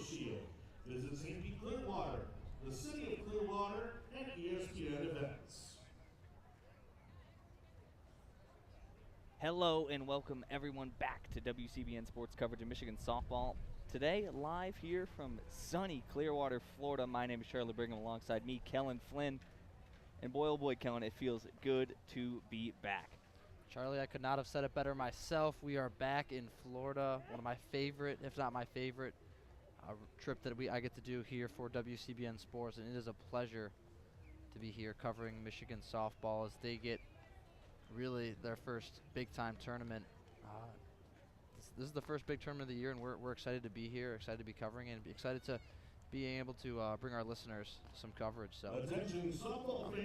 Shield. Visit St. Clearwater, the City of Clearwater, and ESPN events. Hello and welcome everyone back to WCBN Sports coverage of Michigan softball. Today, live here from sunny Clearwater, Florida. My name is Charlie Brigham, alongside me, Kellen Flynn. And boy, oh boy, Kellen, it feels good to be back. Charlie, I could not have said it better myself. We are back in Florida, one of my favorite, if not my favorite, trip that I get to do here for WCBN Sports, and it is a pleasure to be here covering Michigan softball as they get really their first big-time tournament. This is the first big tournament of the year, and we're excited to be here, excited to be covering it, and excited to be able to bring our listeners some coverage. So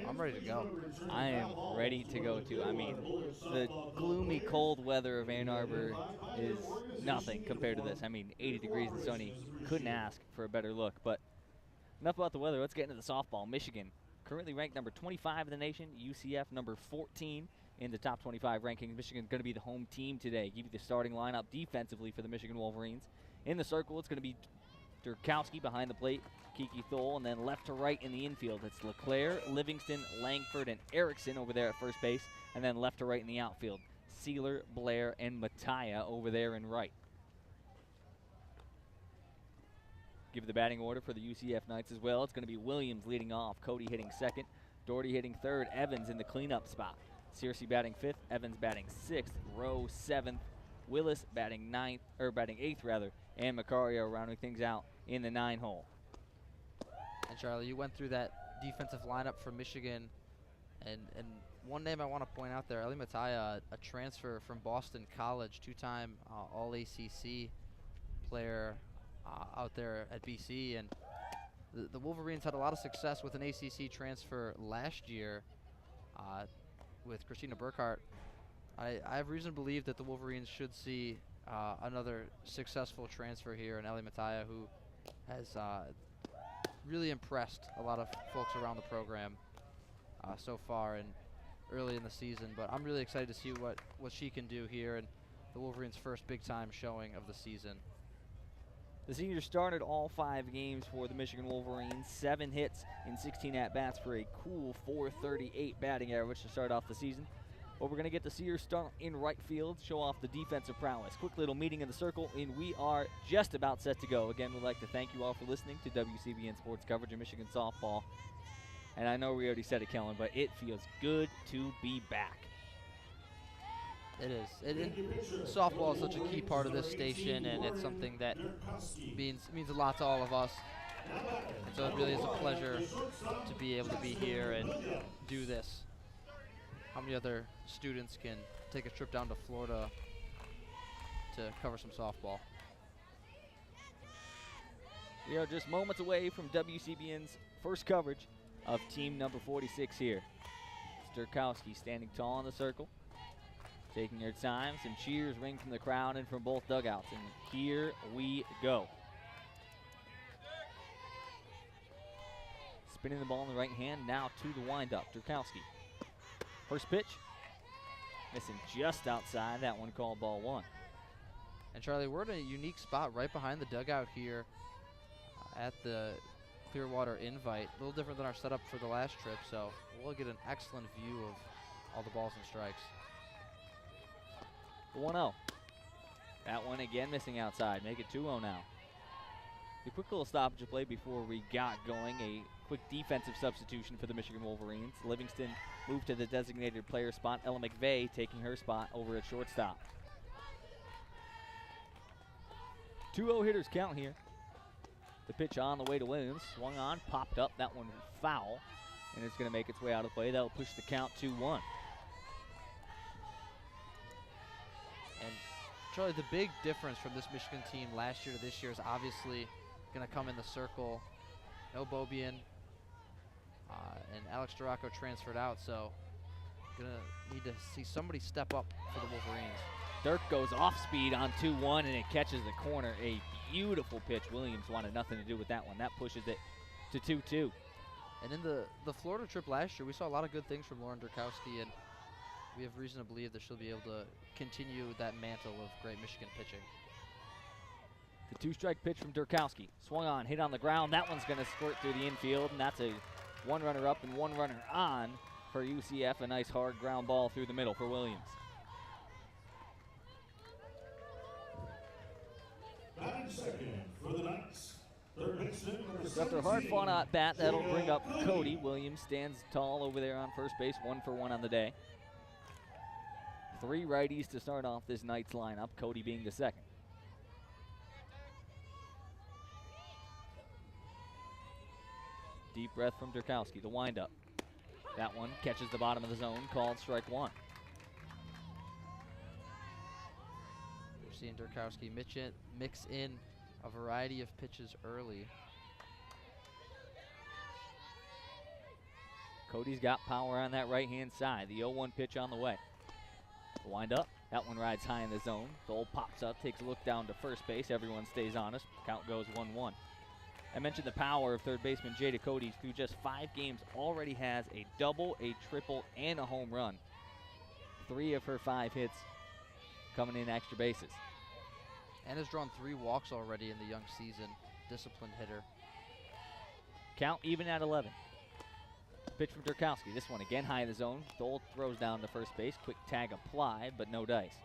I'm ready to go. I am ready to go too. I mean, the gloomy cold weather of Ann Arbor is nothing compared to this. I mean, 80 degrees and sunny. Couldn't ask for a better look. But enough about the weather. Let's get into the softball. Michigan, currently ranked number 25 in the nation. UCF number 14 in the top 25 rankings. Michigan's going to be the home team today. Give you the starting lineup defensively for the Michigan Wolverines. In the circle, it's going to be Durkowski behind the plate, Kiki Thole, and then left to right in the infield. It's LeClaire, Livingston, Langford, and Erickson over there at first base, and then left to right in the outfield. Sealer, Blair, and Mattia over there in right. Give the batting order for the UCF Knights as well. It's going to be Williams leading off, Cody hitting second, Doherty hitting third, Evans in the cleanup spot. Searcy batting fifth, Evans batting sixth, Rowe seventh, Willis batting eighth, and Macario rounding things out in the 9-hole. And Charlie, you went through that defensive lineup for Michigan, and one name I want to point out there, Eli Mattia, a transfer from Boston College, two-time All-ACC player out there at BC, and the Wolverines had a lot of success with an ACC transfer last year with Christina Burkhart. I have reason to believe that the Wolverines should see another successful transfer here in Eli Mattia, who has really impressed a lot of folks around the program so far and early in the season. But I'm really excited to see what she can do here in the Wolverines' first big-time showing of the season. The senior started all 5 games for the Michigan Wolverines, 7 hits in 16 at-bats for a cool .438 batting average to start off the season. But we're going to get to see her start in right field, show off the defensive prowess. Quick little meeting in the circle, and we are just about set to go. Again, we'd like to thank you all for listening to WCBN Sports coverage of Michigan softball. And I know we already said it, Kellen, but it feels good to be back. It is. Softball is such a key part of this station, and it's something that means a lot to all of us. And so it really is a pleasure to be able to be here and do this. How many other students can take a trip down to Florida to cover some softball? We are just moments away from WCBN's first coverage of team number 46 here. Durkowski standing tall in the circle, taking her time. Some cheers ring from the crowd and from both dugouts, and here we go. Spinning the ball in the right hand, now to the windup. Durkowski. First pitch, missing just outside. That one called ball 1. And Charlie, we're in a unique spot right behind the dugout here at the Clearwater Invite. A little different than our setup for the last trip, so we'll get an excellent view of all the balls and strikes. 1-0. That one again missing outside. Make it 2-0 now. The quick little stoppage of play before we got going. A quick defensive substitution for the Michigan Wolverines. Livingston moved to the designated player spot. Ella McVeigh taking her spot over at shortstop. 2-0 hitters count here. The pitch on the way to Williams. Swung on, popped up. That one foul. And it's going to make its way out of play. That'll push the count 2-1. And Charlie, the big difference from this Michigan team last year to this year is obviously going to come in the circle. No Bobian, and Alex Duraco transferred out, so going to need to see somebody step up for the Wolverines. Dirk goes off speed on 2-1, and it catches the corner. A beautiful pitch. Williams wanted nothing to do with that one. That pushes it to 2-2. And in the Florida trip last year, we saw a lot of good things from Lauren Durkowski, and we have reason to believe that she'll be able to continue that mantle of great Michigan pitching. The two-strike pitch from Durkowski. Swung on, hit on the ground. That one's going to squirt through the infield, and that's a one runner up and one runner on for UCF. A nice hard ground ball through the middle for Williams. Batting second for the Knights. Third baseman, number After a hard 17, fought at bat, that'll bring up Cody. Cody. Williams stands tall over there on first base, 1 for 1 on the day. 3 righties to start off this Knights lineup, Cody being the second. Deep breath from Durkowski, the windup. That one catches the bottom of the zone, called strike 1. We're seeing Durkowski mix in a variety of pitches early. Cody's got power on that right-hand side. The 0-1 pitch on the way. The windup, that one rides high in the zone. Dole pops up, takes a look down to first base. Everyone stays honest. Count goes 1-1. I mentioned the power of third baseman Jada Cody. Through just 5 games, already has a double, a triple, and a home run. 3 of her 5 hits coming in extra bases. And has drawn 3 walks already in the young season. Disciplined hitter. Count even at 11. Pitch from Durkowski. This one again high in the zone. Dole throws down to first base. Quick tag applied, but no dice.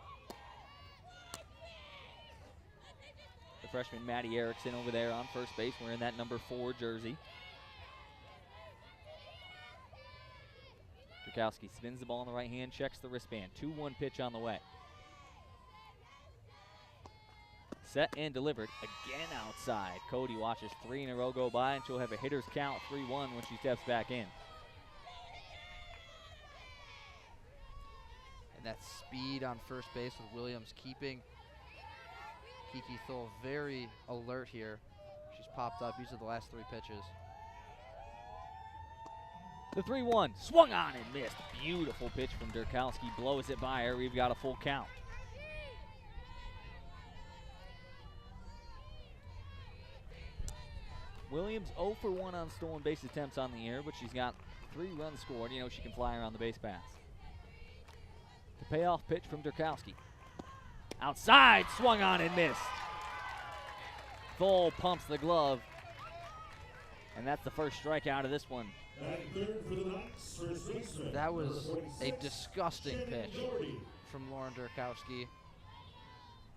The freshman Maddie Erickson over there on first base, wearing that number 4 jersey. Durkowski spins the ball in the right hand, checks the wristband. 2-1 pitch on the way. Set and delivered again outside. Cody watches 3 in a row go by, and she'll have a hitter's count 3-1 when she steps back in. And that speed on first base with Williams keeping Kiki Thole very alert here. She's popped up. These are the last 3 pitches. The 3-1 swung on and missed. Beautiful pitch from Durkowski. Blows it by her. We've got a full count. Williams 0 for 1 on stolen base attempts on the year, but she's got 3 runs scored. You know she can fly around the base paths. The payoff pitch from Durkowski. Outside, swung on and missed. Thole pumps the glove, and that's the first strikeout of this one. That was a disgusting pitch from Lauren Durkowski.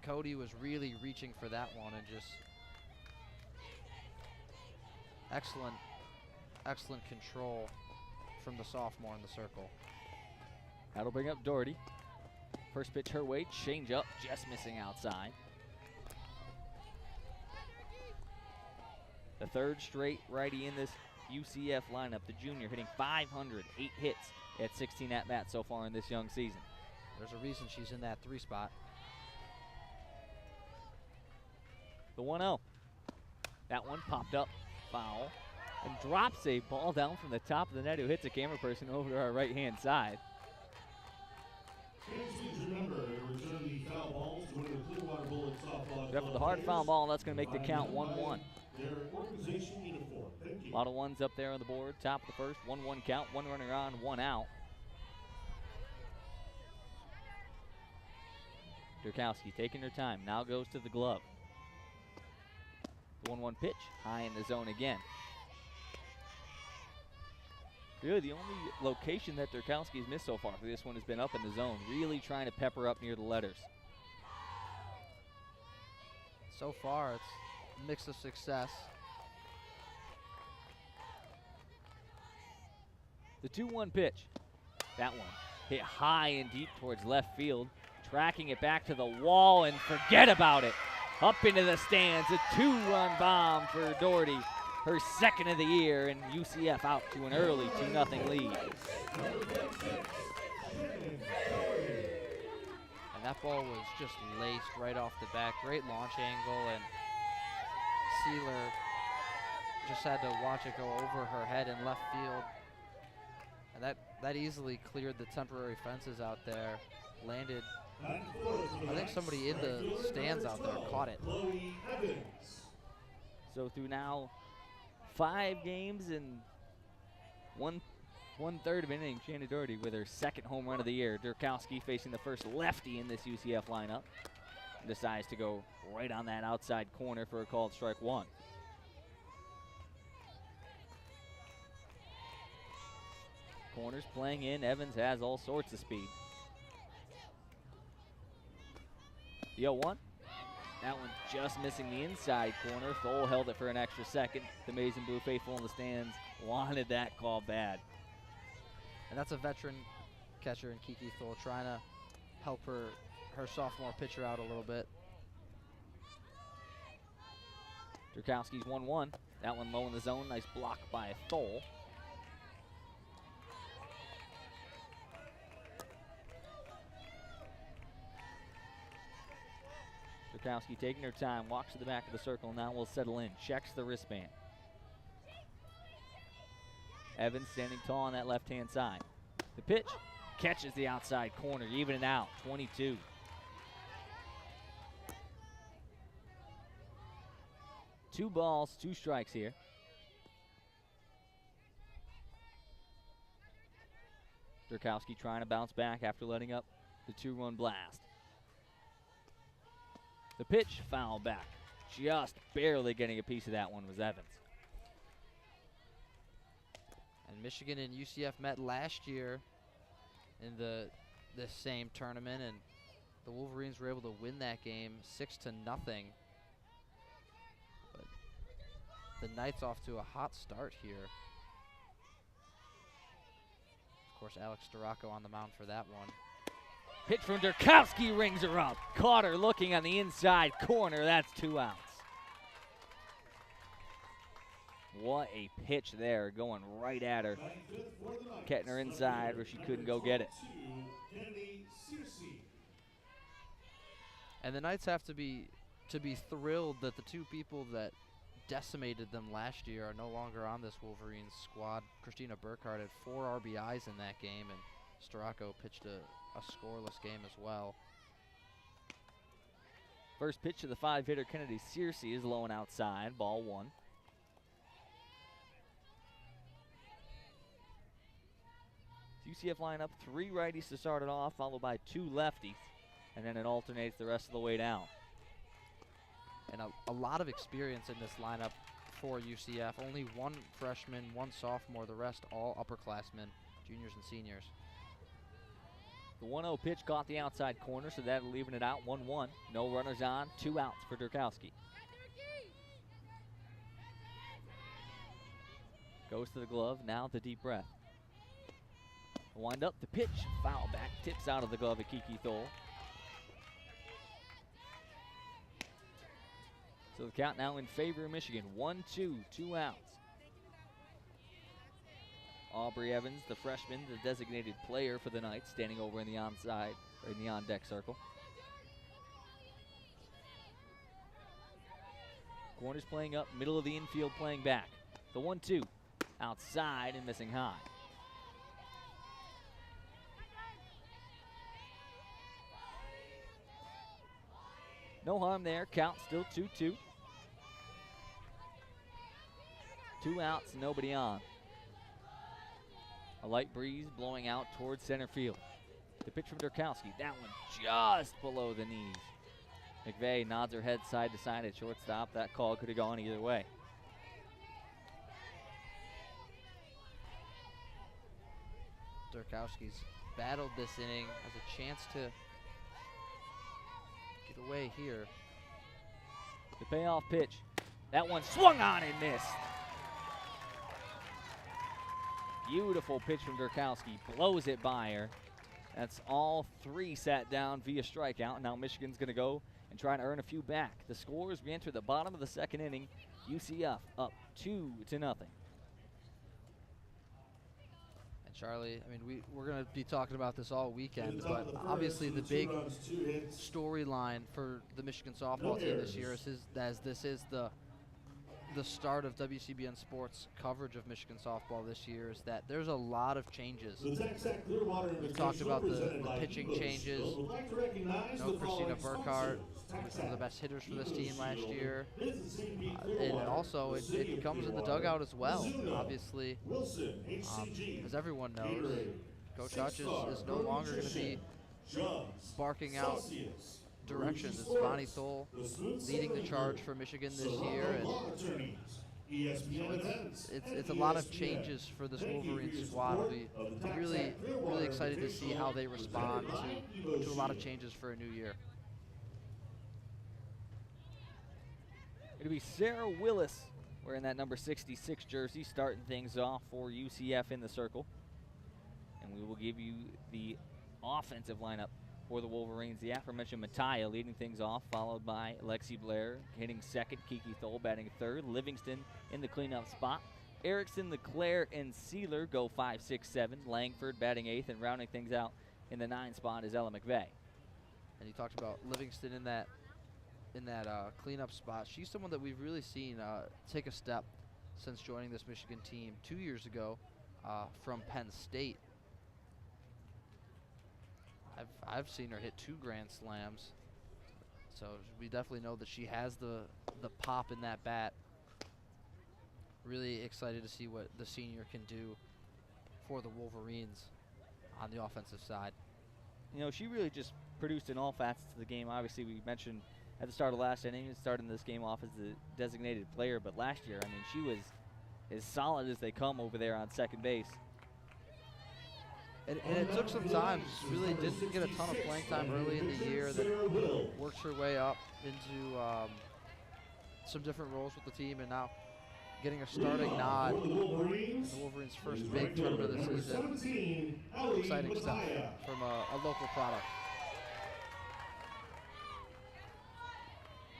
Cody was really reaching for that one, and just excellent control from the sophomore in the circle. That'll bring up Doherty. First pitch her way, change up, just missing outside. The 3rd straight righty in this UCF lineup, the junior hitting .500, 8 hits at 16 at-bats so far in this young season. There's a reason she's in that 3 spot. The 1-0. That one popped up, foul, and drops a ball down from the top of the net who hits a camera person over to our right-hand side. After the hard foul ball, that's going to make the count 1-1. A lot of ones up there on the board. Top of the first, 1-1 count, 1 runner on, 1 out. Durkowski taking her time, now goes to the glove. The 1-1 pitch, high in the zone again. Really, the only location that Durkowski has missed so far for this one has been up in the zone, really trying to pepper up near the letters. So far, it's a mix of success. The 2-1 pitch, that one hit high and deep towards left field, tracking it back to the wall, and forget about it. Up into the stands, a 2-run bomb for Doherty. Her 2nd of the year, and UCF out to an early 2-0 lead. And that ball was just laced right off the bat. Great launch angle, and Sealer just had to watch it go over her head in left field. And that easily cleared the temporary fences out there. Landed, I think somebody in the stands out there caught it. So through now 5 games and one-third of an inning, Shannon Doherty with her 2nd home run of the year. Durkowski facing the first lefty in this UCF lineup. decides to go right on that outside corner for a called strike one. Corners playing in. Evans has all sorts of speed. The 0-1. That one just missing the inside corner. Thole held it for an extra second. The Maize and Blue faithful in the stands wanted that call bad. And that's a veteran catcher in Kiki Thole trying to help her sophomore pitcher out a little bit. Drukowski's 1-1. That one low in the zone. Nice block by Thole. Drukowski taking her time, walks to the back of the circle, now will settle in, checks the wristband. Evans standing tall on that left-hand side. The pitch catches the outside corner, even it out, 22. Two balls, two strikes here. Drukowski trying to bounce back after letting up the 2-run blast. The pitch, foul back. Just barely getting a piece of that one was Evans. And Michigan and UCF met last year in this same tournament, and the Wolverines were able to win that game 6-0. But the Knights off to a hot start here. Of course, Alex Storako on the mound for that one. Hit from Drukowski, rings her up. Caught her looking on the inside corner. That's 2 outs. What a pitch there, going right at her. Getting her inside where she couldn't go get it. And the Knights have to be thrilled that the two people that decimated them last year are no longer on this Wolverines squad. Christina Burkhardt had 4 RBIs in that game, and Storako pitched a scoreless game as well. First pitch to the 5-hitter Kennedy Searcy is low and outside, ball 1. UCF lineup 3 righties to start it off, followed by 2 lefties, and then it alternates the rest of the way down. And a lot of experience in this lineup for UCF. Only 1 freshman, 1 sophomore, the rest all upperclassmen, juniors and seniors. The 1-0 pitch caught the outside corner, so that'll even it out 1-1. No runners on, 2 outs for Drukowski. Goes to the glove, now the deep breath. Wind up, the pitch, foul back, tips out of the glove of Kiki Thole. So the count now in favor of Michigan, 1-2, 2 outs. Aubrey Evans, the freshman, the designated player for the Knights, standing over in the onside, or in the on-deck circle. Corners playing up, middle of the infield playing back. The 1-2, outside and missing high. No harm there, count still 2-2. 2 outs, nobody on. A light breeze blowing out towards center field. The pitch from Drukowski, that one just below the knees. McVeigh nods her head side to side at shortstop. That call could have gone either way. Drukowski's battled this inning, has a chance to get away here. The payoff pitch. That one swung on and missed. Beautiful pitch from Drukowski. Blows it by her. That's all 3 sat down via strikeout. Now Michigan's going to go and try to earn a few back. The scores, we enter the bottom of the 2nd inning. UCF up 2-0. Charlie, I mean, we're going to be talking about this all weekend, but obviously the big storyline for the Michigan softball team this year is as this is the start of WCBN Sports coverage of Michigan softball this year, is that there's a lot of changes. We've talked about the pitching changes. No Christina Burkhardt, who's one of the best hitters for this team last year. And also, it comes in the dugout as well. Obviously, as everyone knows, Coach Hutch is no longer going to be barking out directions. It's Bonnie Thole leading the charge for Michigan this year, and so it's a lot of changes for this Wolverines squad. I'll be really excited to see how they respond to a lot of changes for a new year. It'll be Sarah Willis wearing that number 66 jersey, starting things off for UCF in the circle. And we will give you the offensive lineup for the Wolverines. The aforementioned Mattia leading things off, followed by Lexi Blair hitting second, Kiki Thole batting third, Livingston in the cleanup spot. Erickson, LeClaire, and Sealer go 5, 6, 7. Langford batting eighth, and rounding things out in the 9 spot is Ella McVeigh. And you talked about Livingston in that cleanup spot. She's someone that we've really seen take a step since joining this Michigan team 2 years ago from Penn State. I've seen her hit 2 grand slams, so we definitely know that she has the pop in that bat. Really excited to see what the senior can do for the Wolverines on the offensive side. You know, she really just produced in all facets of the game. Obviously, we mentioned at the start of last inning, starting this game off as the designated player, but last year, I mean, she was as solid as they come over there on second base. And it took some time. Really didn't get a ton of playing time early in the year. That worked her way up into some different roles with the team, and now getting a starting nod in the Wolverines' first big tournament of the season. Exciting stuff from a local product.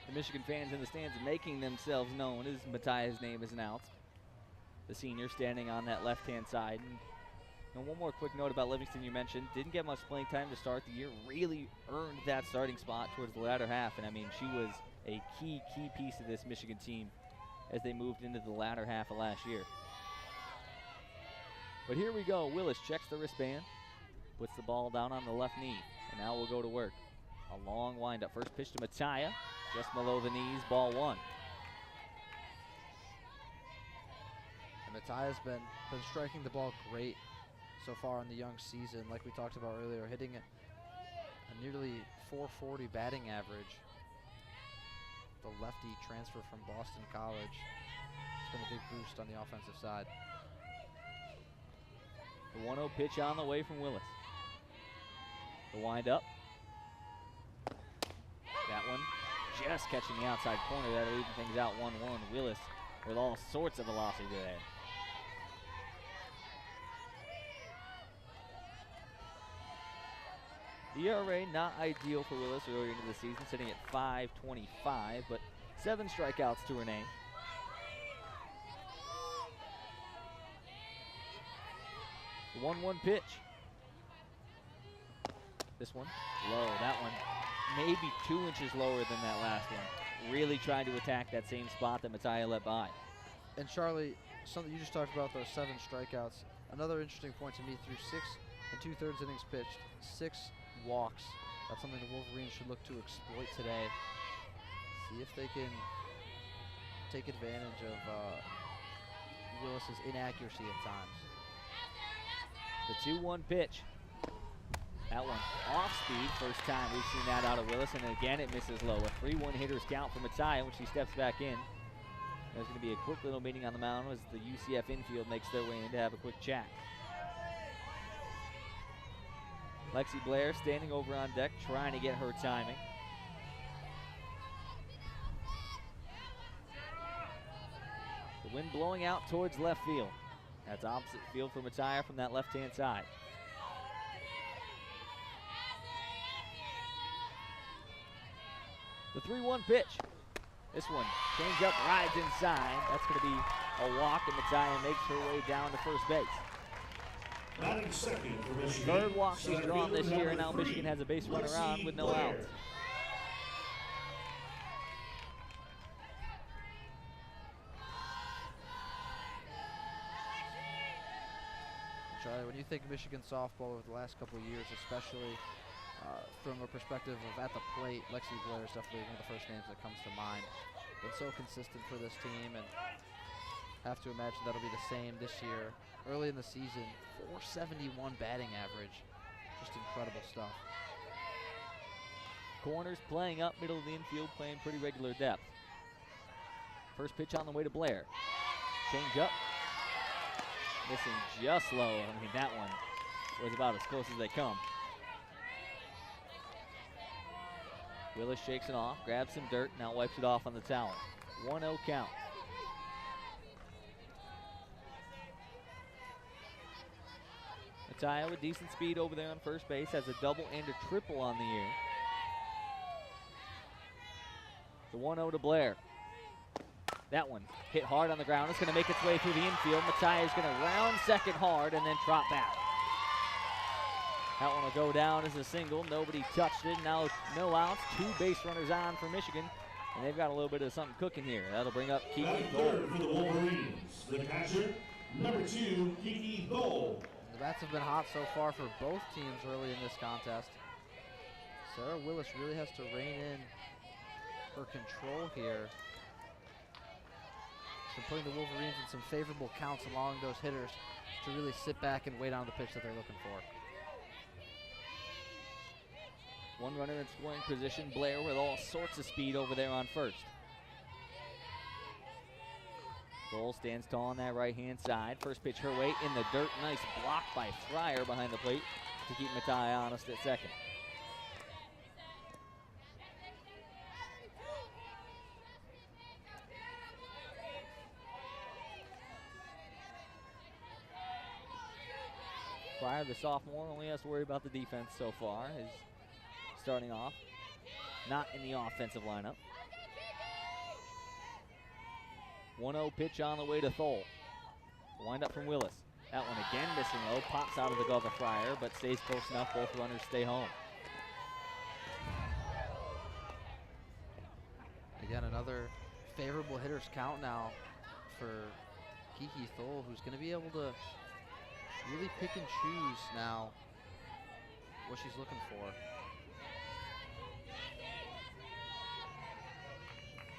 The Michigan fans in the stands making themselves known as Mattia's name is announced. The senior standing on that left-hand side. And one more quick note about Livingston you mentioned. Didn't get much playing time to start the year. Really earned that starting spot towards the latter half. And I mean, she was a key piece of this Michigan team as they moved into the latter half of last year. But here we go. Willis checks the wristband, puts the ball down on the left knee, and now we'll go to work. A long windup. First pitch to Mattia, just below the knees, ball 1. And Mattia's been striking the ball great so far in the young season, like we talked about earlier, hitting a nearly 440 batting average. The lefty transfer from Boston College. It's been a big boost on the offensive side. The 1-0 pitch on the way from Willis. The windup. That one just catching the outside corner. That'll even things out 1-1. Willis with all sorts of velocity today. The ERA not ideal for Willis earlier into the season, sitting at .525, but 7 strikeouts to her name. The 1-1 pitch. This one, low. That one maybe 2 inches lower than that last one. Really trying to attack that same spot that Mattia let by. And Charlie, something you just talked about, those 7 strikeouts. Another interesting point to me, through 6 2/3 innings pitched, 6 walks. That's something the Wolverines should look to exploit today. See if they can take advantage of Willis's inaccuracy at times. The 2-1 pitch. That one off speed. First time we've seen that out of Willis, and again it misses low. A 3-1 hitter's count for Mattia when she steps back in. There's going to be a quick little meeting on the mound as the UCF infield makes their way in to have a quick chat. Lexi Blair standing over on deck, trying to get her timing. The wind blowing out towards left field. That's opposite field for Mattia from that left-hand side. The 3-1 pitch. This one, change up, rides inside. That's going to be a walk, and Mattia makes her way down to first base. Batting second for Michigan. Third walk she's drawn this year, and now Michigan has a base runner on with no outs. Charlie, when you think Michigan softball over the last couple of years, especially from a perspective of at the plate, Lexi Blair is definitely one of the first names that comes to mind. Been so consistent for this team, and have to imagine that'll be the same this year. Early in the season, .471 batting average. Just incredible stuff. corners playing up middle of the infield, playing pretty regular depth. First pitch on the way to Blair. Change up. Missing just low. I mean, that one was about as close as they come. Willis shakes it off, grabs some dirt, now wipes it off on the towel. 1-0 count. Mattia with decent speed over there on first base, has a double and a triple on the year. The 1-0 to Blair. That one hit hard on the ground. It's going to make its way through the infield. Mattia is going to round second hard and then trot back. That one will go down as a single. Nobody touched it. Now no outs. 2 base runners on for Michigan. And they've got a little bit of something cooking here. That'll bring up Kiki Thole. For the Wolverines, the catcher, number 2, Kiki Thole. The bats have been hot so far for both teams early in this contest. Sarah Willis really has to rein in her control here. So putting the Wolverines in some favorable counts allowing those hitters to really sit back and wait on the pitch that they're looking for. One runner in scoring position. Blair with all sorts of speed over there on first. Thole stands tall on that right-hand side. First pitch her way in the dirt. Nice block by Fryer behind the plate to keep Mattia honest at second. Fryer, the sophomore, only has to worry about the defense so far. Is starting off, not in the offensive lineup. 1-0 pitch on the way to Thole. Wind up from Willis. That one again missing low, pops out of the glove of Fryer, but stays close enough. Both runners stay home. Again, another favorable hitter's count now for Kiki Thole, who's going to be able to really pick and choose now what she's looking for.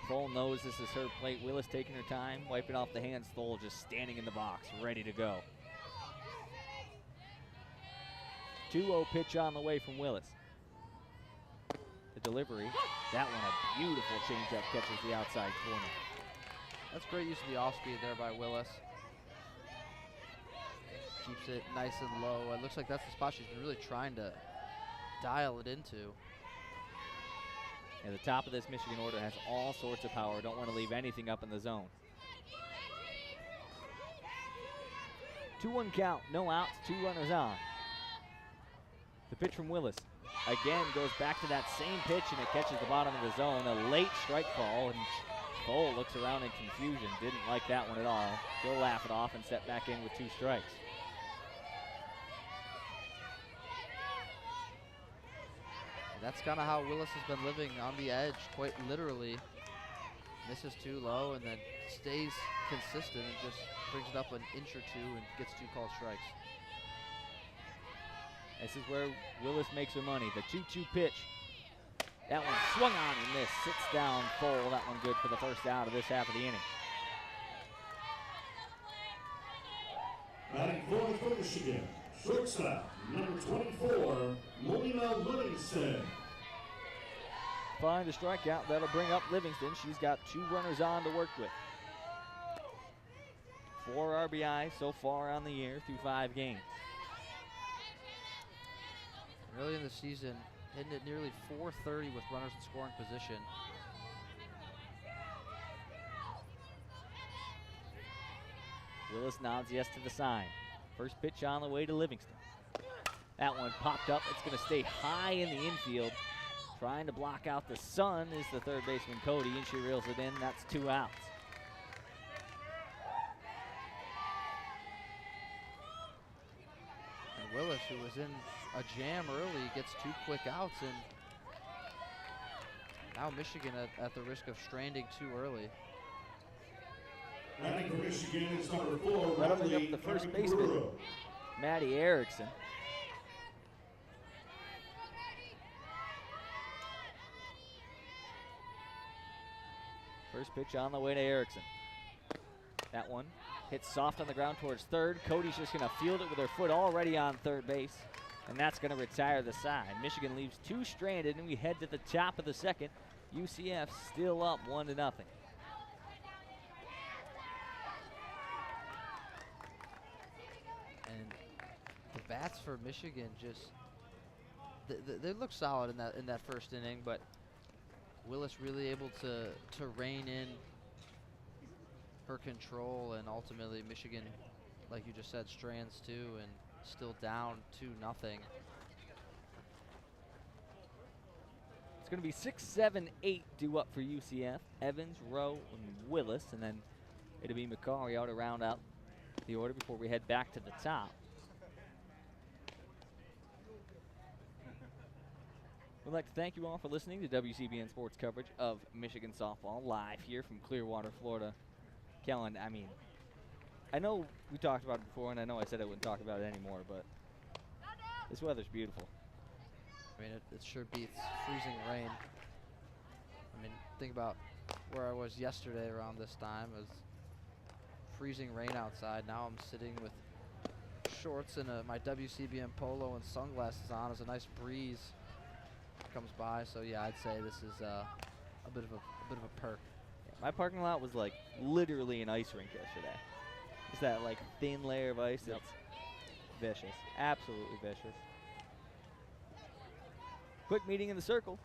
Thole knows this is her plate. Willis taking her time, wiping off the hands. Thole just standing in the box, ready to go. 2-0 pitch on the way from Willis. The delivery, that one a beautiful changeup, catches the outside corner. That's great use of the off-speed there by Willis. Keeps it nice and low. It looks like that's the spot she's been really trying to dial it into. And the top of this Michigan order has all sorts of power. Don't want to leave anything up in the zone. 2-1 count, no outs, 2 runners on. The pitch from Willis again goes back to that same pitch, and it catches the bottom of the zone. A late strike call, and Thole looks around in confusion. Didn't like that one at all. He'll laugh it off and step back in with 2 strikes. That's kind of how Willis has been living, on the edge, quite literally. Misses too low and then stays consistent and just brings it up an inch or 2 and gets 2 called strikes. This is where Willis makes her money. The 2-2 pitch. That one swung on and missed. Sits down Thole. That one good for the first out of this half of the inning. Batting fourth for Michigan, shortstop, number 24, Molina Livingston. Find the strikeout. That'll bring up Livingston. She's got 2 runners on to work with. 4 RBI so far on the year through 5 games. Early in the season, hitting at nearly .430 with runners in scoring position. Willis nods yes to the sign. First pitch on the way to Livingston. That one popped up. It's going to stay high in the infield. Trying to block out the sun is the third baseman, Cody, and she reels it in. That's 2 outs. And Willis, who was in a jam early, gets 2 quick outs, and now Michigan at the risk of stranding too early. Batting for Michigan is number 4, That'll bring up the first baseman, Maddie Erickson. First pitch on the way to Erickson. That one hits soft on the ground towards third. Cody's just going to field it with her foot already on third base. and that's going to retire the side. Michigan leaves 2 stranded, and we head to the top of the second. UCF still up 1-0. And the bats for Michigan just they look solid in that first inning, but Willis really able to rein in her control, and ultimately Michigan, like you just said, strands 2 and still down 2-0. It's going to be 6, 7, 8 due up for UCF. Evans, Rowe, and Willis, and then it'll be Macario to round out the order before we head back to the top. We'd like to thank you all for listening to WCBN Sports coverage of Michigan softball live here from Clearwater, Florida. Kellen, I mean, I know we talked about it before, and I know I said I wouldn't talk about it anymore, but this weather's beautiful. I mean, it sure beats freezing rain. I mean, think about where I was yesterday around this time. It was freezing rain outside. Now I'm sitting with shorts and my WCBN polo and sunglasses on as a nice breeze comes by. So yeah, I'd say this is a bit of a perk. Yeah, my parking lot was like literally an ice rink yesterday. Just that like thin layer of ice. Yep. It's vicious, absolutely vicious. Quick meeting in the circle,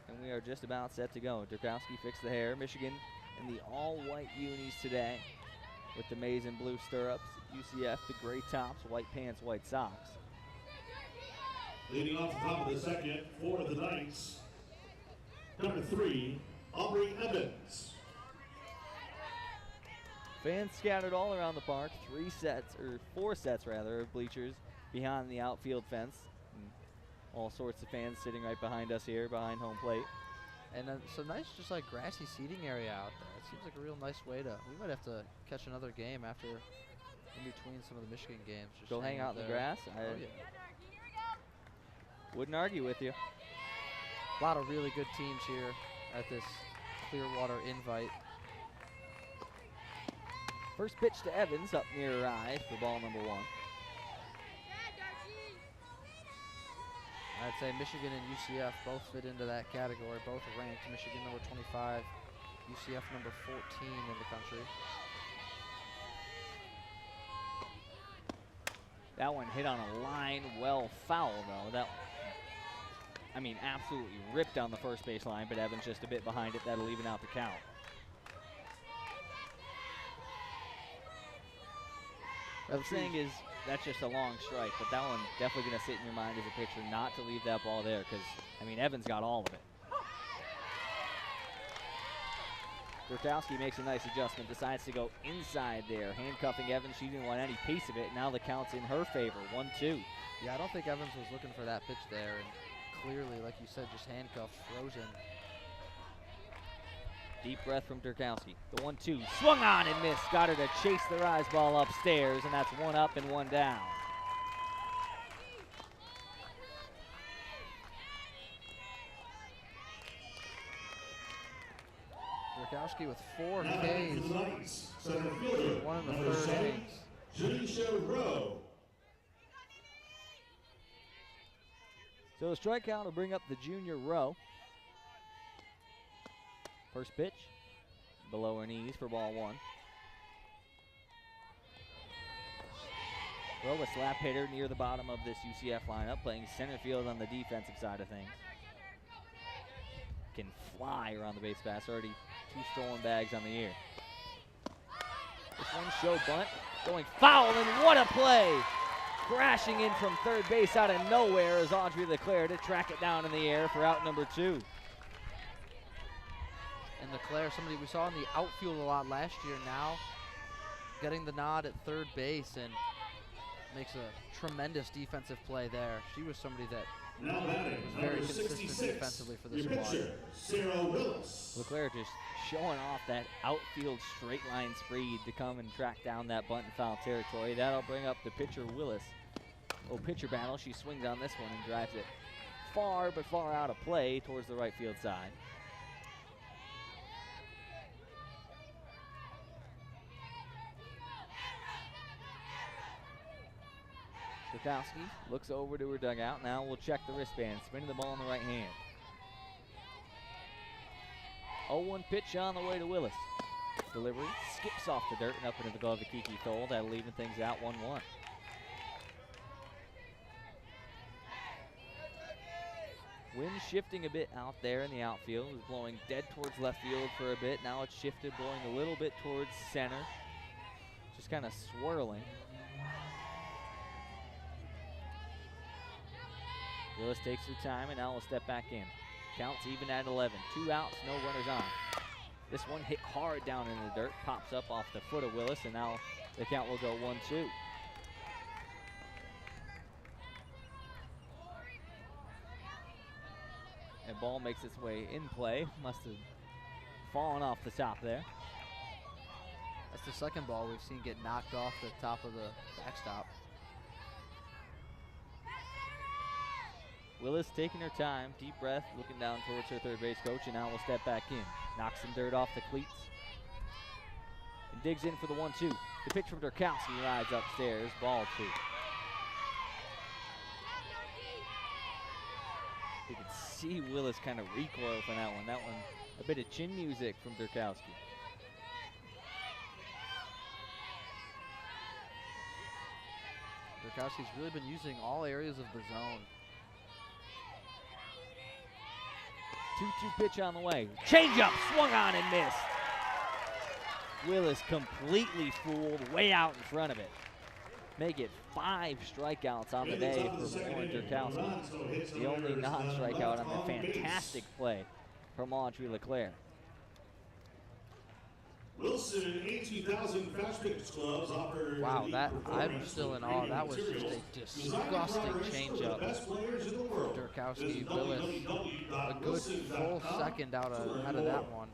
and we are just about set to go. Durkowski fixed the hair. Michigan in the all-white unis today with the maize and blue stirrups. UCF, the gray tops, white pants, white socks. Leading off the top of the second for the Knights, number 3, Aubrey Evans. Fans scattered all around the park. 4 sets of bleachers behind the outfield fence. And all sorts of fans sitting right behind us here, behind home plate. And some nice, just like grassy seating area out there. It seems like a real nice way to. We might have to catch another game after, in between some of the Michigan games. Just go hang out in the grass. Oh yeah. Wouldn't argue with you. A lot of really good teams here at this Clearwater Invite. First pitch to Evans up near her eyes for ball number 1. I'd say Michigan and UCF both fit into that category. Both ranked. Michigan number 25, UCF number 14 in the country. That one hit on a line, well foul though. That, I mean, absolutely ripped down the first base line, but Evans just a bit behind it. That'll even out the count. What I'm saying is that's just a long strike, but that one definitely going to sit in your mind as a pitcher not to leave that ball there because, I mean, Evans got all of it. Durkowski makes a nice adjustment, decides to go inside there, handcuffing Evans. She didn't want any piece of it. Now the count's in her favor, 1-2. Yeah, I don't think Evans was looking for that pitch there, and clearly, like you said, just handcuffed, frozen. Deep breath from Durkowski. The 1-2, swung on and missed. Got her to chase the rise ball upstairs, and that's 1 up and 1 down. Durkowski with 4 Ks. Center fielder, 1 in the number 3rd 7, innings. Janisha Rowe. So the strikeout will bring up the junior Rowe. First pitch, below her knees for ball 1. Rowe, a slap hitter near the bottom of this UCF lineup, playing center field on the defensive side of things. Can fly around the base pass, already 2 stolen bags on the year. This one show bunt, going foul, and what a play! Crashing in from third base out of nowhere is Audrey Leclerc to track it down in the air for out number 2. And Leclerc, somebody we saw in the outfield a lot last year, now getting the nod at third base and makes a tremendous defensive play there. She was somebody that Now batting, was very number consistent 66, defensively for this your squad. pitcher, Sarah Willis. Leclerc just showing off that outfield straight line speed to come and track down that bunt in foul territory. That'll bring up the pitcher Willis. Pitcher battle. She swings on this one and drives it far, but far out of play towards the right field side. Drukowski looks over to her dugout. Now we'll check the wristband, spinning the ball in the right hand. 0-1 pitch on the way to Willis. Delivery skips off the dirt and up into the glove of Kiki Thole. That'll even things out 1-1. Wind shifting a bit out there in the outfield. It was blowing dead towards left field for a bit. Now it's shifted, blowing a little bit towards center. Just kind of swirling. Willis takes her time and now will step back in. Counts even at 11. 2 outs, no runners on. This one hit hard down in the dirt, pops up off the foot of Willis, and now the count will go 1-2. And ball makes its way in play. Must have fallen off the top there. That's the second ball we've seen get knocked off the top of the backstop. Willis taking her time, deep breath, looking down towards her third base coach, and now will step back in. Knocks some dirt off the cleats. And digs in for the 1-2. The pitch from Drukowski rides upstairs, ball 2. You can see Willis kind of recoil from that one. That one, a bit of chin music from Drukowski. Drukowski's really been using all areas of the zone. 2-2 pitch on the way. Change-up, swung on and missed. Willis completely fooled, way out in front of it. Make it 5 strikeouts on the day for Lauren Drukowski. The only non-strikeout on the fantastic play from Audrey LeClaire. Wilson 18,000 Fast Pitch Clubs offer. Wow, that I'm still in awe. That was just a disgusting changeup for Drukowski. Willis, a good full second out of that one.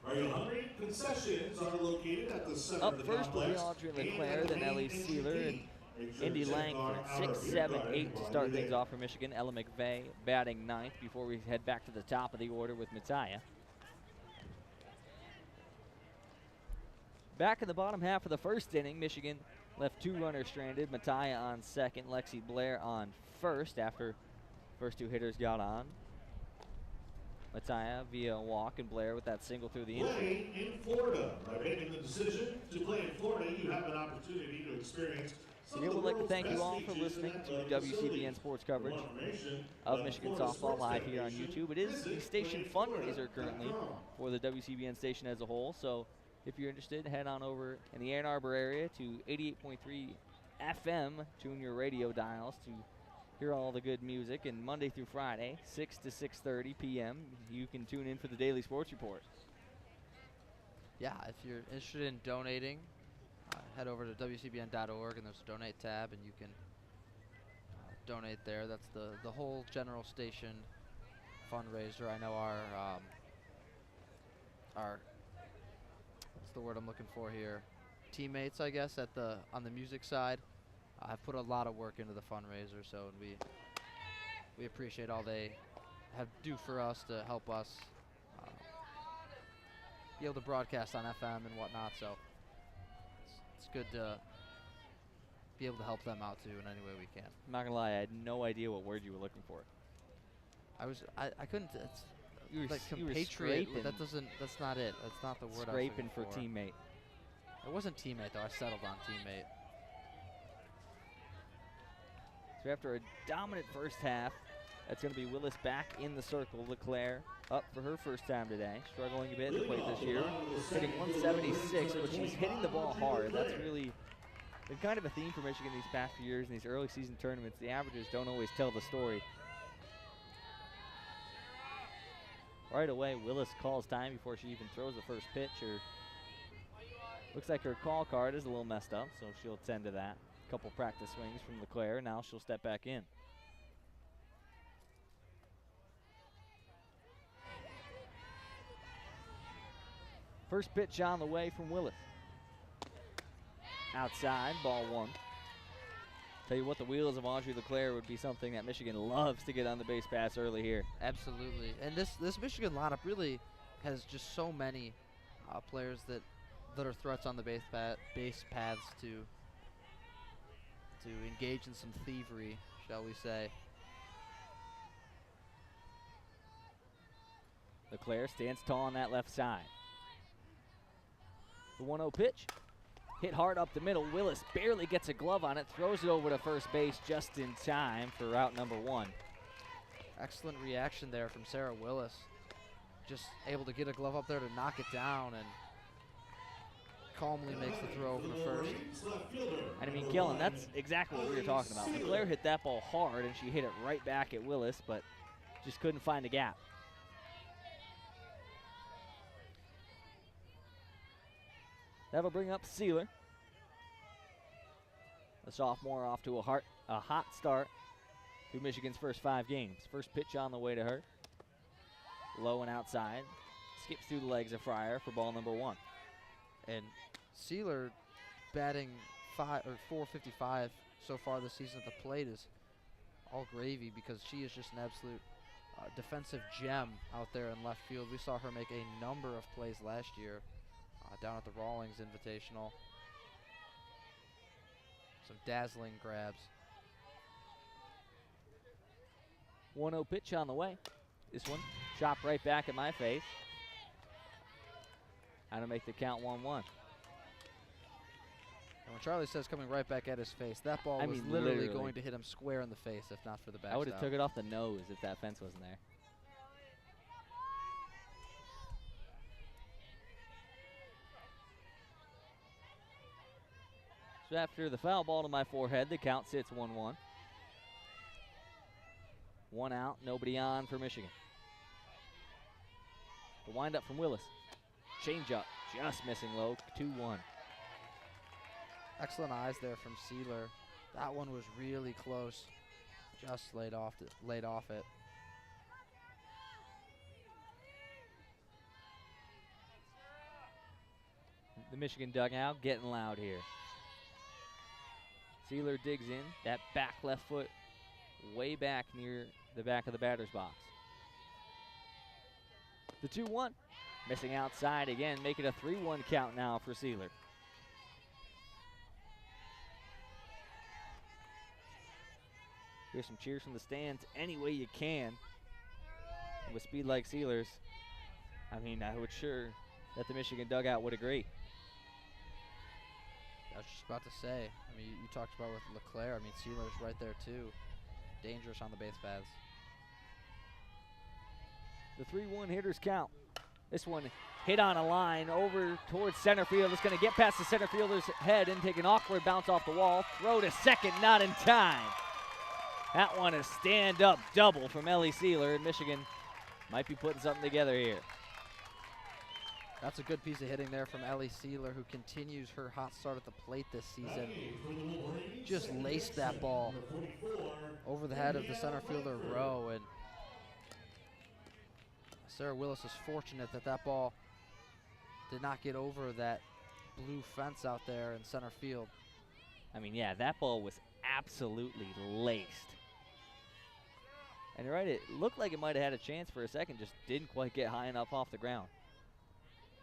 Are you hungry? Concessions are located at the center Up first will be Audrey LeClaire, then Ellie Sealer and Indy Langford. 6, 7, 8 to start things off for Michigan. Ella McVeigh batting 9th before we head back to the top of the order with Mattia. Back in the bottom half of the first inning, Michigan left 2 runners stranded. Mattia on second, Lexi Blair on first after first 2 hitters got on. Mattia via a walk and Blair with that single through the infield. Playing in Florida. By making the decision to play in Florida, you have an opportunity to experience. Again, we'd like to thank you all for listening to WCBN Sports coverage of Michigan softball live here on YouTube. It is the station fundraiser currently for the WCBN station as a whole, so if you're interested, head on over in the Ann Arbor area to 88.3 FM, tune your radio dials to hear all the good music. And Monday through Friday, 6 to 6:30 p.m., you can tune in for the Daily Sports Report. Yeah, if you're interested in donating, head over to WCBN.org, and there's a donate tab, and you can donate there. That's the whole general station fundraiser. I know our what's the word I'm looking for here? Teammates, I guess, on the music side, have put a lot of work into the fundraiser. So we appreciate all they have do for us to help us be able to broadcast on FM and whatnot. So it's good to be able to help them out too in any way we can. I'm not gonna lie, I had no idea what word you were looking for. I couldn't. It's You were, like you were compatriot. scraping. That's not it. That's not the word Scraping I was for looking teammate. It wasn't teammate though. I settled on teammate. So after a dominant first half, that's going to be Willis back in the circle. LeClaire up for her first time today. Struggling a bit in the plate this year. Hitting 176, but she's hitting the ball hard. That's really been kind of a theme for Michigan these past few years in these early season tournaments. The averages don't always tell the story. Right away, Willis calls time before she even throws the first pitch. Looks like her call card is a little messed up, so she'll tend to that. Couple practice swings from LeClaire. Now she'll step back in. First pitch on the way from Willis. Outside, ball 1. Tell you what, the wheels of Audrey LeClaire would be something that Michigan loves to get on the base pass early here. Absolutely, and this Michigan lineup really has just so many players that are threats on the base paths to to engage in some thievery, shall we say. LeClaire stands tall on that left side. The 1-0 pitch. Hit hard up the middle. Willis barely gets a glove on it, throws it over to first base just in time for route number 1. Excellent reaction there from Sarah Willis. Just able to get a glove up there to knock it down and calmly makes the throw over to first. And I mean, Kellen, that's exactly what we were talking about. LeClaire hit that ball hard, and she hit it right back at Willis, but just couldn't find a gap. That'll bring up Sealer. The sophomore off to a hot start through Michigan's first 5 games. First pitch on the way to her. Low and outside. Skips through the legs of Fryer for ball number 1. And Sealer batting 455 so far this season at the plate is all gravy because she is just an absolute defensive gem out there in left field. We saw her make a number of plays last year down at the Rawlings Invitational. Some dazzling grabs. 1-0 pitch on the way. This one chopped right back at my face. How to make the count 1-1. And when Charlie says coming right back at his face, that ball was literally going to hit him square in the face if not for the backstop. I would have took it off the nose if that fence wasn't there. So after the foul ball to my forehead, the count sits 1-1. 1 out, nobody on for Michigan. The windup from Willis. Changeup, just missing low, 2-1. Excellent eyes there from Sealer. That one was really close. Just laid off it. The Michigan dugout getting loud here. Sealer digs in, that back left foot way back near the back of the batter's box. The 2-1, missing outside again, make it a 3-1 count now for Sealer. Here's some cheers from the stands any way you can. With speed like Sealer's, I mean, I would sure that the Michigan dugout would agree. I was just about to say, I mean, you talked about with LeClaire. I mean, Sealer's right there too. Dangerous on the base paths. The 3-1 hitters count. This one hit on a line over towards center field. It's going to get past the center fielder's head and take an awkward bounce off the wall. Throw to second, not in time. That one is stand-up double from Ellie Sealer, and Michigan might be putting something together here. That's a good piece of hitting there from Ellie Sealer, who continues her hot start at the plate this season. Just laced that ball over the head of the center fielder Rowe, and Sarah Willis is fortunate that that ball did not get over that blue fence out there in center field. I mean, yeah, that ball was absolutely laced. And you're right, it looked like it might have had a chance for a second, just didn't quite get high enough off the ground.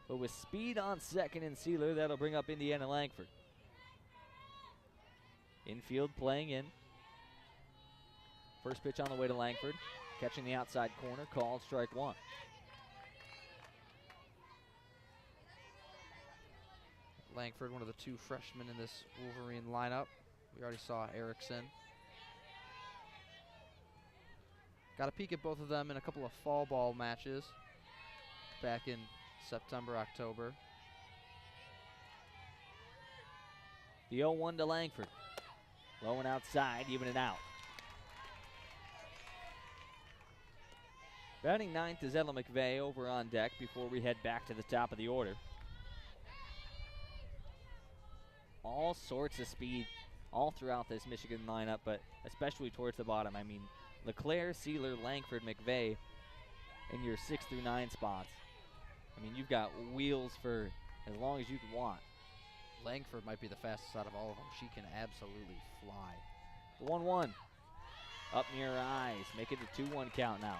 But with speed on second and Sealer, that'll bring up Indiana Langford. Infield playing in. First pitch on the way to Langford. Catching the outside corner, called strike 1. Langford, one of the 2 freshmen in this Wolverine lineup. We already saw Erickson. Got a peek at both of them in a couple of fall ball matches back in September, October. The 0-1 to Langford. Low and outside, even it out. Batting ninth is Ella McVeigh over on deck before we head back to the top of the order. All sorts of speed all throughout this Michigan lineup, but especially towards the bottom. I mean, LeClaire, Sealer, Langford, McVeigh in your 6 through 9 spots. I mean, you've got wheels for as long as you can want. Langford might be the fastest out of all of them. She can absolutely fly. The 1-1 up near her eyes. Make it a 2-1 count now.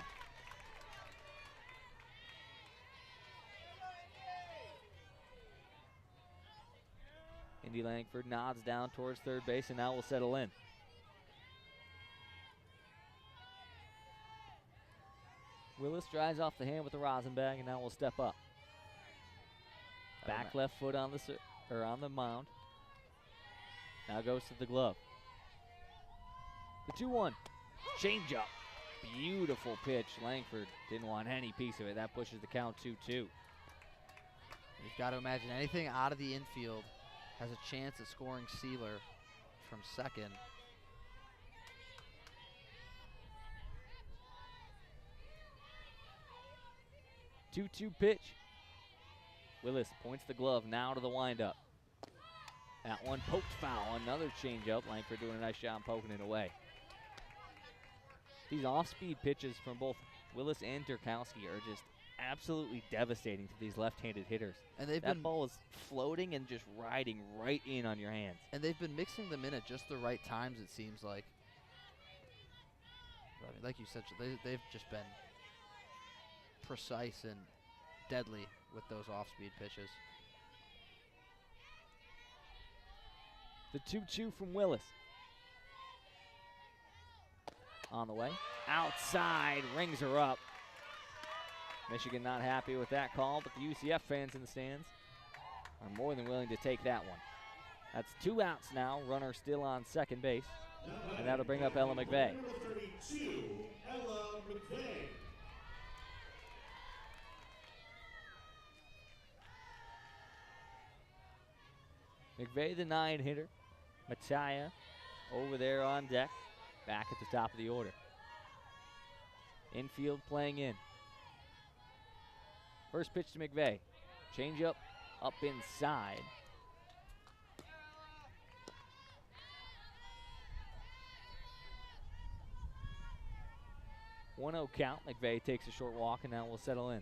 Indy Langford nods down towards third base and now will settle in. Willis drives off the hand with the rosin bag and now will step up. Back left foot on the mound. Now goes to the glove. The 2-1. Change-up. Beautiful pitch. Langford didn't want any piece of it. That pushes the count 2-2. You've got to imagine anything out of the infield has a chance of scoring Sealer from second. Two-two pitch. Willis points the glove now to the windup. That one poked foul. Another changeup. Langford doing a nice job poking it away. These off-speed pitches from both Willis and Durkowski are just absolutely devastating to these left-handed hitters. And that ball is floating and just riding right in on your hands. And they've been mixing them in at just the right times, it seems like. I mean, like you said, they've just been precise and deadly with those off-speed pitches. The 2-2 from Willis. On the way. Outside, rings her up. Michigan not happy with that call, but the UCF fans in the stands are more than willing to take that one. That's 2 outs now. Runner still on second base. And that'll bring up Ella McVeigh. Number 32, Ella McVeigh. McVeigh, the 9 hitter. Mattia over there on deck. Back at the top of the order. Infield playing in. First pitch to McVeigh. Changeup up inside. 1-0 count. McVeigh takes a short walk and now will settle in.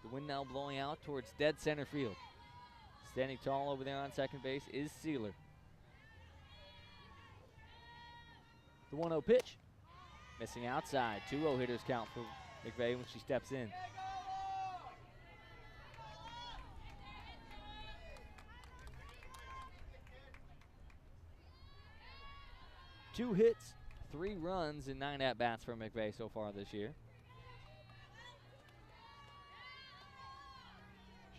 The wind now blowing out towards dead center field. Standing tall over there on second base is Sealer. The 1-0 pitch. Missing outside. 2-0 hitters count for McVeigh when she steps in. Two hits, 3 runs, and 9 at-bats for McVeigh so far this year.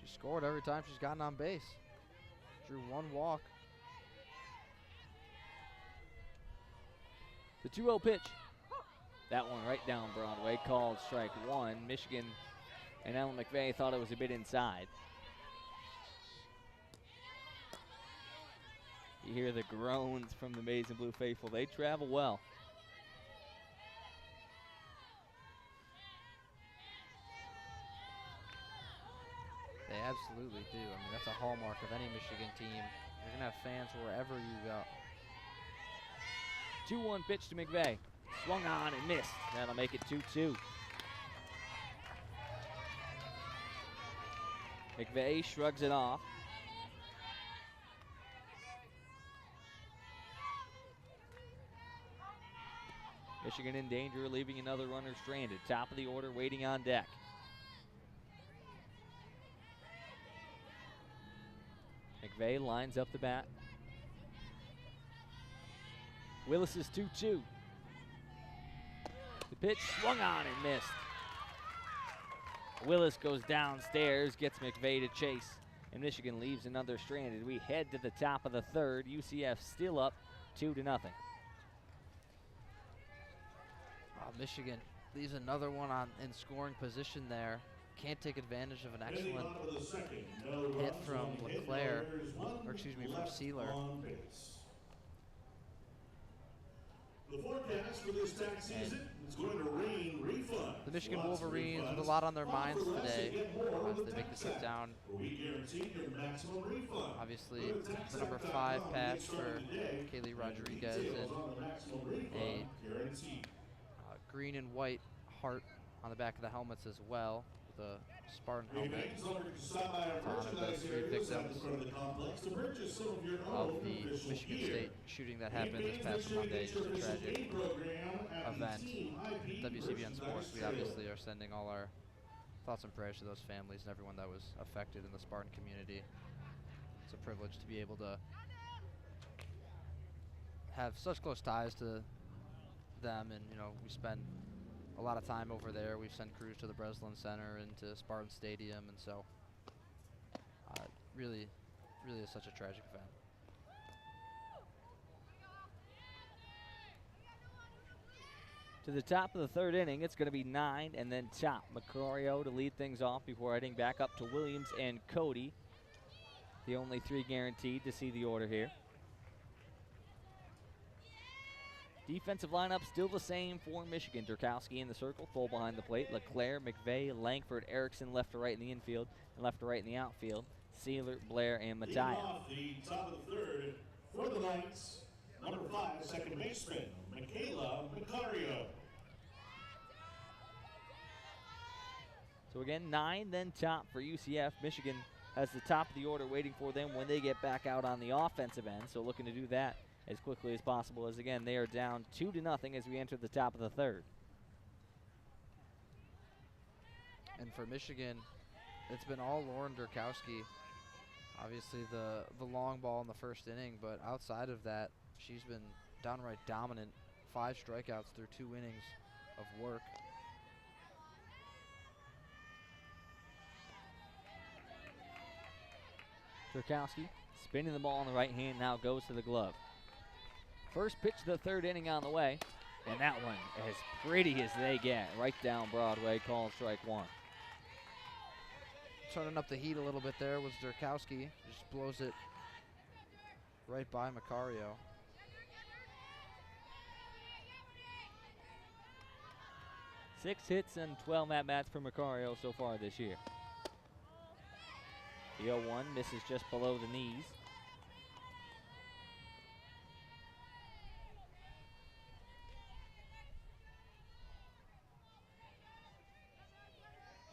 She scored every time she's gotten on base. Drew 1 walk. The 2-0 pitch. That one right down Broadway, called strike 1. Michigan and Ellen McVeigh thought it was a bit inside. You hear the groans from the Maize and Blue faithful. They travel well. They absolutely do. I mean, that's a hallmark of any Michigan team. You're going to have fans wherever you go. 2-1 pitch to McVeigh. Swung on and missed. That'll make it 2-2. McVeigh shrugs it off. Michigan in danger, leaving another runner stranded. Top of the order, waiting on deck. McVeigh lines up the bat. Willis is 2-2. The pitch swung on and missed. Willis goes downstairs, gets McVeigh to chase, and Michigan leaves another stranded. We head to the top of the third. UCF still up 2-0. Michigan leaves another one in scoring position there. Can't take advantage of an excellent hit from LeClaire, or excuse me, from Sealer. The forecast for this tax season is going to rain refund. The Michigan Wolverines with a lot on their minds today as they make the trip down. Obviously, the number 5 pass for Kaylee Rodriguez and a green and white heart on the back of the helmets as well, with a Spartan helmet to honor those 3 victims of the Michigan State shooting that happened this past Monday. Just a tragic event. WCBN Sports, we obviously are sending all our thoughts and prayers to those families and everyone that was affected in the Spartan community. It's a privilege to be able to have such close ties to them, and we spend a lot of time over there. We've sent crews to the Breslin Center and to Spartan Stadium, and so really is such a tragic event. To the top of the third inning, it's going to be 9 and then top. Macario to lead things off before heading back up to Williams and Cody. The only 3 guaranteed to see the order here. Defensive lineup still the same for Michigan. Durkowski in the circle, full behind the plate. LeClaire, McVeigh, Langford, Erickson left to right in the infield and left to right in the outfield. Sealer, Blair, and Mattia. Off the top of the third for the Knights, number 5, second baseman, Michaela Macario. So again, 9, then top for UCF. Michigan has the top of the order waiting for them when they get back out on the offensive end. So looking to do that as quickly as possible, as again, they are down 2-0 as we enter the top of the third. And for Michigan, it's been all Lauren Durkowski. Obviously the long ball in the first inning, but outside of that, she's been downright dominant. 5 strikeouts through 2 innings of work. Durkowski spinning the ball in the right hand, now goes to the glove. First pitch of the third inning on the way, and that one as pretty as they get. Right down Broadway, called strike 1. Turning up the heat a little bit there was Durkowski. Just blows it right by Macario. Six hits and 12 at-bats for Macario so far this year. The 0-1 misses just below the knees.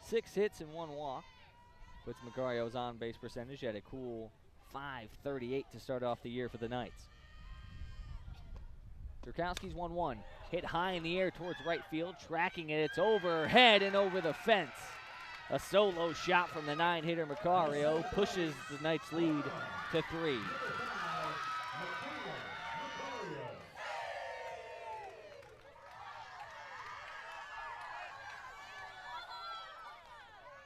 Six hits and 1 walk. Puts Macario's on-base percentage at a cool .538 to start off the year for the Knights. Durkowski's 1-1. Hit high in the air towards right field. Tracking it, it's overhead and over the fence. A solo shot from the 9-hitter Macario pushes the Knights' lead to 3.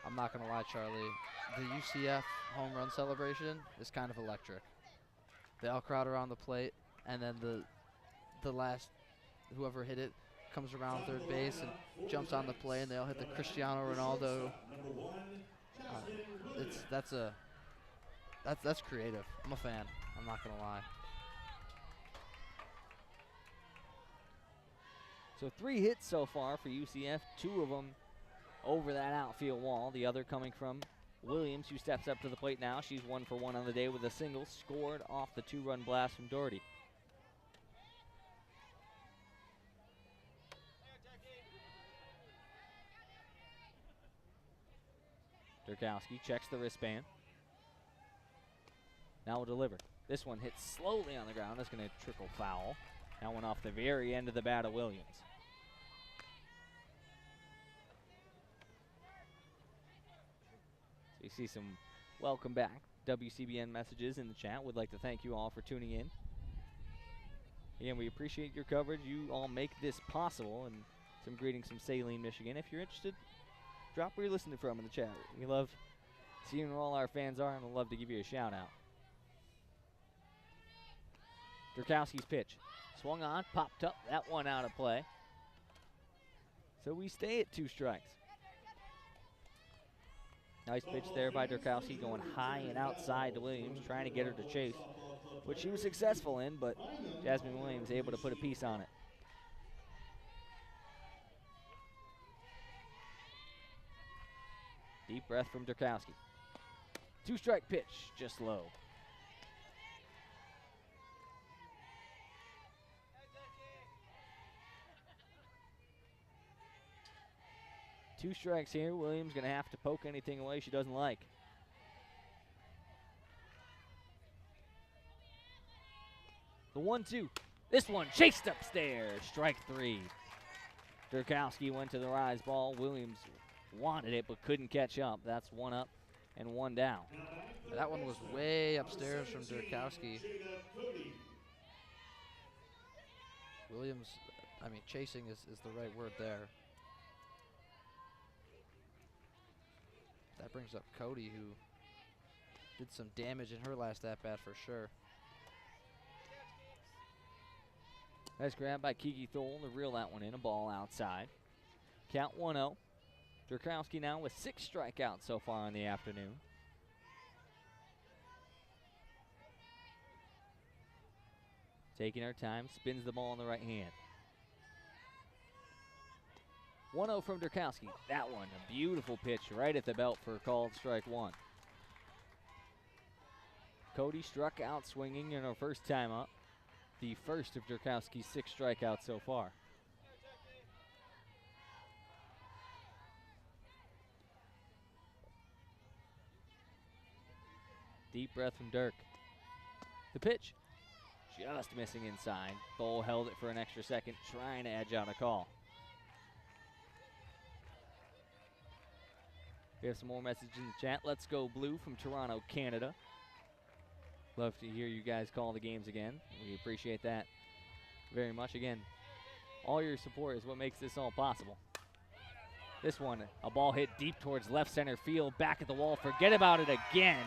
I'm not going to lie, Charlie. The UCF home run celebration is kind of electric. They all crowd around the plate, and then the last, whoever hit it, comes around third base and jumps on the play, and they all hit the Cristiano Ronaldo. That's creative. I'm a fan. I'm not going to lie. So 3 hits so far for UCF, 2 of them over that outfield wall. The other coming from Williams, who steps up to the plate now. She's 1 for 1 on the day with a single, scored off the 2-run blast from Doherty. Durkowski checks the wristband. Now will deliver. This one hits slowly on the ground. That's going to trickle foul. That one off the very end of the bat of Williams. So you see some welcome back WCBN messages in the chat. Would like to thank you all for tuning in. Again, we appreciate your coverage. You all make this possible. And some greetings from Saline, Michigan. If you're interested, drop where you're listening from in the chat. We love seeing where all our fans are, and we'd love to give you a shout out. Durkowski's pitch. Swung on, popped up, that one out of play. So we stay at 2 strikes. Nice pitch there by Durkowski, going high and outside to Williams, trying to get her to chase, which she was successful in, but Jasmine Williams able to put a piece on it. Deep breath from Durkowski. 2-strike pitch, just low. Two strikes here. Williams going to have to poke anything away she doesn't like. The 1-2. This one chased upstairs. Strike 3. Durkowski went to the rise ball. Williams wanted it but couldn't catch up. That's 1 up and 1 down. That one was way upstairs from Durkowski. Williams, I mean, chasing is the right word there. That brings up Cody, who did some damage in her last at-bat for sure. Nice grab by Kiki Thole to reel that one in. A ball outside. Count 1-0. Durkowski now with 6 strikeouts so far in the afternoon. Taking her time, spins the ball in the right hand. 1-0 from Durkowski. That one, a beautiful pitch right at the belt for called strike 1. Cody struck out swinging in her first time up. The first of Durkowski's 6 strikeouts so far. Deep breath from Dirk. The pitch, just missing inside. Thole held it for an extra second, trying to edge out a call. We have some more messages in the chat. Let's go blue from Toronto, Canada. Love to hear you guys call the games again. We appreciate that very much. Again, all your support is what makes this all possible. This one, a ball hit deep towards left center field, back at the wall. Forget about it again.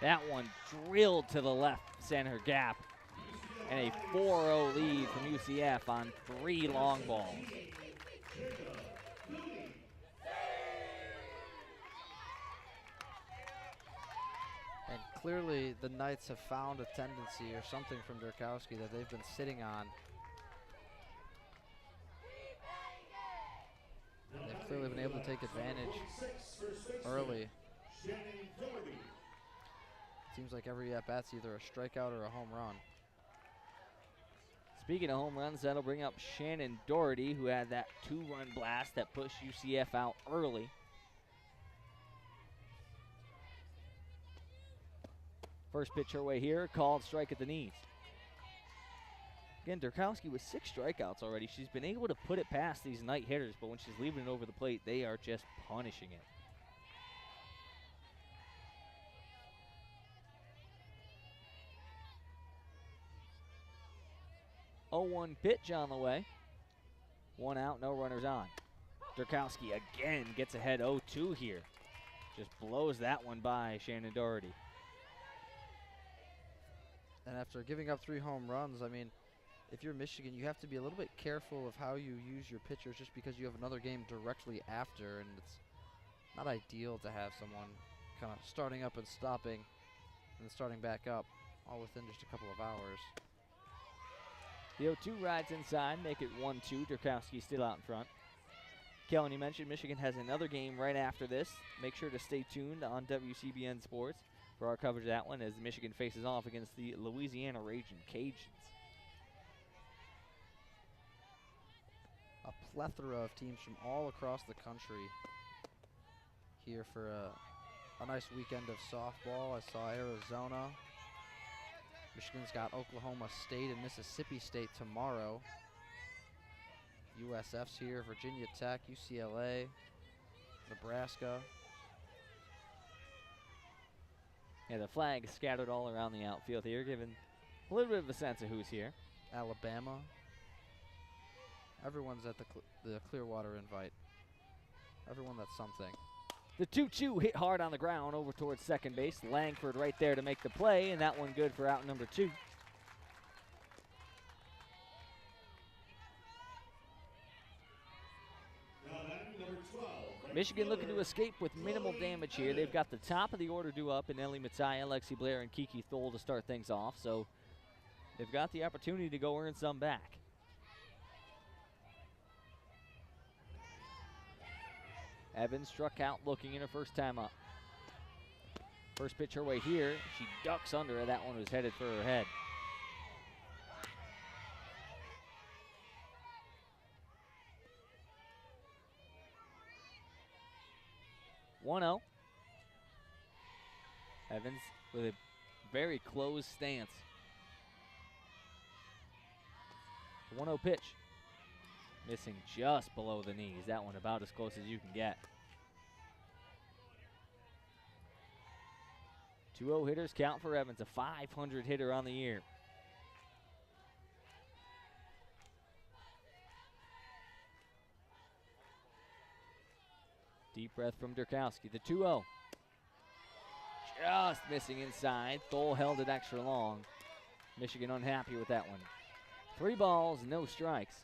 That one drilled to the left center gap. And a 4-0 lead from UCF on 3 long balls. And clearly the Knights have found a tendency or something from Durkowski that they've been sitting on. And they've clearly been able to take advantage early. Seems like every at-bat's either a strikeout or a home run. Speaking of home runs, that'll bring up Shannon Doherty, who had that 2-run blast that pushed UCF out early. First pitch her way here, called strike at the knees. Again, Durkowski with 6 strikeouts already. She's been able to put it past these Knight hitters, but when she's leaving it over the plate, they are just punishing it. 0-1 pitch on the way. 1 out, no runners on. Durkowski again gets ahead 0-2 here. Just blows that one by Shannon Doherty. And after giving up 3 home runs, I mean, if you're Michigan, you have to be a little bit careful of how you use your pitchers just because you have another game directly after, and it's not ideal to have someone kind of starting up and stopping and then starting back up all within just a couple of hours. The 0-2 rides inside, make it 1-2. Durkowski still out in front. Kellen, you mentioned Michigan has another game right after this. Make sure to stay tuned on WCBN Sports for our coverage of that one as Michigan faces off against the Louisiana Raging Cajuns. A plethora of teams from all across the country here for a nice weekend of softball. I saw Arizona. Michigan's got Oklahoma State and Mississippi State tomorrow. USF's here, Virginia Tech, UCLA, Nebraska. Yeah, the flag is scattered all around the outfield here, giving a little bit of a sense of who's here. Alabama. Everyone's at the Clearwater Invite. Everyone that's something. The 2-2 hit hard on the ground over towards second base. Langford right there to make the play, and that one good for out number 2. Michigan looking to escape with minimal damage here. They've got the top of the order due up in Ellie Mattia, Lexi Blair, and Kiki Thole to start things off, so they've got the opportunity to go earn some back. Evans struck out looking in her first time up. First pitch her way here. She ducks under it. That one was headed for her head. (1-0). Evans with a very closed stance. 1-0 pitch. Missing just below the knees. That one about as close as you can get. 2-0 hitters count for Evans, a 500 hitter on the year. Deep breath from Durkowski. The 2-0. Just missing inside. Thole held it extra long. Michigan unhappy with that one. 3 balls, no strikes.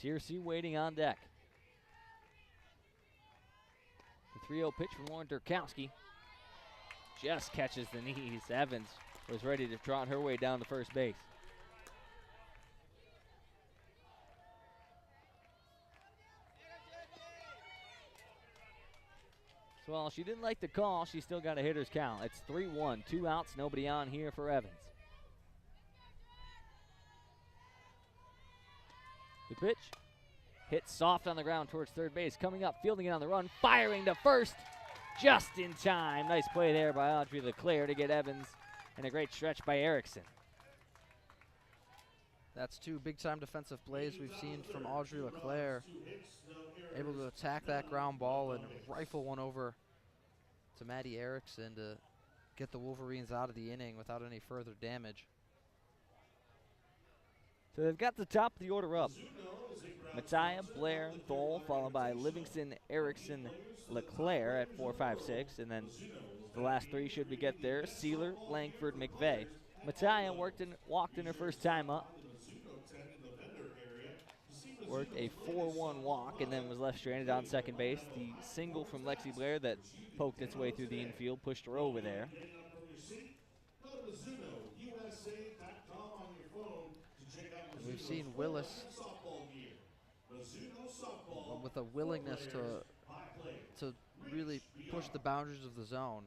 Searcy waiting on deck. The 3-0 pitch from Lauren Durkowski. Just catches the knees. Evans was ready to trot her way down to first base. So while she didn't like the call, she still got a hitter's count. It's 3-1, 2 outs, nobody on here for Evans. The pitch hit soft on the ground towards third base. Coming up, fielding it on the run, firing to first just in time. Nice play there by Audrey LeClaire to get Evans, and a great stretch by Erickson. That's 2 big-time defensive plays we've seen from Audrey LeClaire. Able to attack that ground ball and rifle one over to Maddie Erickson to get the Wolverines out of the inning without any further damage. So they've got the top of the order up. Mattia, Blair, Thole, followed by Livingston, Erickson, LeClaire at 4, 5, 6. And then the last 3 should we get there. Sealer, Langford, McVeigh. Mattia walked in her first time up. Worked a 4-1 walk and then was left stranded on second base. The single from Lexi Blair that poked its way through the infield pushed her over there. We've seen Willis with a willingness to really push the boundaries of the zone.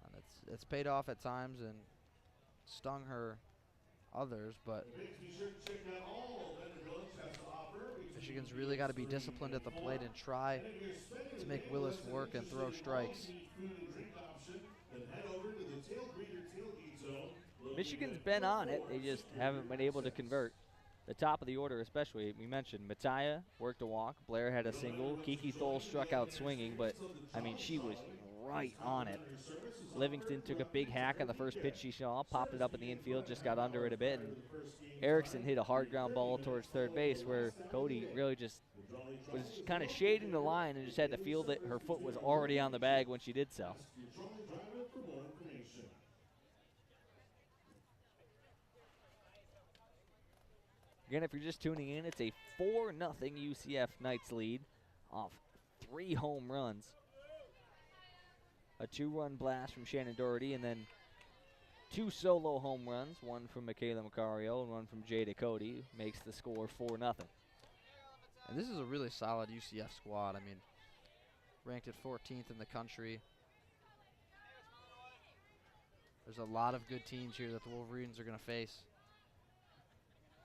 And it's paid off at times and stung her others, but Michigan's really got to be disciplined at the plate and try to make Willis work and throw strikes. Michigan's been on it. They just haven't been able to convert. The top of the order especially, we mentioned Mattia worked a walk. Blair had a single. Kiki Thole struck out swinging, but, I mean, she was right on it. Livingston took a big hack on the first pitch she saw, popped it up in the infield, just got under it a bit, and Erickson hit a hard ground ball towards third base where Cody really just was kind of shading the line and just had to feel that her foot was already on the bag when she did so. Again, if you're just tuning in, it's a 4-0 UCF Knights lead off 3 home runs. A 2-run blast from Shannon Doherty, and then 2 solo home runs, one from Michaela Macario and one from Jada Cody, makes the score 4-0. And this is a really solid UCF squad. I mean, ranked at 14th in the country. There's a lot of good teams here that the Wolverines are going to face.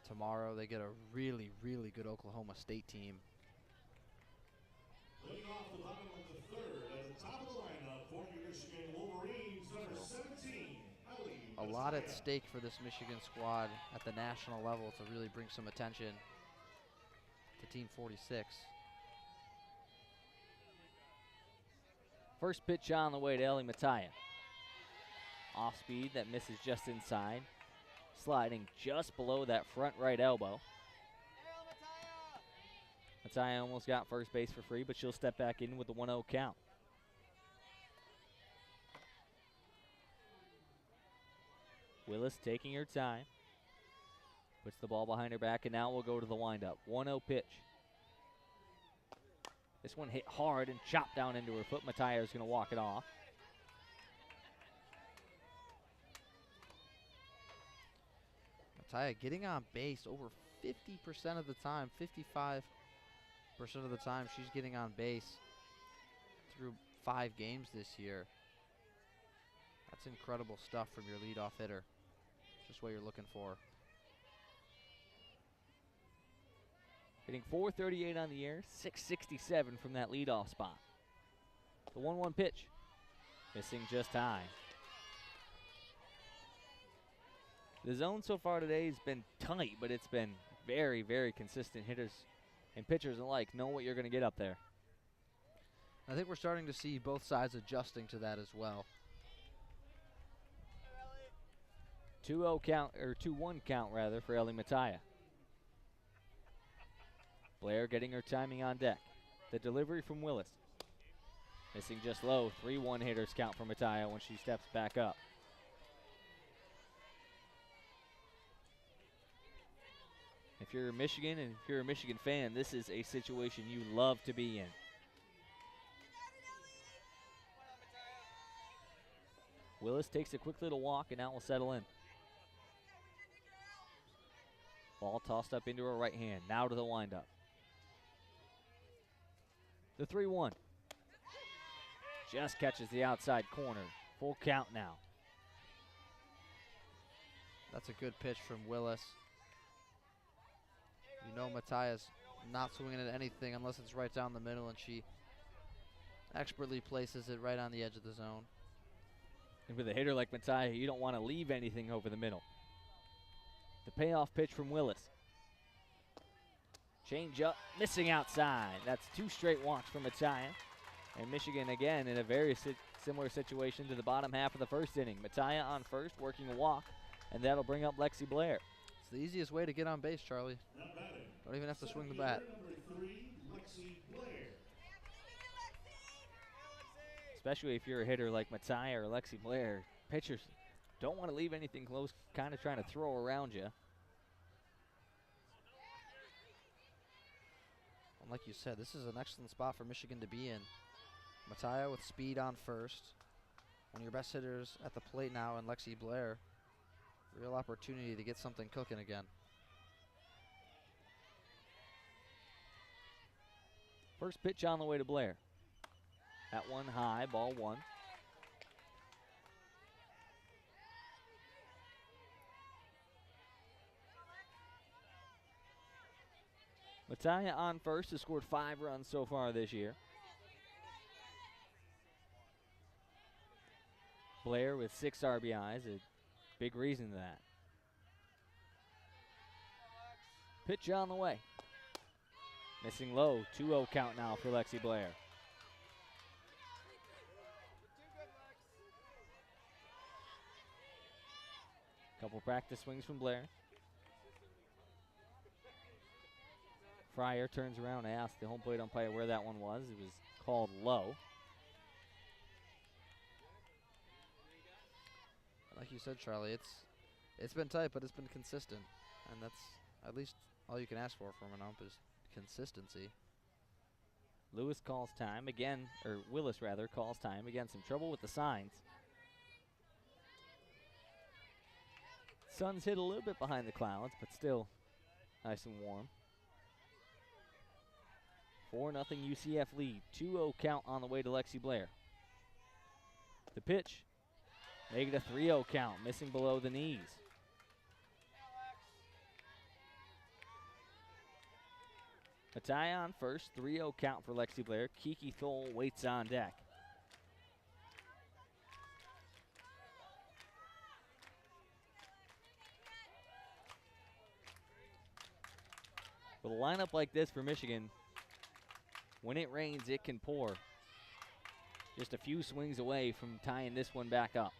Tomorrow they get a really, really good Oklahoma State team. Leading off the bottom of the 3rd, at the top of the lineup for your Michigan Wolverines, number 17, a lot at stake for this Michigan squad at the national level to really bring some attention to Team 46. First pitch on the way to Ellie Mattia. Off speed that misses just inside. Sliding just below that front right elbow. Mattia almost got first base for free, but she'll step back in with the 1-0 count. Willis taking her time. Puts the ball behind her back, and now we'll go to the windup. 1-0 pitch. This one hit hard and chopped down into her foot. Mattia is going to walk it off. Mattia getting on base over 50% of the time, 55% of the time she's getting on base through 5 games this year. That's incredible stuff from your leadoff hitter. Just what you're looking for. Hitting .438 on the year, .667 from that leadoff spot. The 1-1 pitch, missing just high. The zone so far today has been tight, but it's been very, very consistent. Hitters and pitchers alike know what you're going to get up there. I think we're starting to see both sides adjusting to that as well. 2-0 count, or 2-1 count rather, for Ellie Mattia. Blair getting her timing on deck. The delivery from Willis. Missing just low. 3-1 hitters count for Mattia when she steps back up. If you're Michigan and if you're a Michigan fan, this is a situation you love to be in. Willis takes a quick little walk and now will settle in. Ball tossed up into her right hand. Now to the windup. The 3-1. Just catches the outside corner. Full count now. That's a good pitch from Willis. You know Mattia's not swinging at anything unless it's right down the middle, and she expertly places it right on the edge of the zone. And with a hitter like Mattia, you don't want to leave anything over the middle. The payoff pitch from Willis. Change up, missing outside. That's 2 straight walks from Mattia. And Michigan again in a very similar situation to the bottom half of the first inning. Mattia on first, working a walk, and that'll bring up Lexi Blair. It's the easiest way to get on base, Charlie. Don't even have to swing the bat. Especially if you're a hitter like Mattia or Lexi Blair. Pitchers don't want to leave anything close, kind of trying to throw around you. And like you said, this is an excellent spot for Michigan to be in. Mattia with speed on first. One of your best hitters at the plate now, and Lexi Blair. Real opportunity to get something cooking again. First pitch on the way to Blair. That one high, ball 1. Mattia on first has scored 5 runs so far this year. Blair with 6 RBIs, a big reason to that. Pitch on the way. Missing low, 2-0 count now for Lexi Blair. Couple practice swings from Blair. Fryer turns around and asks the home plate umpire where that one was. It was called low. Like you said, Charlie, it's been tight, but it's been consistent, and that's at least all you can ask for from an ump is consistency. Lewis calls time again, or Willis rather calls time again. Some trouble with the signs. Sun's hid a little bit behind the clouds, but still nice and warm. 4-0 UCF lead. 2-0 count on the way to Lexi Blair. The pitch. Make it a 3-0 count, missing below the knees. A tie on first, 3-0 count for Lexi Blair. Kiki Thole waits on deck. With a lineup like this for Michigan, when it rains, it can pour. Just a few swings away from tying this one back up.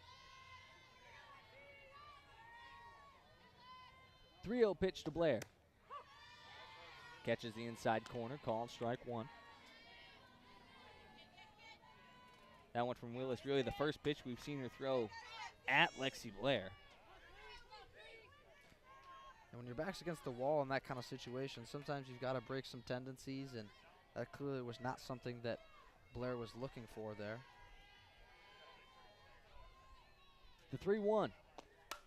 3-0 pitch to Blair. Catches the inside corner, called strike 1. That one from Willis, really the first pitch we've seen her throw at Lexi Blair. And when your back's against the wall in that kind of situation, sometimes you've got to break some tendencies, and that clearly was not something that Blair was looking for there. The 3-1.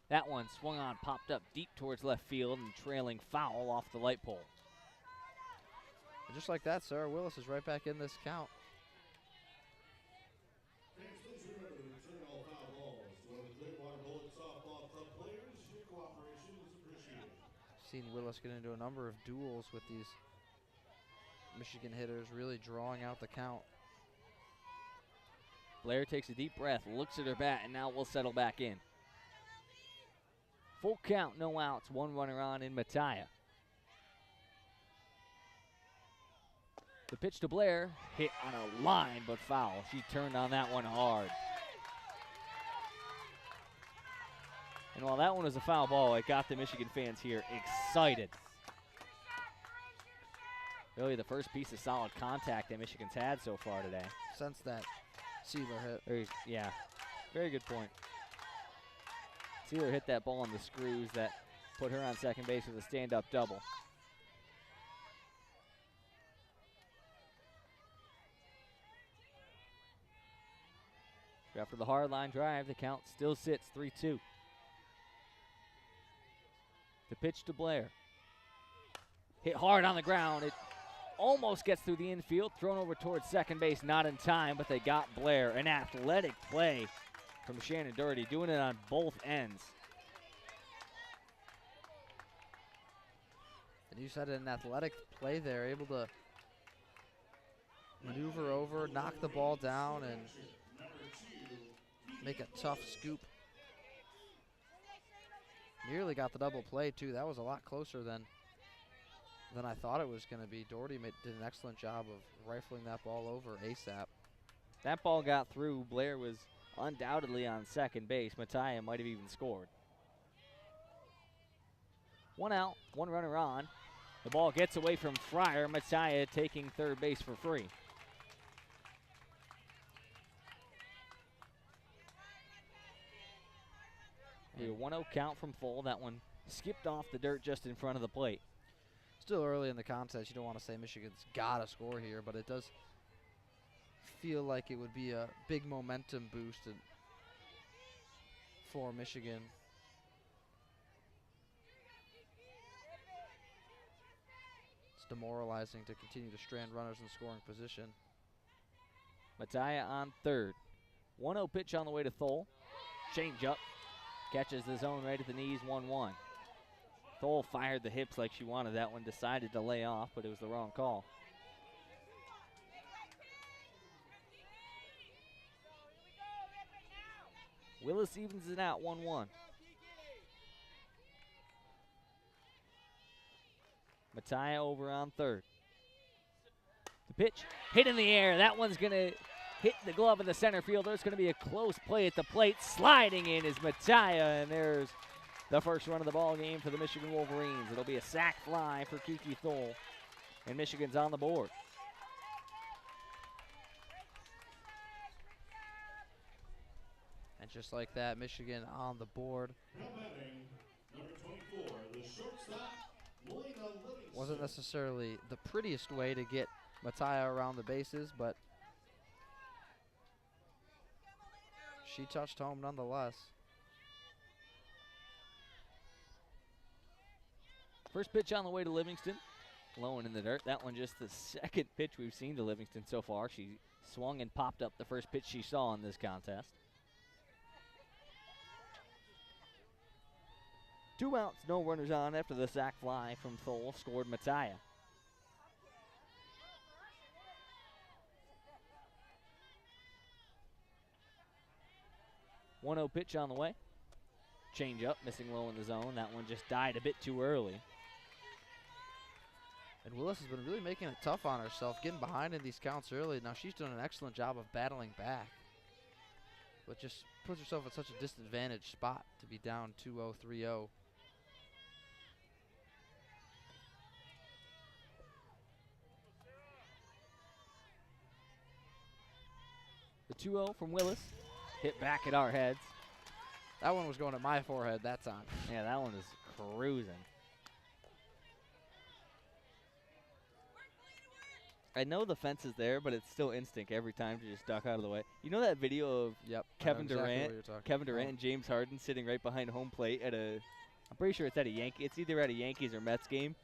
That one swung on, popped up deep towards left field and trailing foul off the light pole. And just like that, Sarah Willis is right back in this count. Seen Willis get into a number of duels with these Michigan hitters, really drawing out the count. Blair takes a deep breath, looks at her bat, and now will settle back in. Full count, no outs, one runner on in Mattia. The pitch to Blair, hit on a line but foul. She turned on that one hard. And while that one was a foul ball, it got the Michigan fans here excited. Really the first piece of solid contact that Michigan's had so far today. Since that Sealer hit. Yeah, very good point. Sealer hit that ball on the screws that put her on second base with a stand-up double. After the hard line drive, the count still sits 3-2. The pitch to Blair. Hit hard on the ground. It almost gets through the infield, thrown over towards second base, not in time, but they got Blair. An athletic play from Shannon Doherty, doing it on both ends. And you said an athletic play there, able to maneuver over, knock the ball down, and make a tough scoop. Nearly got the double play, too. That was a lot closer than I thought it was going to be. Doherty did an excellent job of rifling that ball over ASAP. That ball got through. Blair was undoubtedly on second base. Mattia might have even scored. One out, one runner on. The ball gets away from Fryer. Mattia taking third base for free. A 1-0 count from Full. That one skipped off the dirt just in front of the plate. Still early in the contest. You don't want to say Michigan's got to score here, but it does feel like it would be a big momentum boost for Michigan. It's demoralizing to continue to strand runners in scoring position. Mattia on third. 1-0 pitch on the way to Thole. Change up. Catches the zone right at the knees, 1-1. Thole fired the hips like she wanted that one, decided to lay off, but it was the wrong call. Willis evens it out, 1-1. Mattia over on third. The pitch, hit in the air. That one's going to hit the glove of the center fielder. It's going to be a close play at the plate. Sliding in is Mattia, and there's the first run of the ball game for the Michigan Wolverines. It'll be a sac fly for Kiki Thole, and Michigan's on the board. And just like that, Michigan on the board. Number 24, the shortstop, wasn't necessarily the prettiest way to get Mattia around the bases, but she touched home nonetheless. First pitch on the way to Livingston. Low and in the dirt. That one just the second pitch we've seen to Livingston so far. She swung and popped up the first pitch she saw in this contest. 2 outs, no runners on after the sac fly from Thole. Scored Mattia. One 1-0 pitch on the way. Change up, missing low in the zone. That one just died a bit too early. And Willis has been really making it tough on herself, getting behind in these counts early. Now she's doing an excellent job of battling back, but just puts herself in such a disadvantaged spot to be down 2-0, 3-0. The 2-0 from Willis. Hit back at our heads. That one was going at my forehead that time. Yeah, that one is cruising. I know the fence is there, but it's still instinct every time to just duck out of the way. You know that video of Kevin Durant and James Harden sitting right behind home plate at a, I'm pretty sure it's at a Yankee. It's either at a Yankees or Mets game,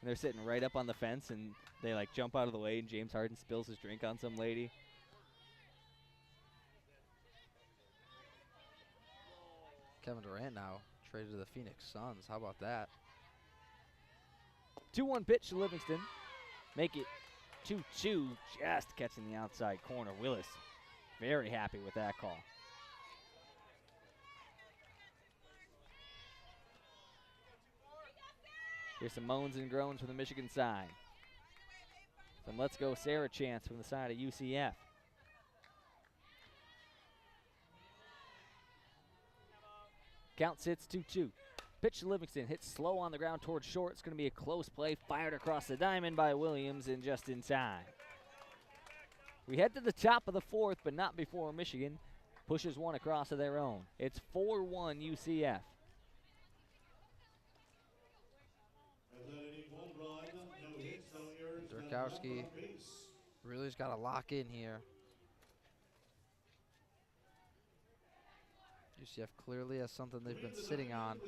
and they're sitting right up on the fence, and they like jump out of the way, and James Harden spills his drink on some lady. Kevin Durant now traded to the Phoenix Suns. How about that? 2-1 pitch to Livingston. Make it 2-2, just catching the outside corner. Willis very happy with that call. Here's some moans and groans from the Michigan side. Then let's go Sarah chants from the side of UCF. Count sits 2-2. Pitch to Livingston, hits slow on the ground towards short. It's going to be a close play, fired across the diamond by Williams and just in time. We head to the top of the fourth, but not before Michigan pushes one across of their own. It's 4-1 UCF. Durkowski really has got to lock in here. UCF clearly has something they've been sitting on.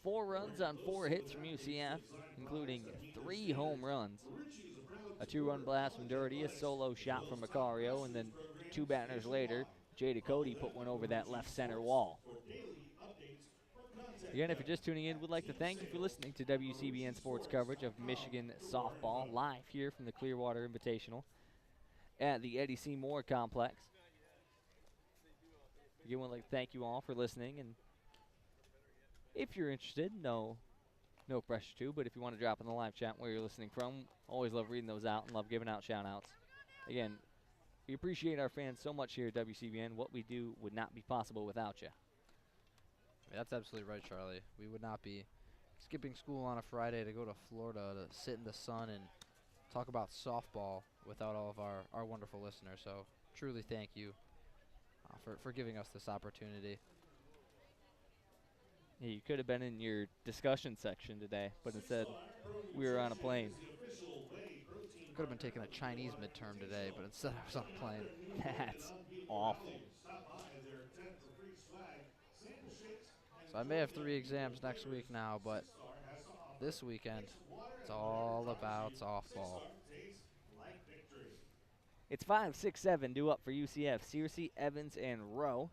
4 runs on 4 hits from UCF, including 3 home runs. A 2-run blast from Doherty, a solo shot from Macario, and then 2 batters later, Jada Cody put one over that left center wall. Again, if you're just tuning in, we'd like to thank you for listening to WCBN Sports coverage of Michigan softball live here from the Clearwater Invitational at the Eddie C. Moore Complex. Again, we'd like to thank you all for listening, and if you're interested, no pressure to, but if you want to drop in the live chat where you're listening from, always love reading those out and love giving out shout-outs. Again, we appreciate our fans so much here at WCBN. What we do would not be possible without you. That's absolutely right, Charlie. We would not be skipping school on a Friday to go to Florida to sit in the sun and talk about softball without all of our wonderful listeners. So truly thank you for giving us this opportunity. Yeah, you could have been in your discussion section today, but instead we were on a plane. Could have been taking a Chinese midterm today, but instead I was on a plane. That's awful. So I may have 3 exams next week now, but this weekend, it's all about softball. It's 5-6-7 due up for UCF. Searcy, Evans, and Rowe.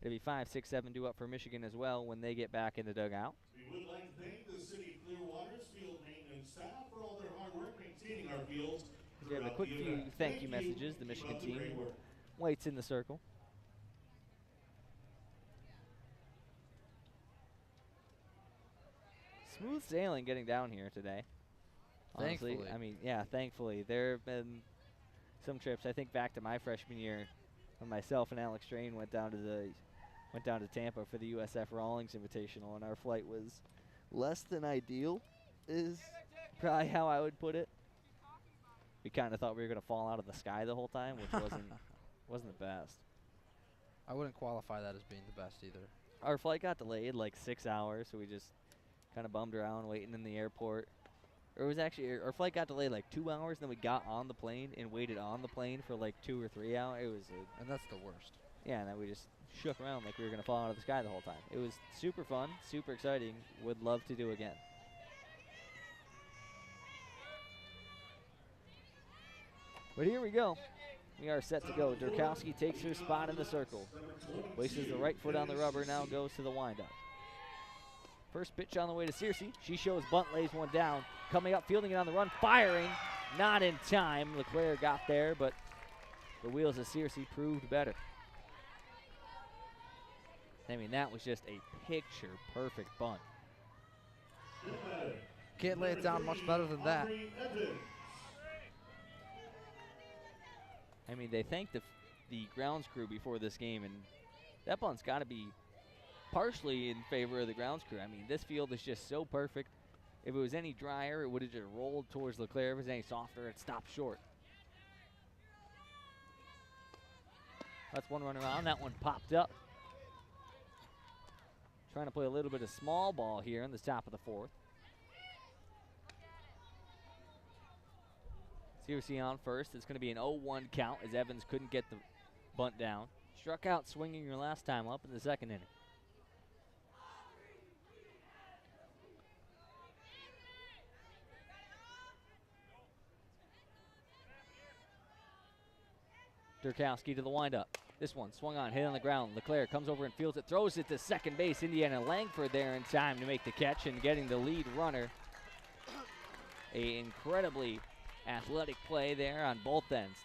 It'll be 5-6-7 due up for Michigan as well when they get back in the dugout. We would like to thank the City of Clearwater's field maintenance staff for all their hard work maintaining our fields. We have a quick few thank you messages. The Michigan team waits in the circle. Smooth sailing getting down here today. Honestly, Thankfully. I mean, yeah, thankfully. There have been some trips, I think back to my freshman year, when myself and Alex Strain went down to Tampa for the USF Rawlings Invitational, and our flight was less than ideal, is probably how I would put it. We kind of thought we were going to fall out of the sky the whole time, which wasn't the best. I wouldn't qualify that as being the best either. Our flight got delayed like 6 hours, so we just kind of bummed around waiting in the airport. Or it was actually, our flight got delayed like 2 hours, then we got on the plane and waited on the plane for like 2 or 3 hours. It was and that's the worst. Yeah, and then we just shook around like we were going to fall out of the sky the whole time. It was super fun, super exciting. Would love to do again. But here we go. We are set to go. Durkowski takes her spot in the circle. Places the right foot on the rubber, now goes to the windup. First pitch on the way to Searcy. She shows bunt, lays one down. Coming up, fielding it on the run, firing. Not in time. LeClaire got there, but the wheels of Searcy proved better. I mean, that was just a picture-perfect bunt. Can't lay it down much better than that. I mean, they thanked the grounds crew before this game, and that bunt's got to be partially in favor of the grounds crew. I mean, this field is just so perfect. If it was any drier, it would have just rolled towards LeClaire. If it was any softer, it stopped short. That's one run around. That one popped up. Trying to play a little bit of small ball here in the top of the fourth. Searcy on first. It's going to be an 0-1 count as Evans couldn't get the bunt down. Struck out swinging her last time up in the second inning. Durkowski to the windup. This one swung on, hit on the ground. LeClaire comes over and fields it, throws it to second base. Indiana Langford there in time to make the catch and getting the lead runner. A incredibly athletic play there on both ends.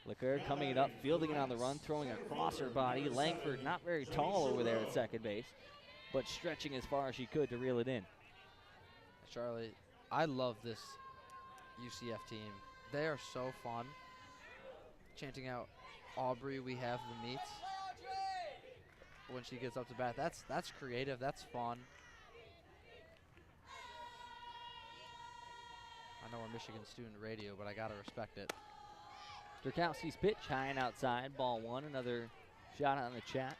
LeClaire coming it up, fielding it on the run, throwing across her body. Langford not very tall over there at second base. but stretching as far as she could to reel it in. Charlie, I love this UCF team. They are so fun. Chanting out, Aubrey, we have the meats. When she gets up to bat, that's creative, that's fun. I know we're Michigan student radio, but I gotta respect it. Durkowski's pitch, high and outside, ball one. Another shot on the chat.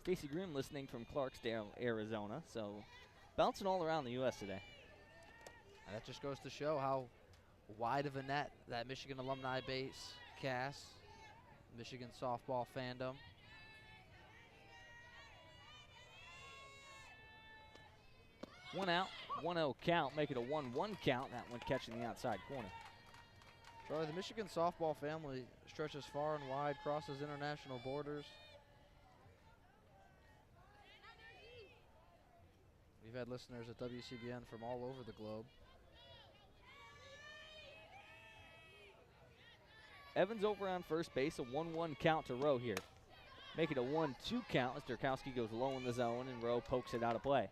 Stacy Grimm listening from Clarksdale, Arizona. So bouncing all around the U.S. today. And that just goes to show how wide of a net that Michigan alumni base casts, Michigan softball fandom. One out, 1-0 count, make it a 1-1 count. That one catching the outside corner. Charlie, the Michigan softball family stretches far and wide, crosses international borders. We've had listeners at WCBN from all over the globe. Evans over on first base, a 1-1 count to Rowe here. Make it a 1-2 count as Durkowski goes low in the zone and Rowe pokes it out of play.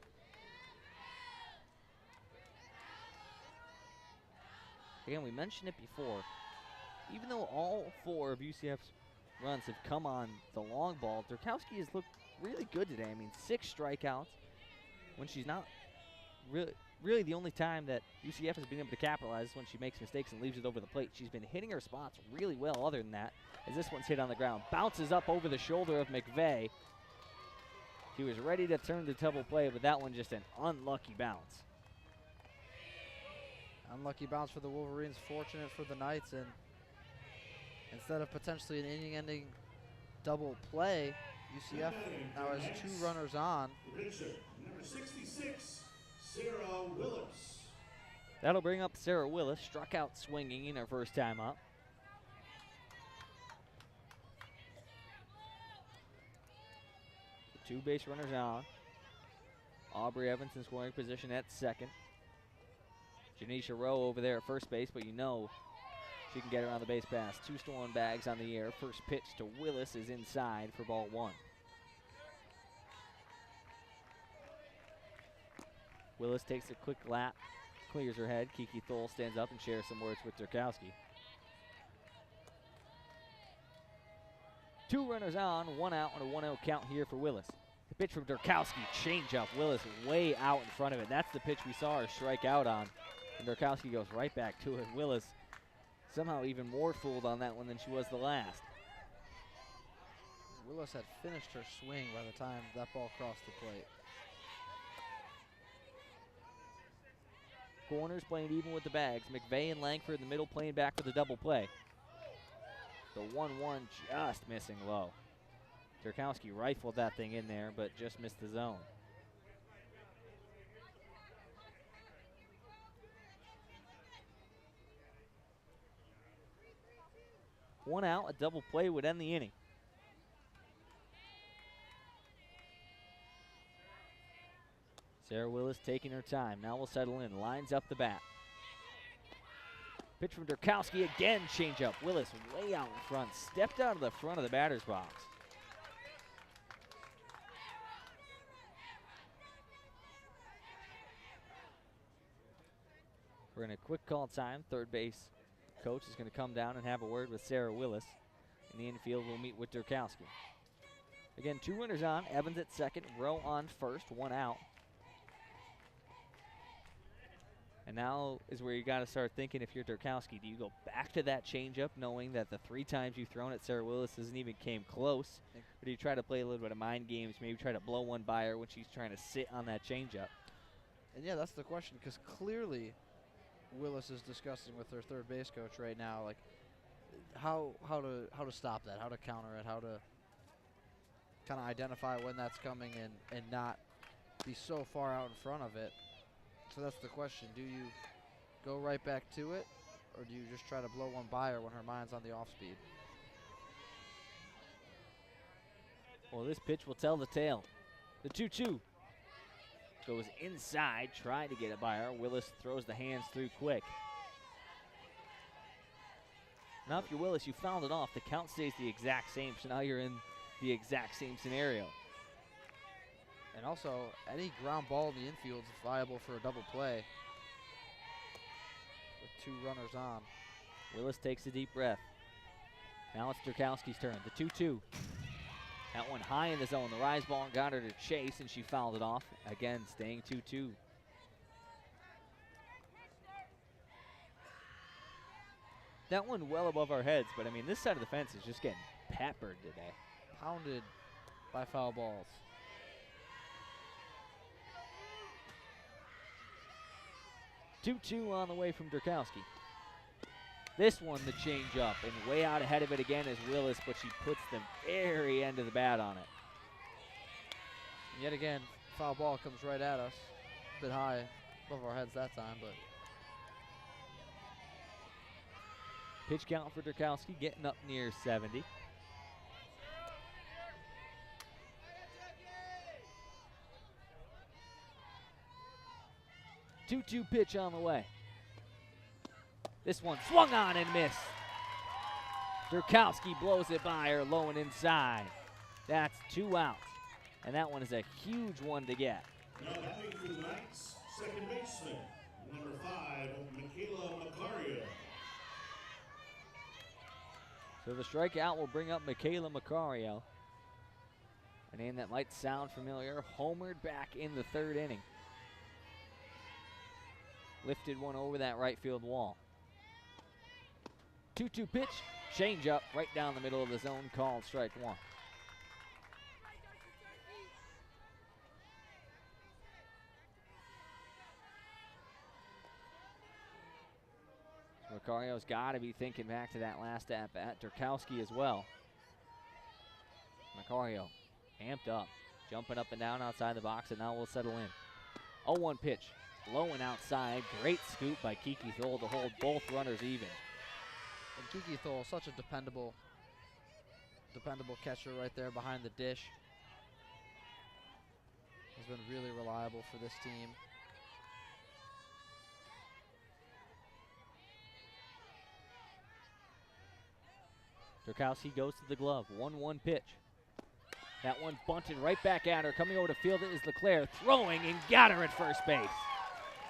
Again, we mentioned it before. Even though all four of UCF's runs have come on the long ball, Durkowski has looked really good today. I mean, 6 strikeouts when she's not really the only time that UCF has been able to capitalize is when she makes mistakes and leaves it over the plate. She's been hitting her spots really well other than that, as this one's hit on the ground. Bounces up over the shoulder of McVeigh. She was ready to turn to double play, but that one just an unlucky bounce. Unlucky bounce for the Wolverines, fortunate for the Knights, and instead of potentially an inning-ending double play, UCF now has 2 runners on. Number 66, Sarah Willis. That'll bring up Sarah Willis, struck out swinging in her first time up. The 2 base runners on. Aubrey Evans in scoring position at second. Janisha Rowe over there at first base, but you know she can get around the base pass. 2 stolen bags on the air. First pitch to Willis is inside for ball 1. Willis takes a quick lap, clears her head. Kiki Thole stands up and shares some words with Durkowski. 2 runners on, 1 out, and a 1-0 count here for Willis. The pitch from Durkowski, changeup. Willis way out in front of it. That's the pitch we saw her strike out on. And Durkowski goes right back to it. Willis somehow even more fooled on that one than she was the last. Willis had finished her swing by the time that ball crossed the plate. Corners playing even with the bags. McVeigh and Langford in the middle playing back for the double play. The 1-1 just missing low. Durkowski rifled that thing in there, but just missed the zone. One out, a double play would end the inning. Sarah Willis taking her time. Now we'll settle in. Lines up the bat. Pitch from Durkowski again. Changeup. Willis way out in front. Stepped out of the front of the batter's box. We're in a quick call time. Third base coach is going to come down and have a word with Sarah Willis. In the infield, we'll meet with Durkowski. Again, 2 runners on. Evans at second. Rowe on first. 1 out. And now is where you got to start thinking, if you're Durkowski, do you go back to that changeup knowing that the 3 times you've thrown at Sarah Willis hasn't even came close? Or do you try to play a little bit of mind games, maybe try to blow one by her when she's trying to sit on that changeup? And yeah, that's the question, because clearly Willis is discussing with her third base coach right now, like how to stop that, how to counter it, how to kind of identify when that's coming and not be so far out in front of it. So that's the question. Do you go right back to it, or do you just try to blow one by her when her mind's on the off speed? Well, this pitch will tell the tale. The 2-2 goes inside, trying to get it by her. Willis throws the hands through quick. Now if you're Willis, you fouled it off. The count stays the exact same, so now you're in the exact same scenario. And also, any ground ball in the infield is viable for a double play with 2 runners on. Willis takes a deep breath. Now it's Durkowski's turn. The 2-2. That one high in the zone. The rise ball got her to chase, and she fouled it off. Again, staying 2-2. That one well above our heads, but I mean, this side of the fence is just getting peppered today. Pounded by foul balls. Two on the way from Durkowski. This one, the change up, and way out ahead of it again is Willis, but she puts the very end of the bat on it. And yet again, foul ball comes right at us. A bit high above our heads that time, but pitch count for Durkowski getting up near 70. Two pitch on the way. This one swung on and missed. Durkowski blows it by her low and inside. That's 2 outs. And that one is a huge one to get. Now batting for the Knights, second baseman, number 5, Michaela Macario. So the strikeout will bring up Michaela Macario. A name that might sound familiar. Homered back in the 3rd inning. Lifted one over that right field wall. 2-2 pitch, change up right down the middle of the zone, called strike 1. Macario's got to be thinking back to that last at-bat. Durkowski as well. Macario amped up, jumping up and down outside the box, and now we'll settle in. 0-1 pitch, low and outside. Great scoop by Kiki Thole to hold both runners even. And Kiki Thole, such a dependable catcher right there behind the dish. Has been really reliable for this team. Durkowski goes to the glove. 1-1 pitch. That one bunted right back at her. Coming over to field it is Leclerc, throwing and got her at first base.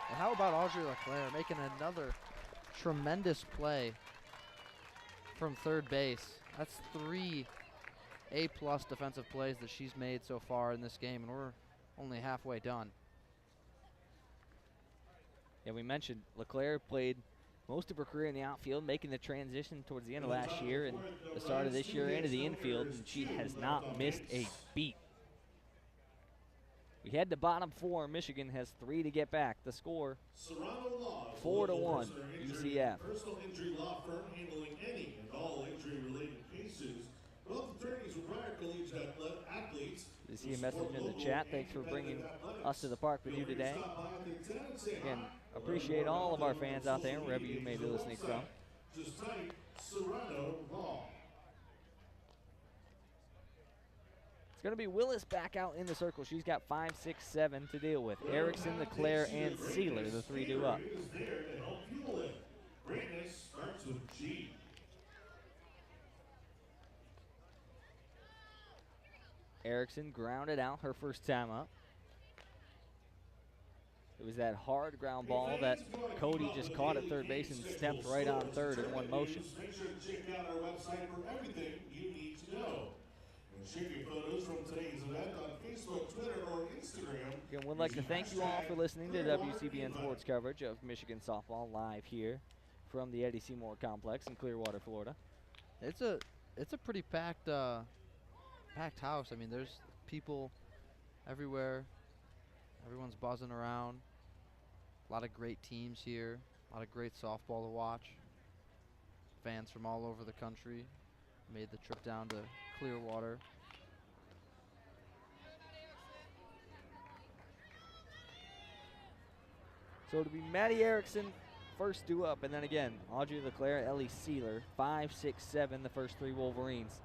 And how about Audrey Leclerc making another tremendous play from third base? That's 3 A-plus defensive plays that she's made so far in this game, and we're only halfway done. Yeah, we mentioned Leclerc played most of her career in the outfield, making the transition towards the end of last year and the start of this year into the infield, and she has not missed a beat. We head to bottom 4. Michigan has 3 to get back. The score, 4-1, UCF. Personal injury law firm handling any and all injury-related cases. Both attorneys require collegiate athletes. You see a message in the chat. Thanks for bringing us to the park with you today. Again, appreciate all of our fans out there, wherever you may be listening from. Just type Serrano Law. It's going to be Willis back out in the circle. She's got 5, 6, 7 to deal with. Erickson, Leclerc, and Sealer, the 3 due up. Greatness starts with G. Erickson grounded out her first time up. It was that hard ground ball that Cody just caught at third base and stepped right on third in one motion. Make sure to check out our website for everything you need to know. And share your photos from today's event on Facebook, Twitter, or Instagram. Again, we'd like to thank you all for listening to WCBN Sports coverage of Michigan softball live here from the Eddie Seymour Complex in Clearwater, Florida. It's a pretty packed house. I mean, there's people everywhere. Everyone's buzzing around. A lot of great teams here. A lot of great softball to watch. Fans from all over the country made the trip down to Clearwater. So it'll be Maddie Erickson first due up, and then again, Audrey Leclerc, Ellie Sealer, 5, 6, 7, the first 3 Wolverines.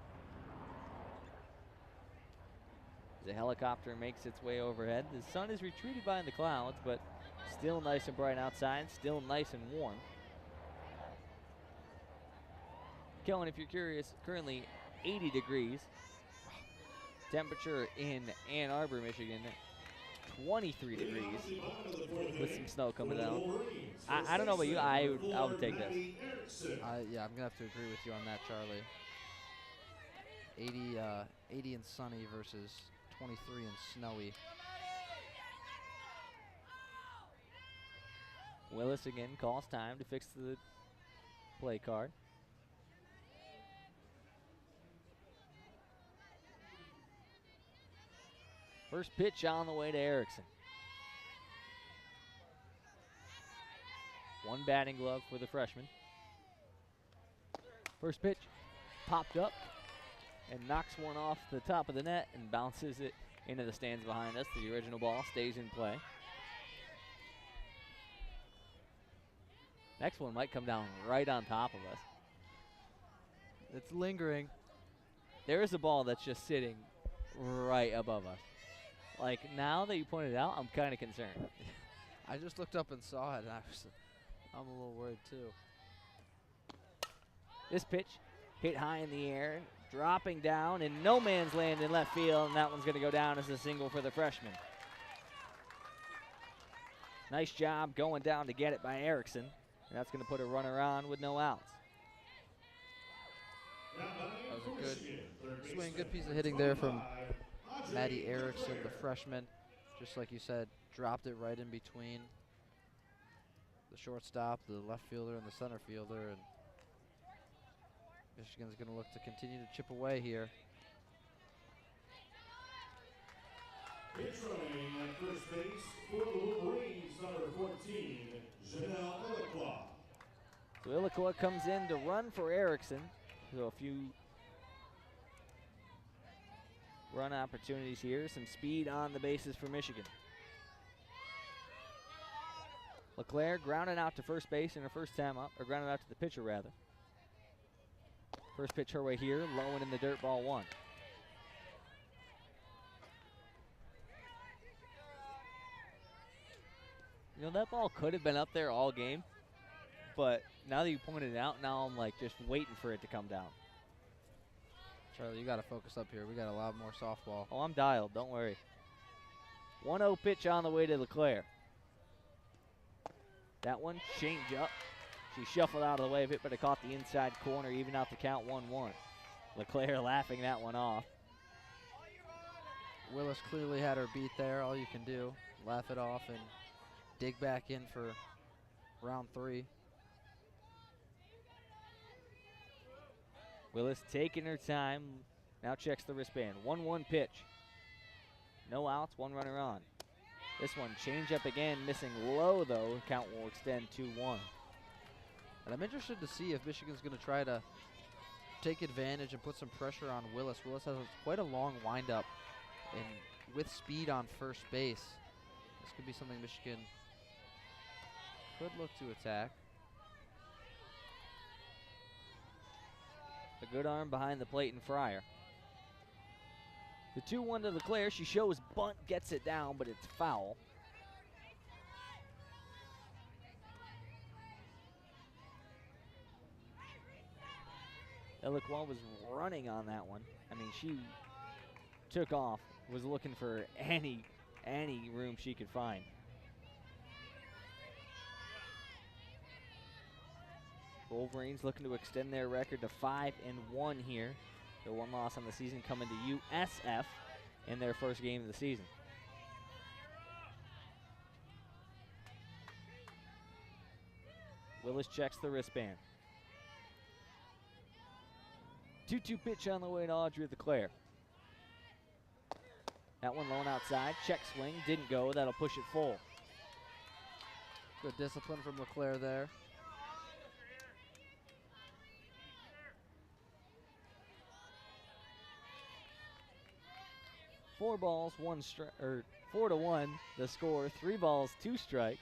The helicopter makes its way overhead. The sun is retreated behind the clouds, but still nice and bright outside, still nice and warm. Kellen, if you're curious, currently 80 degrees. Temperature in Ann Arbor, Michigan, 23 degrees with some snow coming down. I don't know about you. I would take this. Yeah, I'm going to have to agree with you on that, Charlie. 80 and sunny versus 23 and snowy. Willis again calls time to fix the play card. First pitch on the way to Erickson. One batting glove for the freshman. First pitch popped up and knocks one off the top of the net and bounces it into the stands behind us. The original ball stays in play. Next one might come down right on top of us. It's lingering. There is a ball that's just sitting right above us. Like, now that you pointed it out, I'm kind of concerned. I just looked up and saw it, and I'm a little worried too. This pitch hit high in the air, dropping down in no man's land in left field, and that one's going to go down as a single for the freshman. Nice job going down to get it by Erickson, and that's going to put a runner on with no outs. That was a good swing, good piece of hitting there from Maddie Erickson, the freshman. Just like you said, dropped it right in between the shortstop, the left fielder, and the center fielder. And Michigan's going to look to continue to chip away here. Pitch running at first base for the Wolverines, number 14, Janelle Iroquois. So Iroquois comes in to run for Erickson. So a few run opportunities here. Some speed on the bases for Michigan. LeClaire grounded out to first base in her first time up, or grounded out to the pitcher rather. First pitch her way here, low and in the dirt, ball one. You know, that ball could have been up there all game, but now that you pointed it out, now I'm like just waiting for it to come down. Charlie, you got to focus up here. We got a lot more softball. Oh, I'm dialed. Don't worry. 1-0 pitch on the way to LeClaire. That one, change up. She shuffled out of the way of it, but it caught the inside corner, even out the count 1-1. LeClaire laughing that one off. Willis clearly had her beat there. All you can do, laugh it off and dig back in for round 3. Willis taking her time, now checks the wristband. 1-1 pitch. No outs, one runner on. This one, change up again, missing low though. Count will extend 2-1. And I'm interested to see if Michigan's going to try to take advantage and put some pressure on Willis. Willis has quite a long windup and with speed on first base. This could be something Michigan could look to attack. A good arm behind the plate and Fryer. The 2-1 to LeClaire. She shows bunt, gets it down, but it's foul. Iroquois was running on that one. I mean, she took off, was looking for any room she could find. Wolverines looking to extend their record to 5-1 here. Their one loss on the season coming to USF in their first game of the season. Willis checks the wristband. 2-2 pitch on the way to Audrey LeClaire. That one low outside. Check swing. Didn't go. That'll push it full. Good discipline from LeClaire there. Four balls, 4-1. The score. 3 balls, 2 strikes.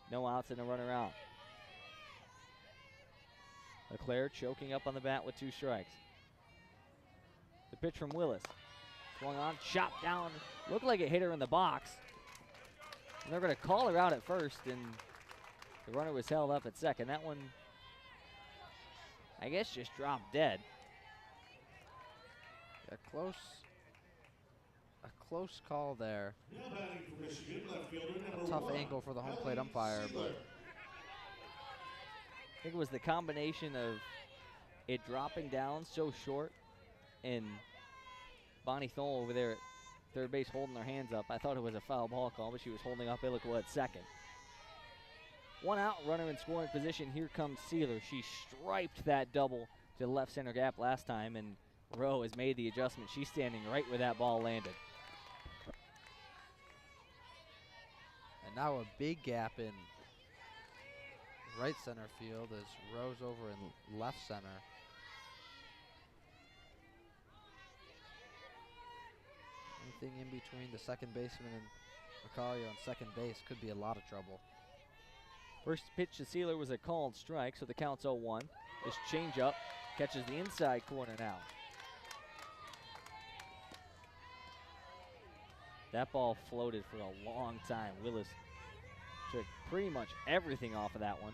No outs and a runner out. LeClaire choking up on the bat with 2 strikes. The pitch from Willis. Swung on, chopped down. Looked like it hit her in the box. And they're going to call her out at first, and the runner was held up at second. That one, I guess, just dropped dead. A close call there. Now batting for Michigan, left fielder number A tough 1, angle for the home plate umpire, Sealer. but I think it was the combination of it dropping down so short and Bonnie Thole over there at third base holding her hands up. I thought it was a foul ball call, but she was holding up Illiqua at second. One out, runner in scoring position. Here comes Sealer. She striped that double to the left center gap last time, and Rowe has made the adjustment. She's standing right where that ball landed. and now a big gap in right center field as Rowe's over in left center. Anything in between the second baseman and Macario on second base could be a lot of trouble. First pitch to Sealer was a called strike, so the count's 0-1. This changeup catches the inside corner now. That ball floated for a long time. Willis took pretty much everything off of that one,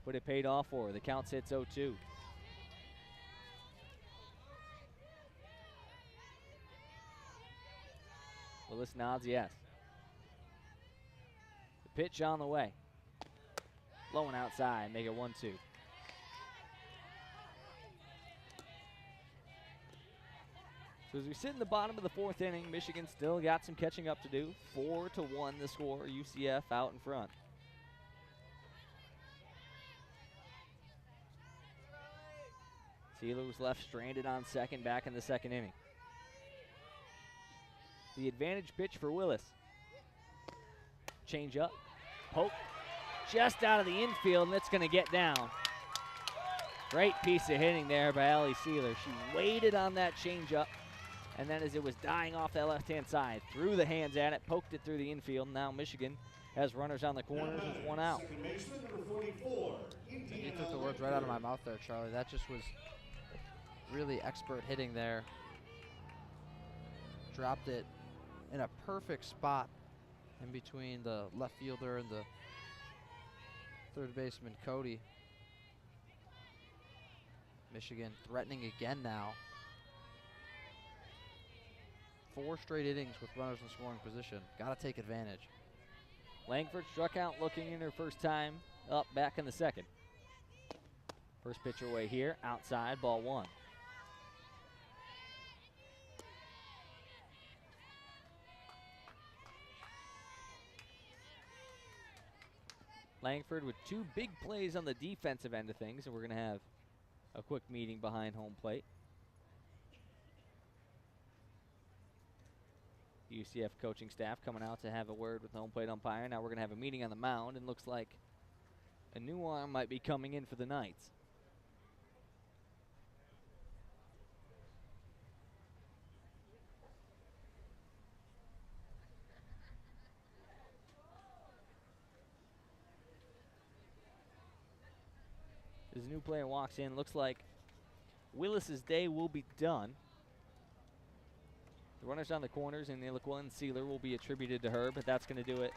but it paid off for her. The count sits 0-2. Willis nods yes. The pitch on the way. Low and outside, make it 1-2. So as we sit in the bottom of the fourth inning, Michigan still got some catching up to do. 4-1 the score, UCF out in front. Sealer was left stranded on second back in the second inning. The advantage pitch for Willis. Change up, poke, just out of the infield, and it's going to get down. Great piece of hitting there by Allie Sealer. She waited on that changeup, and then as it was dying off that left-hand side, threw the hands at it, poked it through the infield. Now Michigan has runners on the corners with one out. You took the words right out of my mouth there, Charlie. That just was really expert hitting there. Dropped it in a perfect spot in between the left fielder and the third baseman, Cody. Michigan threatening again now. 4 straight innings with runners in scoring position. Got to take advantage. Langford struck out looking in her first time up back in the second. First pitch away here, outside, ball 1. Langford with 2 big plays on the defensive end of things, and we're going to have a quick meeting behind home plate. UCF coaching staff coming out to have a word with the home plate umpire. Now we're going to have a meeting on the mound, and looks like a new arm might be coming in for the Knights. As a new player walks in, looks like Willis's day will be done. The runners on the corners and Illiqua and Sealer will be attributed to her, but that's going to do it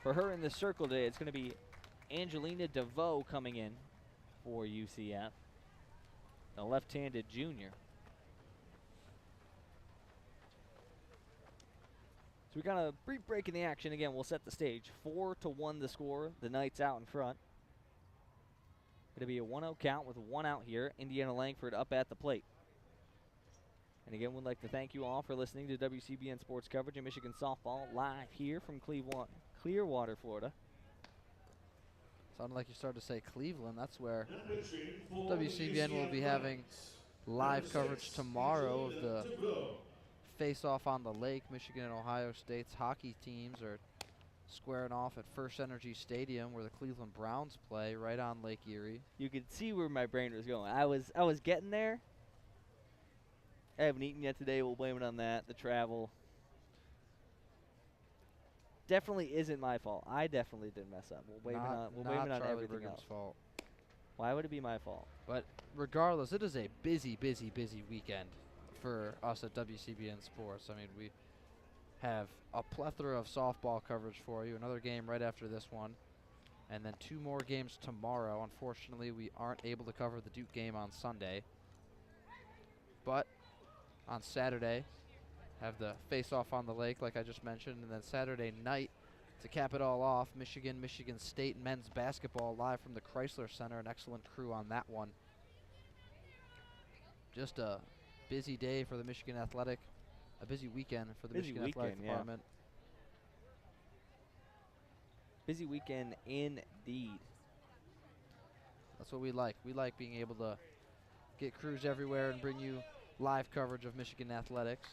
for her in the circle today. It's going to be Angelina DeVoe coming in for UCF, a left-handed junior. So we got a brief break in the action. Again, we'll set the stage. 4-1 the score. The Knights out in front. It'll be a 1-0 count with 1 out here. Indiana Langford up at the plate. And again, we'd like to thank you all for listening to WCBN Sports coverage of Michigan softball live here from Clearwater, Florida. Sounded like you started to say Cleveland. That's where WCBN will be having live coverage tomorrow of the face-off on the lake. Michigan and Ohio State's hockey teams are squaring off at First Energy Stadium where the Cleveland Browns play right on Lake Erie. You could see where my brain was going. I was getting there. I haven't eaten yet today. We'll blame it on that. The travel definitely isn't my fault. I definitely did mess up. We'll blame it on everything else. Fault. Why would it be my fault? But regardless, it is a busy weekend for us at WCBN Sports. I mean, we have a plethora of softball coverage for you. Another game right after this one. And then 2 more games tomorrow. Unfortunately, we aren't able to cover the Duke game on Sunday. But on Saturday, have the face-off on the lake, like I just mentioned, and then Saturday night, to cap it all off, Michigan State men's basketball live from the Chrysler Center. An excellent crew on that one. Just a busy day for the Michigan Athletic, a busy weekend for the Michigan Athletic Department. Busy weekend indeed. That's what we like. We like being able to get crews everywhere and bring you live coverage of Michigan athletics.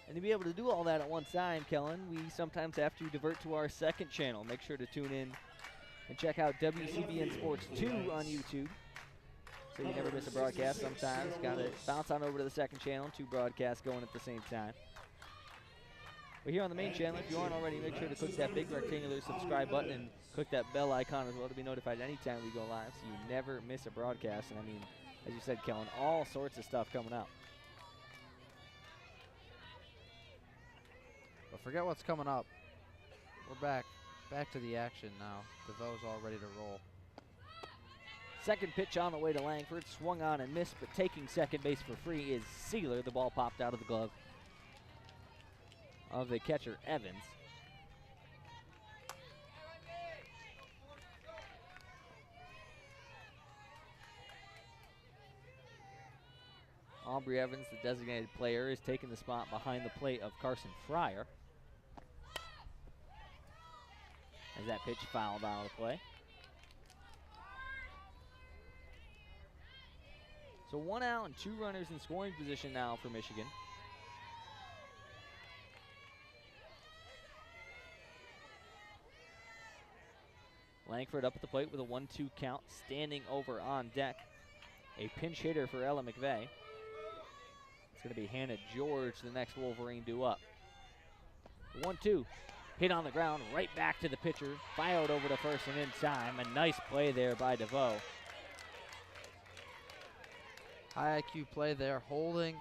And to be able to do all that at one time, Kellen, we sometimes have to divert to our second channel. Make sure to tune in and check out WCBN Sports 2 on YouTube, so you never miss a broadcast. Sometimes got to bounce on over to the second channel, 2 broadcasts going at the same time. But here on the main channel, if you aren't already, make sure to click that big rectangular subscribe button and click that bell icon as well to be notified anytime we go live, so you never miss a broadcast. And I mean, as you said, Kellen, all sorts of stuff coming up. But forget what's coming up. We're back to the action now. DeVoe's all ready to roll. Second pitch on the way to Langford, swung on and missed, but taking second base for free is Sealer. The ball popped out of the glove of the catcher, Evans. Aubrey Evans, the designated player, is taking the spot behind the plate of Carson Fryer, as that pitch fouled out of play. So 1 out and 2 runners in scoring position now for Michigan. Langford up at the plate with a 1-2 count, standing over on deck. A pinch hitter for Ella McVeigh. It's going to be Hannah George, the next Wolverine due up. 1-2, hit on the ground, right back to the pitcher, fired over to first and in time. A nice play there by DeVoe. High IQ play there, holding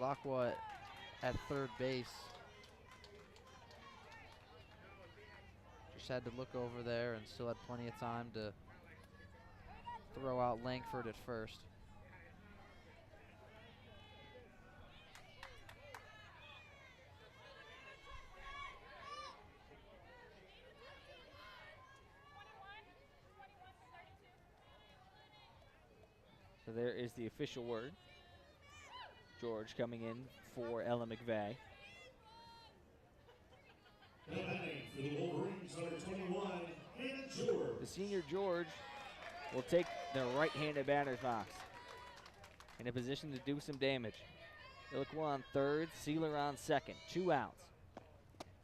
Lacqua at third base. Just had to look over there and still had plenty of time to throw out Langford at first. So there is the official word. George coming in for Ella McVeigh. For the Wolverines, number 21, Hannah George. The senior George will take the right-handed batter's box in a position to do some damage. Illiqua on third, Sealer on second. 2 outs.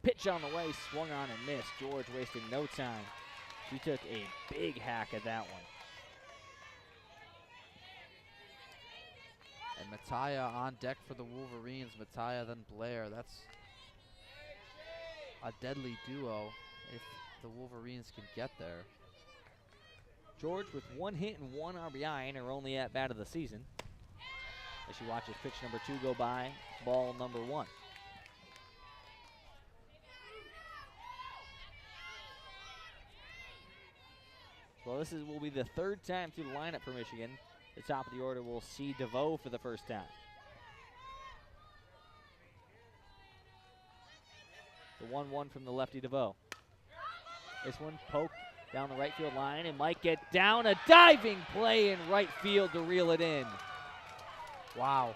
Pitch on the way, swung on and missed. George wasting no time. She took a big hack at that one. And Mattia on deck for the Wolverines. Mattia then Blair. That's a deadly duo if the Wolverines can get there. George with 1 hit and 1 RBI in her only at bat of the season, as she watches pitch number 2 go by, ball number 1. Well, this will be the 3rd time through the lineup for Michigan. The top of the order will see DeVoe for the first time. The 1-1 from the lefty DeVoe. This one poked down the right field line and might get down. A diving play in right field to reel it in. Wow.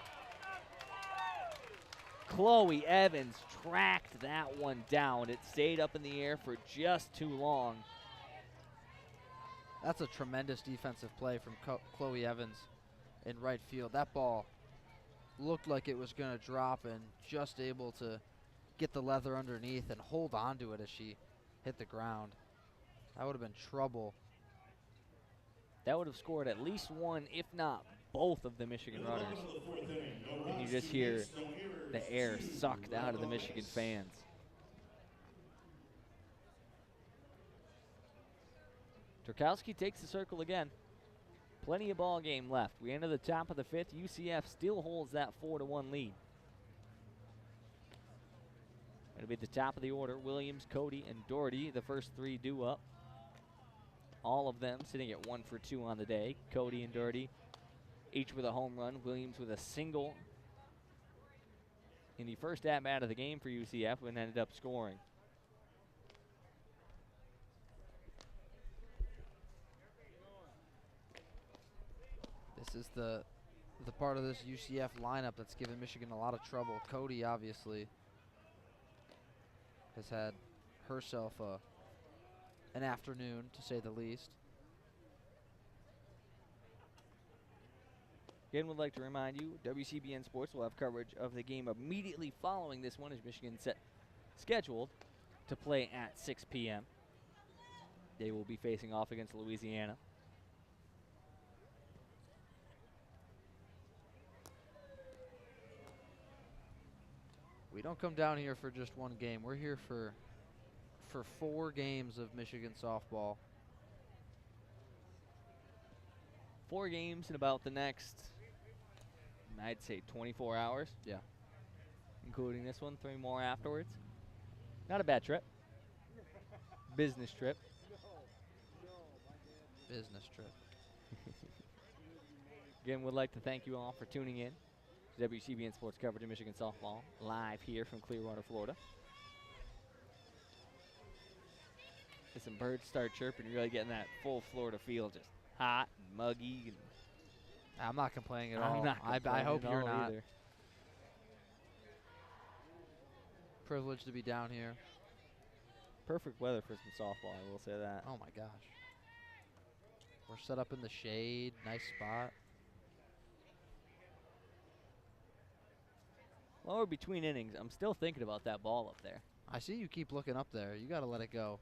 Chloe Evans tracked that one down. It stayed up in the air for just too long. That's a tremendous defensive play from Chloe Evans in right field. That ball looked like it was going to drop and just able to get the leather underneath and hold on to it as she hit the ground. That would have been trouble. That would have scored at least one, if not both, of the Michigan runners. And you just hear the air sucked out of the Michigan fans. Turkowski takes the circle again. Plenty of ball game left. We enter the top of the 5th. UCF still holds that 4-1 lead. It'll be at the top of the order. Williams, Cody, and Doherty, the first 3 due up. All of them sitting at 1 for 2 on the day. Cody and Doherty each with a home run. Williams with a single in the first at-bat of the game for UCF and ended up scoring. This is the part of this UCF lineup that's given Michigan a lot of trouble. Cody obviously has had herself an afternoon, to say the least. Again, would like to remind you, WCBN Sports will have coverage of the game immediately following this one as Michigan scheduled to play at 6 p.m. They will be facing off against Louisiana. We don't come down here for just one game. We're here for 4 games of Michigan softball. 4 games in about the next, I'd say, 24 hours. Yeah. Including this one, 3 more afterwards. Not a bad trip. Business trip. Business trip. Again, would like to thank you all for tuning in to WCBN Sports coverage of Michigan softball live here from Clearwater, Florida. As some birds start chirping, you're really getting that full Florida feel, just hot and muggy. And I'm not complaining at I'm all. not I hope complaining at you're all not. either. Privileged to be down here. Perfect weather for some softball, I will say that. Oh my gosh. We're set up in the shade, nice spot. While we're between innings, I'm still thinking about that ball up there. I see you keep looking up there. You got to let it go.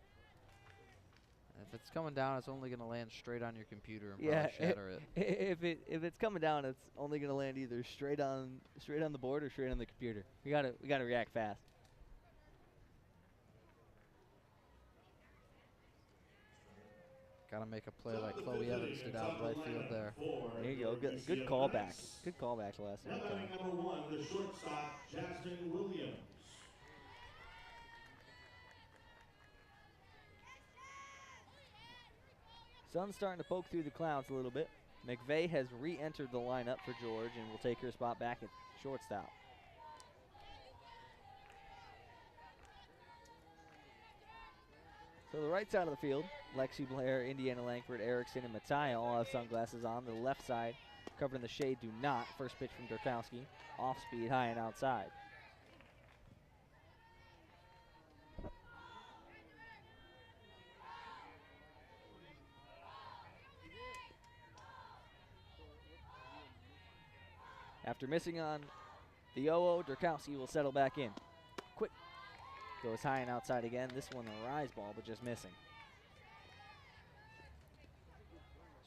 If it's coming down, it's only going to land straight on your computer and probably shatter it. If it's coming down, it's only going to land either straight on the board or straight on the computer. We gotta react fast. Got to make a play like Chloe Evans did out in right field there. There you go. Good callback. Good callback to last night. Number 1, the shortstop, Jasmine Williams. Sun's starting to poke through the clouds a little bit. McVeigh has re-entered the lineup for George and will take her spot back at shortstop. So the right side of the field, Lexi Blair, Indiana Langford, Erickson, and Mattia all have sunglasses on. The left side, covered in the shade, do not. First pitch from Durkowski, off speed, high and outside. After missing on the 0-0, Durkowski will settle back in. Quick. Goes high and outside again. This one a rise ball, but just missing.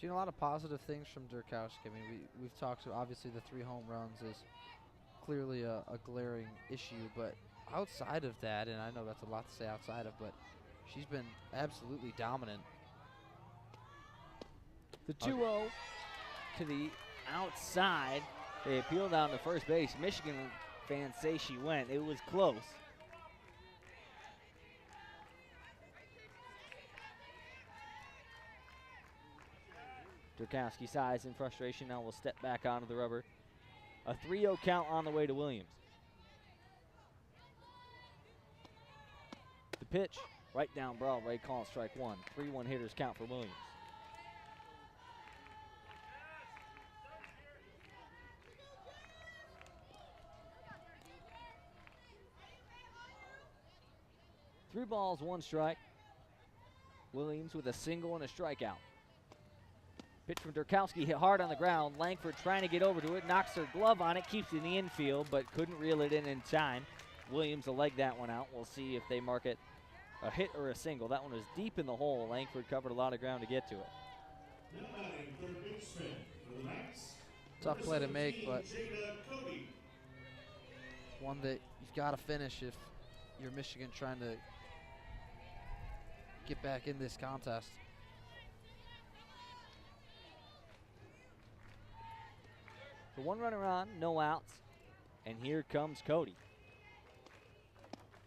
Seen a lot of positive things from Durkowski. I mean, we've talked, obviously the 3 home runs is clearly a glaring issue, but outside of that, and I know that's a lot to say outside of, but she's been absolutely dominant. The 2-0 to the outside. They appeal down to first base. Michigan fans say she went. It was close. Durkowski sighs in frustration. Now will step back onto the rubber. A 3-0 count on the way to Williams. The pitch, right down Broadway, call strike 1. 3-1 hitters count for Williams. Three balls, 1 strike. Williams with a single and a strikeout. Pitch from Durkowski, hit hard on the ground. Langford trying to get over to it, knocks her glove on it, keeps it in the infield, but couldn't reel it in time. Williams will leg that one out. We'll see if they mark it a hit or a single. That one was deep in the hole. Langford covered a lot of ground to get to it. Tough play to make, but one that you've got to finish if you're Michigan trying to get back in this contest. So 1 runner on, no outs, and here comes Cody.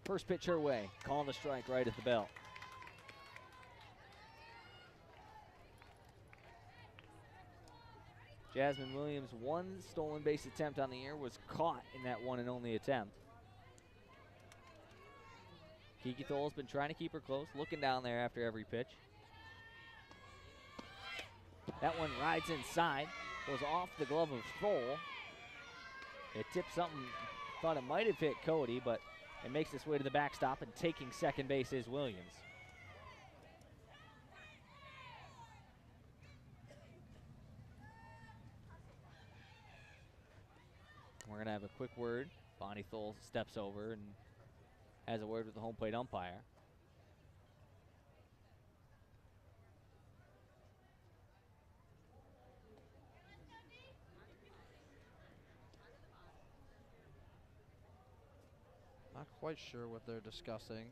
First pitch her way, calling the strike right at the belt. Jasmine Williams' one stolen base attempt on the year was caught in that one and only attempt. Kiki Thol's been trying to keep her close, looking down there after every pitch. That one rides inside, goes off the glove of Thol. It tipped something, thought it might have hit Cody, but it makes its way to the backstop, and taking second base is Williams. We're going to have a quick word. Bonnie Thol steps over and has a word with the home plate umpire. Not quite sure what they're discussing.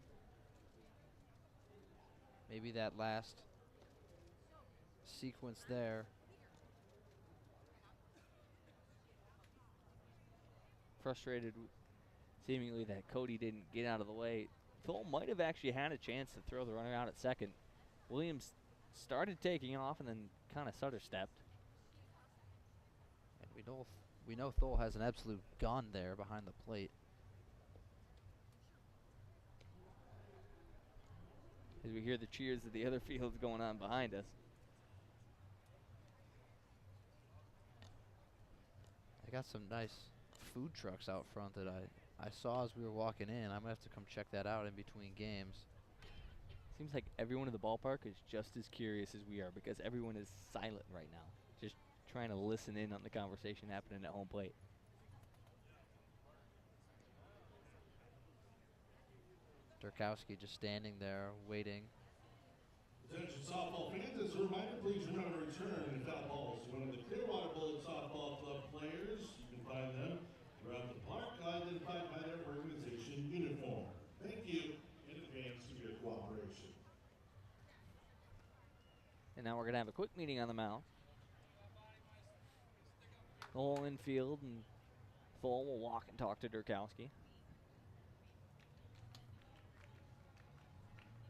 Maybe that last sequence there. Frustrated seemingly that Cody didn't get out of the way. Thol might have actually had a chance to throw the runner out at second. Williams started taking off and then kind of stutter stepped. And we know Thol has an absolute gun there behind the plate. As we hear the cheers of the other fields going on behind us. I got some nice food trucks out front that I saw as we were walking in. I'm going to have to come check that out in between games. Seems like everyone in the ballpark is just as curious as we are because everyone is silent right now, just trying to listen in on the conversation happening at home plate. Durkowski just standing there waiting. Attention softball fans, as a reminder, please remember to return foul balls to one of the Clearwater Bullet Softball Club players. You can find them throughout the park, identified by their organization uniform. Thank you in advance for your cooperation. And now we're going to have a quick meeting on the mound. The whole infield, and Thol will walk and talk to Durkowski.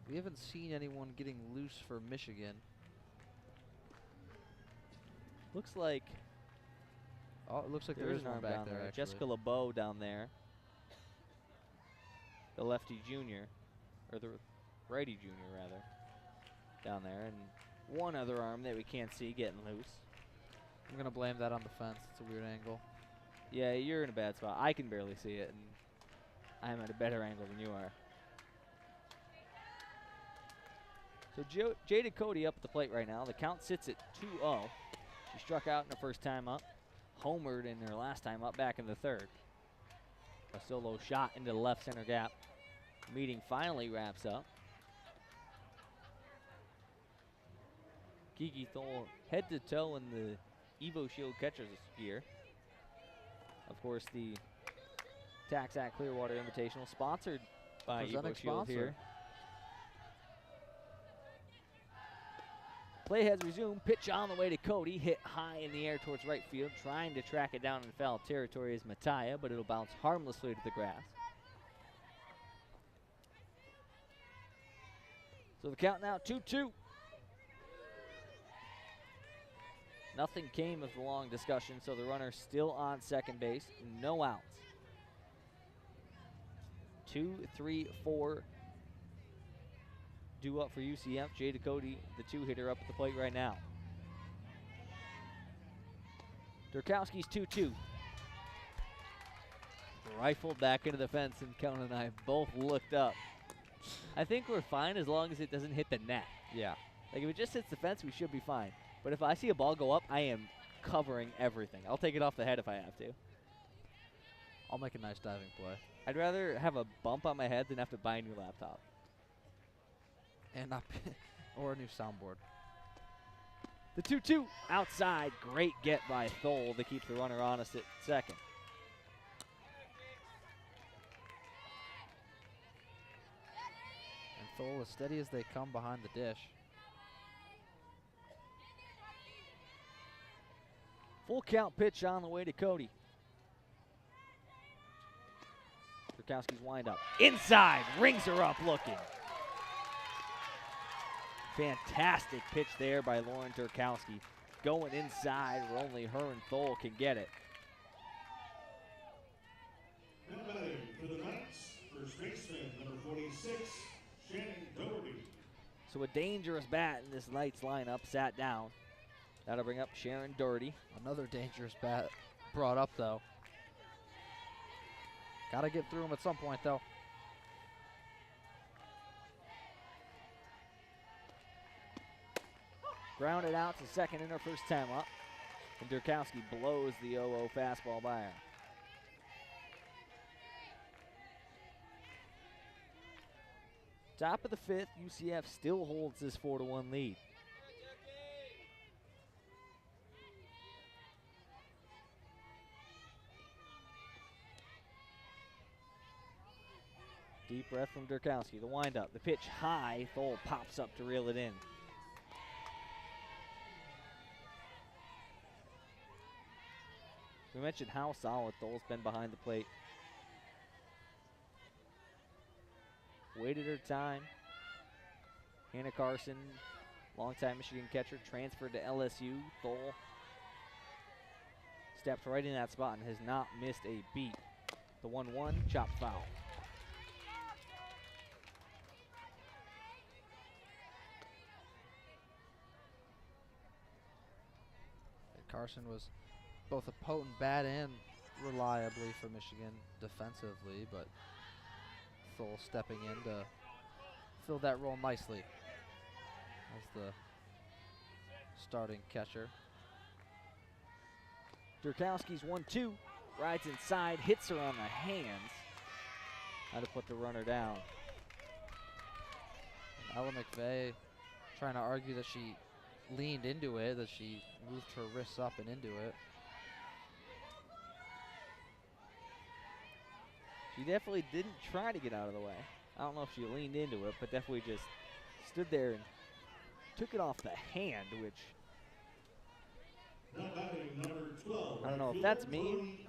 We haven't seen anyone getting loose for Michigan. Looks like Oh, it looks like there is an one arm back down there, there. actually. Jessica LeBeau down there. The lefty junior, or the righty junior rather, down there. And one other arm that we can't see getting loose. I'm going to blame that on the fence. It's a weird angle. Yeah, you're in a bad spot. I can barely see it, and I'm at a better angle than you are. So Jada Cody up at the plate right now. The count sits at 2-0. She struck out in her first time up. Homered in her last time up back in the third. A solo shot into the left center gap. Meeting finally wraps up. Kiki Thol head to toe in the Evo Shield catcher's gear. Of course, the TaxAct Clearwater Invitational, sponsored by Presenting Evo Shield sponsor. here. Play has resumed. Pitch on the way to Cody. Hit high in the air towards right field. Trying to track it down in foul territory is Mattia, but it'll bounce harmlessly to the grass. So the count now 2-2. Nothing came of the long discussion, so the runner still on second base. No outs. 2, 3, 4. Due up for UCF. Jada Cody, the two-hitter, up at the plate right now. Durkowski's 2-2. Rifled back into the fence, and Kellen and I both looked up. I think we're fine as long as it doesn't hit the net. Yeah. Like, if it just hits the fence, we should be fine. But if I see a ball go up, I am covering everything. I'll take it off the head if I have to. I'll make a nice diving play. I'd rather have a bump on my head than have to buy a new laptop. And not or a new soundboard. The 2-2 outside. Great get by Thol to keep the runner honest at second. And Thol as steady as they come behind the dish. Full count pitch on the way to Cody. Durkowski's wind up. Inside, rings her up looking. Fantastic pitch there by Lauren Durkowski. going inside where only her and Thole can get it. And batting for the Knights, first baseman, number 46, Shannon Doherty. So a dangerous bat in this Knights lineup sat down. That'll bring up Sharon Doherty. Another dangerous bat brought up, though. Got to get through him at some point, though. Grounded out to second in her first time up. And Durkowski blows the 0-0 fastball by her. Top of the fifth, UCF still holds this 4-1 lead. Deep breath from Durkowski. The windup. The pitch high. Thole pops up to reel it in. We mentioned how solid Thole's been behind the plate. Waited her time. Hannah Carson, longtime Michigan catcher, transferred to LSU. Thole stepped right in that spot and has not missed a beat. The 1-1, chopped foul. Carson was both a potent bat and reliably for Michigan defensively, but Thole stepping in to fill that role nicely as the starting catcher. Durkowski's 1-2, rides inside, hits her on the hands. How to put the runner down. And Ella McVeigh trying to argue that she leaned into it, that she moved her wrists up and into it. She definitely didn't try to get out of the way. I don't know if she leaned into it, but definitely just stood there and took it off the hand, which I don't know if that's me.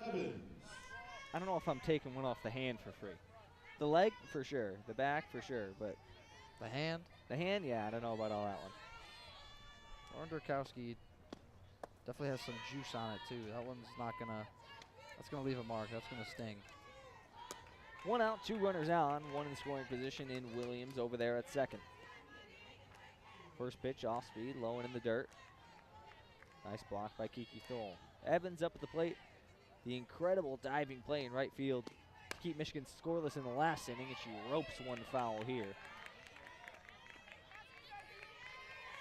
I don't know if I'm taking one off the hand for free. The leg, for sure. The back, for sure. But the hand? The hand, yeah, I don't know about all that one. Lauren Durkowski definitely has some juice on it, too. That one's not going to, that's going to leave a mark. That's going to sting. 1 out, 2 runners on. 1 in scoring position in Williams over there at second. First pitch off speed, low and in the dirt. Nice block by Kiki Thole. Evans up at the plate. The incredible diving play in right field to keep Michigan scoreless in the last inning, and she ropes one foul here.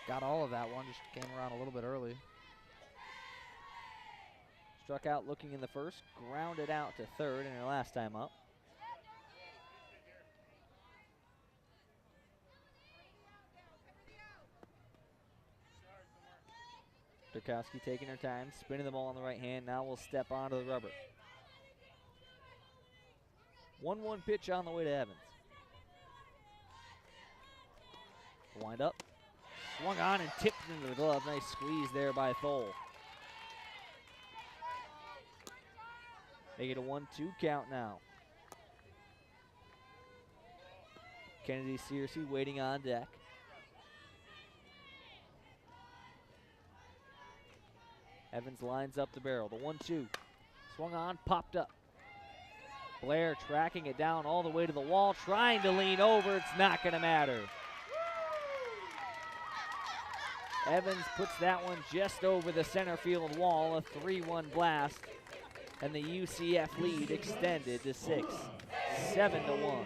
Got all of that one, just came around a little bit early. Struck out looking in the first, grounded out to third in her last time up. Durkowski taking her time, spinning the ball on the right hand. Now will step onto the rubber. 1-1 pitch on the way to Evans. Wind up. Swung on and tipped into the glove. Nice squeeze there by Thole. Make it a 1-2 count now. Kennedy Searcy waiting on deck. Evans lines up the barrel. The 1-2. Swung on, popped up. Blair tracking it down all the way to the wall, trying to lean over. It's not going to matter. Evans puts that one just over the center field wall. A 3-1 blast. And the UCF lead extended to 6, 7-1.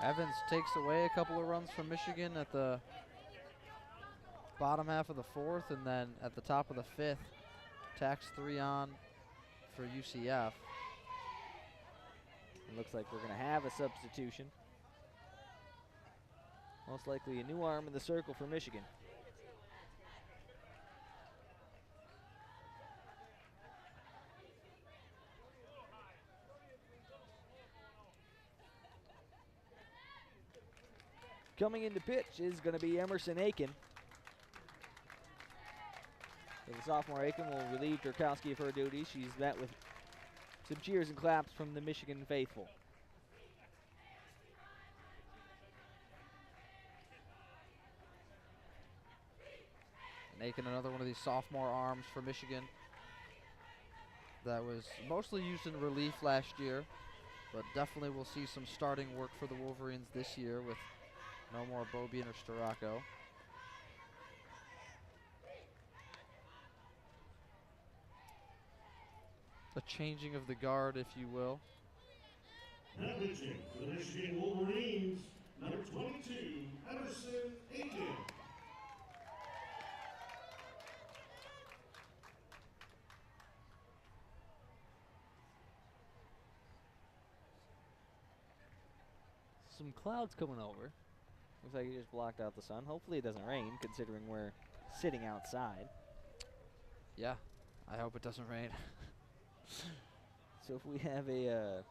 Evans takes away a couple of runs from Michigan at the bottom half of the fourth, and then at the top of the fifth, tacks 3 on for UCF. It looks like we're going to have a substitution. Most likely a new arm in the circle for Michigan. Coming into pitch is going to be Emerson Aiken. So the sophomore Aiken will relieve Durkowski of her duties. She's met with some cheers and claps from the Michigan faithful. Aiken, another one of these sophomore arms for Michigan that was mostly used in relief last year, but definitely we'll see some starting work for the Wolverines this year with no more Bobian or Storako. A changing of the guard, if you will. Now pitching for the Michigan Wolverines, number 22, Emerson Aiken. Some clouds coming over. Looks like it just blocked out the sun. Hopefully it doesn't rain, considering we're sitting outside. Yeah, I hope it doesn't rain. So if we have a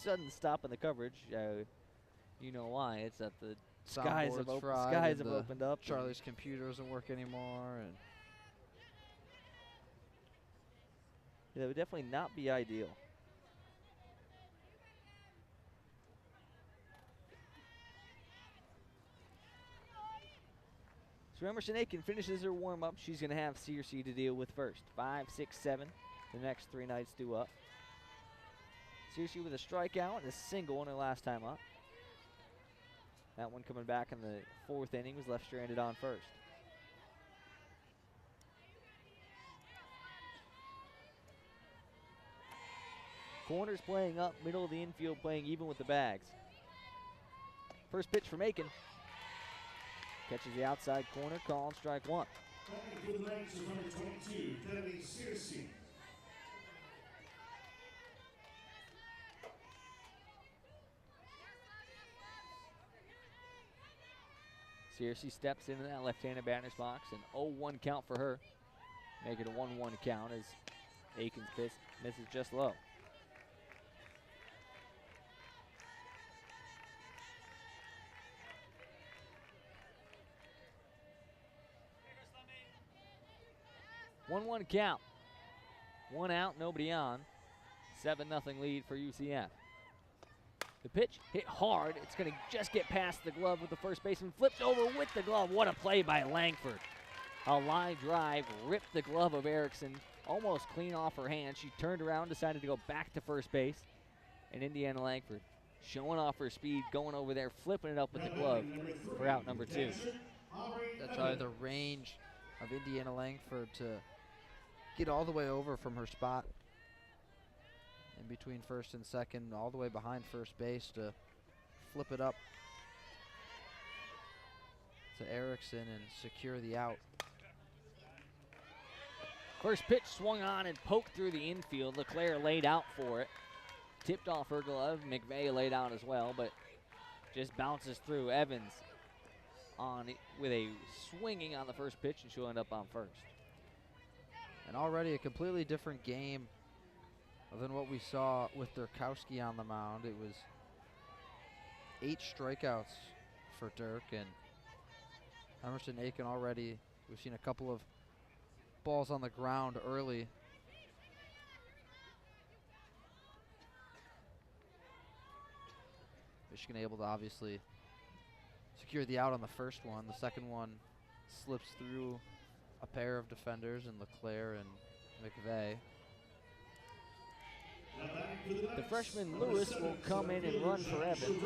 sudden stop in the coverage, you know why. It's that the skies have opened up. Charlie's computer doesn't work anymore. And yeah, that would definitely not be ideal. So Emerson Aiken finishes her warm-up. She's going to have CRC to deal with first. 5, 6, 7. The next 3 Knights due up. CRC with a strikeout and a single in her last time up. That one coming back in the 4th inning was left stranded on first. Corners playing up, middle of the infield playing even with the bags. First pitch from Aiken. Catches the outside corner, called strike one. For the Knights is number 22, Kennedy Searcy. Searcy steps into that left-handed batter's box, an 0-1 count for her. Make it a 1-1 count as Aiken's pitch misses just low. One count. 1 out, nobody on. 7-0 lead for UCF. The pitch hit hard. It's going to just get past the glove with the first baseman. Flipped over with the glove. What a play by Langford. A line drive ripped the glove of Erickson almost clean off her hand. She turned around, decided to go back to first base. And Indiana Langford showing off her speed, going over there, flipping it up with the glove for out number 2. That's probably the range of Indiana Langford to get all the way over from her spot in between first and second, all the way behind first base to flip it up to Erickson and secure the out. First pitch swung on and poked through the infield. LeClaire laid out for it. Tipped off her glove. McVeigh laid out as well, but just bounces through. Evans on it with a swinging on the first pitch, and she'll end up on first. And already a completely different game than what we saw with Durkowski on the mound. It was 8 strikeouts for Dirk, and Emerson Aiken already, we've seen a couple of balls on the ground early. Michigan able to obviously secure the out on the first one. The second one slips through a pair of defenders in LeClaire and McVeigh. The freshman Lewis will come in and run for Evans.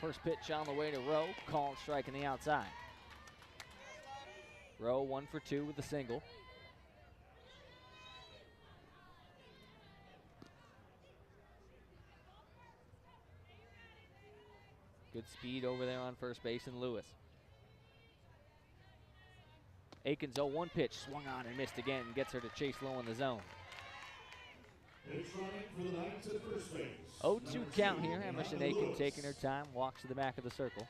First pitch on the way to Rowe, called strike on the outside. Rowe 1 for 2 with a single. Good speed over there on first base and Lewis. Aiken's 0-1 pitch, swung on and missed again, gets her to chase low in the zone. 0-2 count here. Emerson Aiken taking her time, walks to the back of the circle.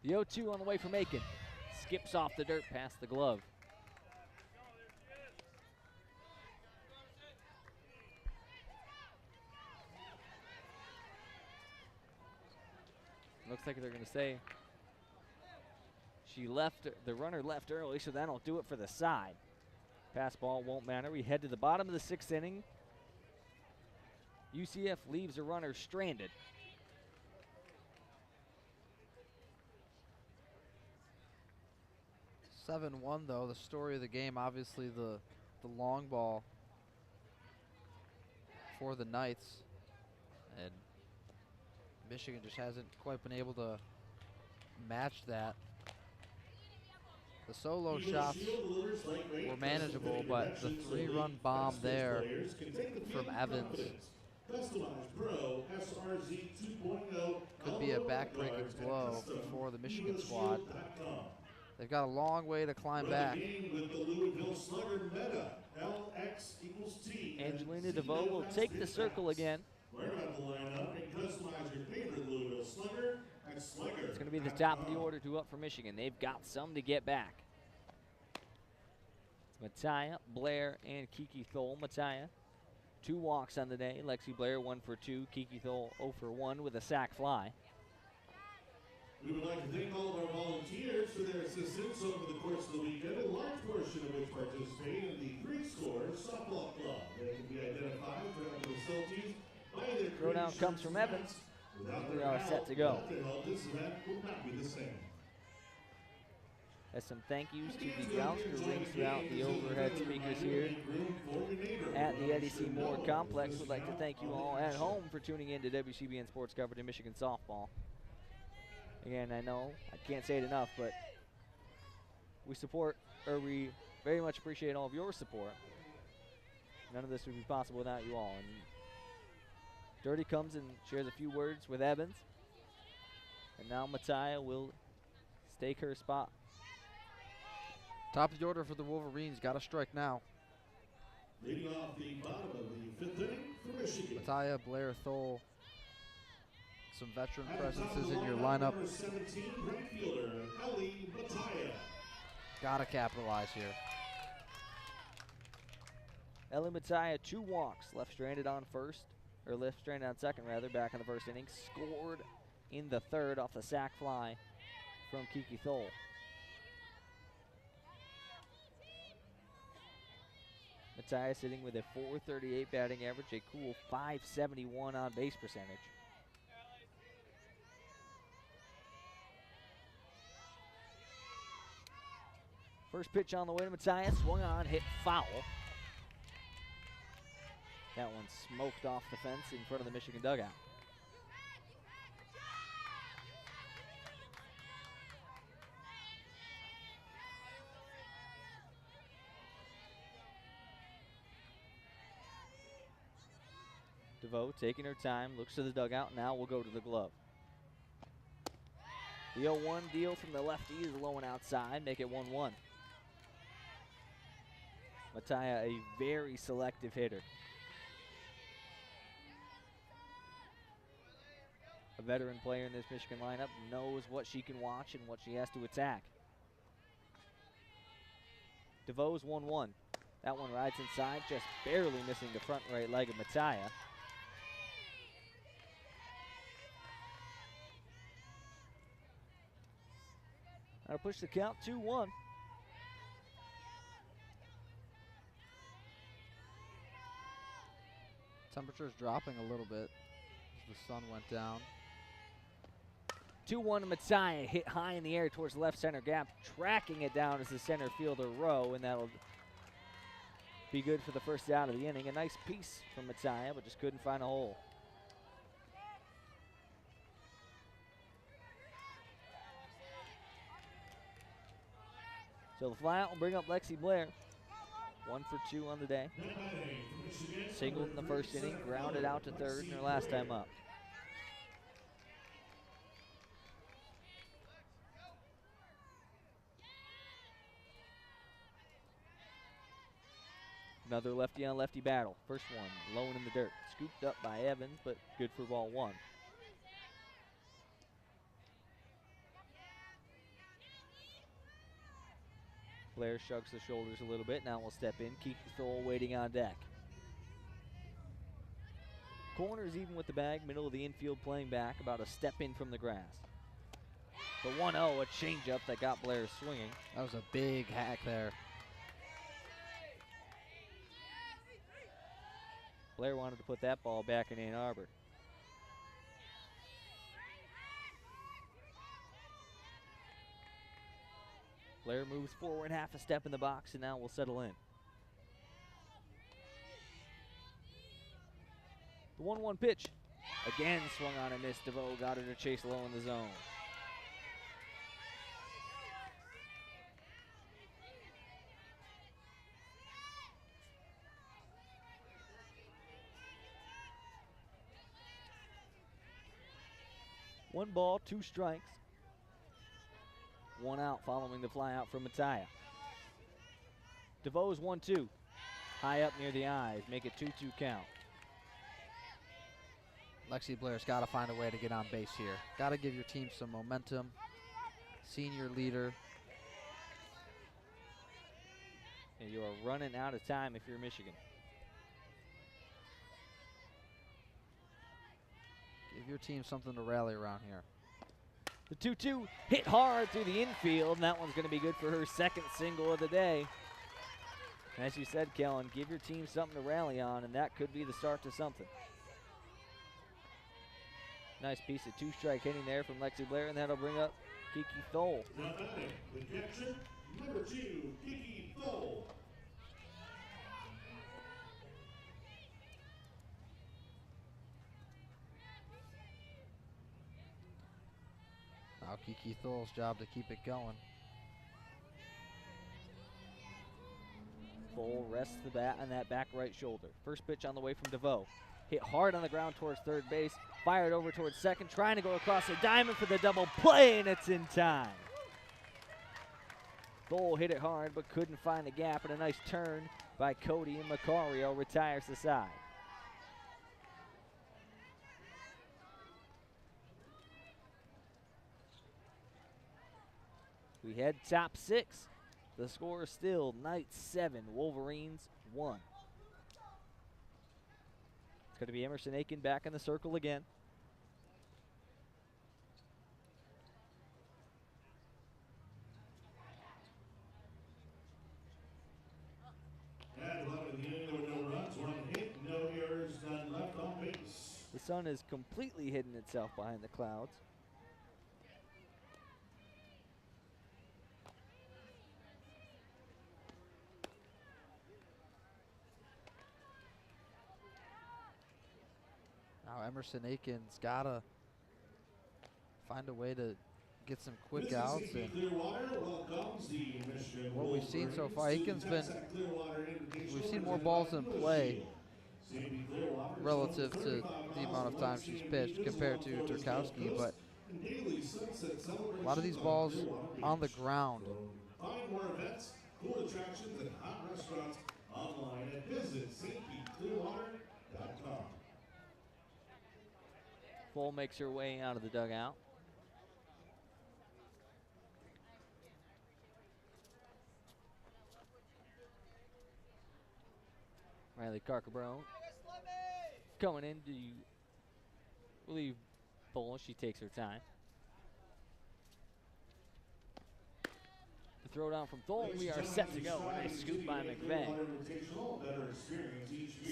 The 0-2 on the way from Aiken. Skips off the dirt past the glove. Looks like they're going to say The runner left early, so that'll do it for the side. Pass ball won't matter. We head to the bottom of the 6th inning. UCF leaves a runner stranded. (7-1) though. The story of the game, obviously the long ball for the Knights, and Michigan just hasn't quite been able to match that. The solo shots were manageable, but the 3-run bomb there from Evans could be a backbreaking blow for the Michigan squad. They've got a long way to climb back. Angelina DeVoe will take the circle again. It's going to be the top of the order to up for Michigan. They've got some to get back. It's Mattia, Blair, and Kiki Thole. Mattia, 2 walks on the day. Lexi Blair, 1 for 2. Kiki Thole, 0 for 1 with a sac fly. We would like to thank all of our volunteers for their assistance over the course of the weekend, a large portion of which participate in the Three Scores Softball Club. They can be identified throughout the facilities by their throwdown comes from Evans. We are set to go. This event would not be the same. As some thank yous to the Gousker rings throughout the overhead speakers here at the Eddie C. Moore Complex. We'd like to thank you all at home for tuning in to WCBN Sports coverage of Michigan softball. Again, I know I can't say it enough, but we very much appreciate all of your support. None of this would be possible without you all. And Dirty comes and shares a few words with Evans. And now Mattia will stake her spot. Top of the order for the Wolverines. Got a strike now. Leading off the bottom of the 5th inning for Michigan. Mattia, Blair, Thole. Some veteran presences in your lineup. Number 17, right fielder, Ellie Mattia. Gotta capitalize here. Ellie Mattia, 2 walks, left stranded on second rather, back in the 1st inning. Scored in the 3rd off the sac fly from Kiki Thole. Mattia sitting with a .438 batting average, a cool .571 on base percentage. First pitch on the way to Mattia, swung on, hit foul. That one smoked off the fence in front of the Michigan dugout. DeVoe taking her time, looks to the dugout, now we'll go to the glove. The 0-1 deal from the lefty is low and outside, make it 1-1. Mattia, a very selective hitter. A veteran player in this Michigan lineup knows what she can watch and what she has to attack. DeVoe's 1-1. That one rides inside, just barely missing the front right leg of Mattia. That'll push the count 2-1. Temperature's dropping a little bit as the sun went down. 2-1 to Mattia, hit high in the air towards the left center gap, tracking it down as the center fielder Rowe, and that'll be good for the first out of the inning. A nice piece from Mattia, but just couldn't find a hole. So the flyout will bring up Lexi Blair. 1 for 2 on the day. Singled in the 1st inning, grounded out to 3rd in her last time up. Another lefty on lefty battle. First one, low and in the dirt. Scooped up by Evans, but good for ball 1. Blair shrugs the shoulders a little bit. Now we'll step in. Kiki Thole waiting on deck. Corners even with the bag. Middle of the infield playing back. About a step in from the grass. The 1-0, a changeup that got Blair swinging. That was a big hack there. Blair wanted to put that ball back in Ann Arbor. Blair moves forward half a step in the box and now will settle in. The 1-1 pitch. Again swung on and missed. DeVoe got her to chase low in the zone. One ball, 2 strikes. 1 out following the fly out from Mattia. DeVoe's 1-2. High up near the eyes. Make it 2-2 count. Lexi Blair's got to find a way to get on base here. Got to give your team some momentum. Senior leader. And you are running out of time if you're Michigan. Give your team something to rally around here. The 2-2 hit hard through the infield, and that one's going to be good for her second single of the day. As you said, Kellen, give your team something to rally on, and that could be the start to something. Nice piece of 2-strike hitting there from Lexi Blair, and that'll bring up Kiki Thole. Rejection, number 2, Kiki Thole. Now Kiki Thole's job to keep it going. Thole rests the bat on that back right shoulder. First pitch on the way from DeVoe. Hit hard on the ground towards third base. Fired over towards second, trying to go across the diamond for the double play, and it's in time. Thole hit it hard, but couldn't find the gap, and a nice turn by Cody, and Macario retires the side. We head top 6. The score is still Knights 7, Wolverines 1. It's going to be Emerson Aiken back in the circle again. And 11 in the inning, there were no runs, 1 hit, no errors, none left on base. The sun has completely hidden itself behind the clouds. Now Emerson Aiken's got to find a way to get some quick outs. And what we've seen so far, Aiken's been, we've seen more balls in play relative to the amount of time she's pitched compared to Turkowski, but a lot of these balls on the ground. Find more events, cool attractions, and hot restaurants online at visitstclearwater.com. Full makes her way out of the dugout. Riley Carcabrone coming in to relieve Thole. She takes her time. The throw down from Thole. We are set to go. A nice scoop by McVeigh.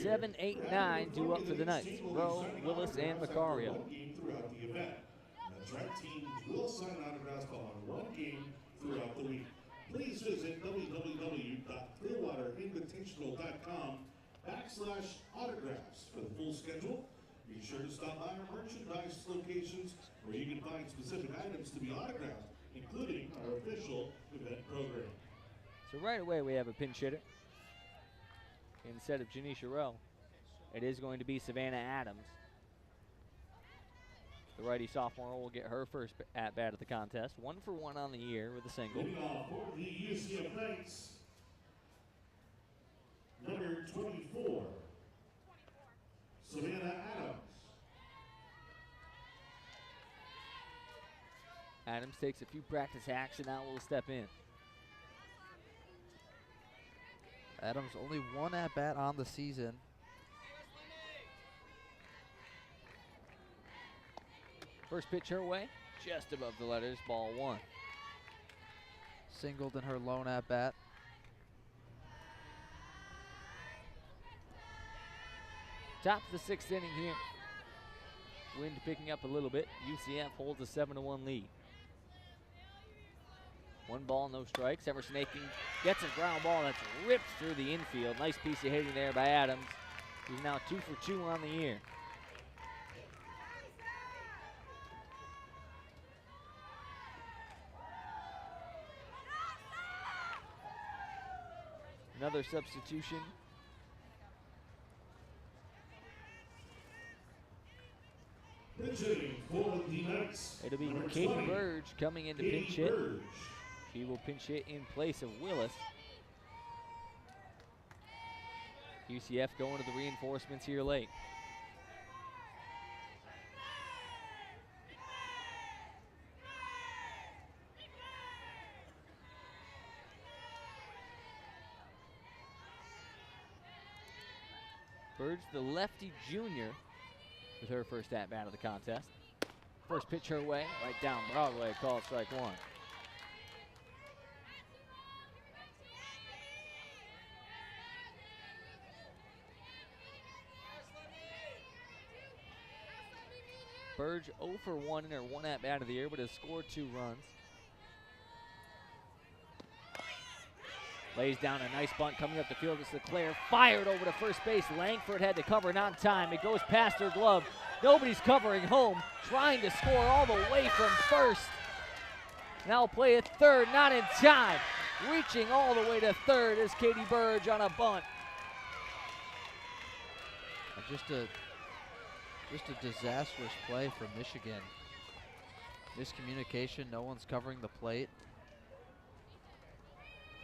7, 8, 9 due up for the Knights. Rowe, Willis, and Macario. Teams will sign autographs on 1 game throughout the week. Please visit www.clearwaterinvitational.com/autographs for the full schedule. Be sure to stop by our merchandise locations where you can find specific items to be autographed, including our official event program. So right away we have a pinch hitter. Instead of Janisha Rowe, it is going to be Savannah Adams. The righty sophomore will get her first at-bat of the contest. 1 for 1 on the year with a single. Leading off for the UCF Knights, number 24, Savannah Adams. Adams takes a few practice hacks and now will step in. Adams only 1 at-bat on the season. First pitch her way, just above the letters, ball 1. Singled in her lone at bat. Top of the 6th inning here. Wind picking up a little bit. UCF holds a 7-1 lead. 1 ball, no strikes. Emerson Aiken gets a ground ball that's ripped through the infield. Nice piece of hitting there by Adams. He's now 2 for 2 on the year. Another substitution. Pitching for the Knights. It'll be number Katie 20, Burge coming in to Katie pinch hit. Burge. She will pinch hit in place of Willis. UCF going to the reinforcements here late. Burge, the lefty junior, with her first at-bat of the contest. First pitch her way, right down Broadway, called strike 1. Burge 0 for 1 in her 1 at-bat of the year, but has scored 2 runs. Lays down a nice bunt coming up the field. It's Leclerc fired over to first base. Langford had to cover, not in time. It goes past her glove. Nobody's covering home. Trying to score all the way from first. Now play at third, not in time. Reaching all the way to third is Katie Burge on a bunt. Just a disastrous play from Michigan. Miscommunication, no one's covering the plate.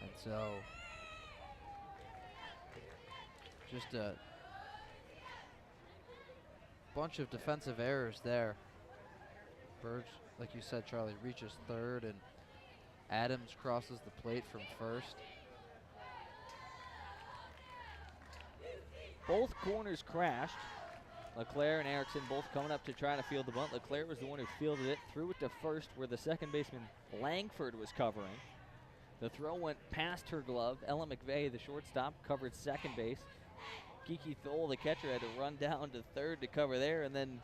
And so, just a bunch of defensive errors there. Burge, like you said, Charlie, reaches third, and Adams crosses the plate from first. Both corners crashed. Leclerc and Erickson both coming up to try to field the bunt. Leclerc was the one who fielded it, threw it to first where the second baseman Langford was covering. The throw went past her glove. Ella McVeigh, the shortstop, covered second base. Kiki Thole, the catcher, had to run down to third to cover there, and then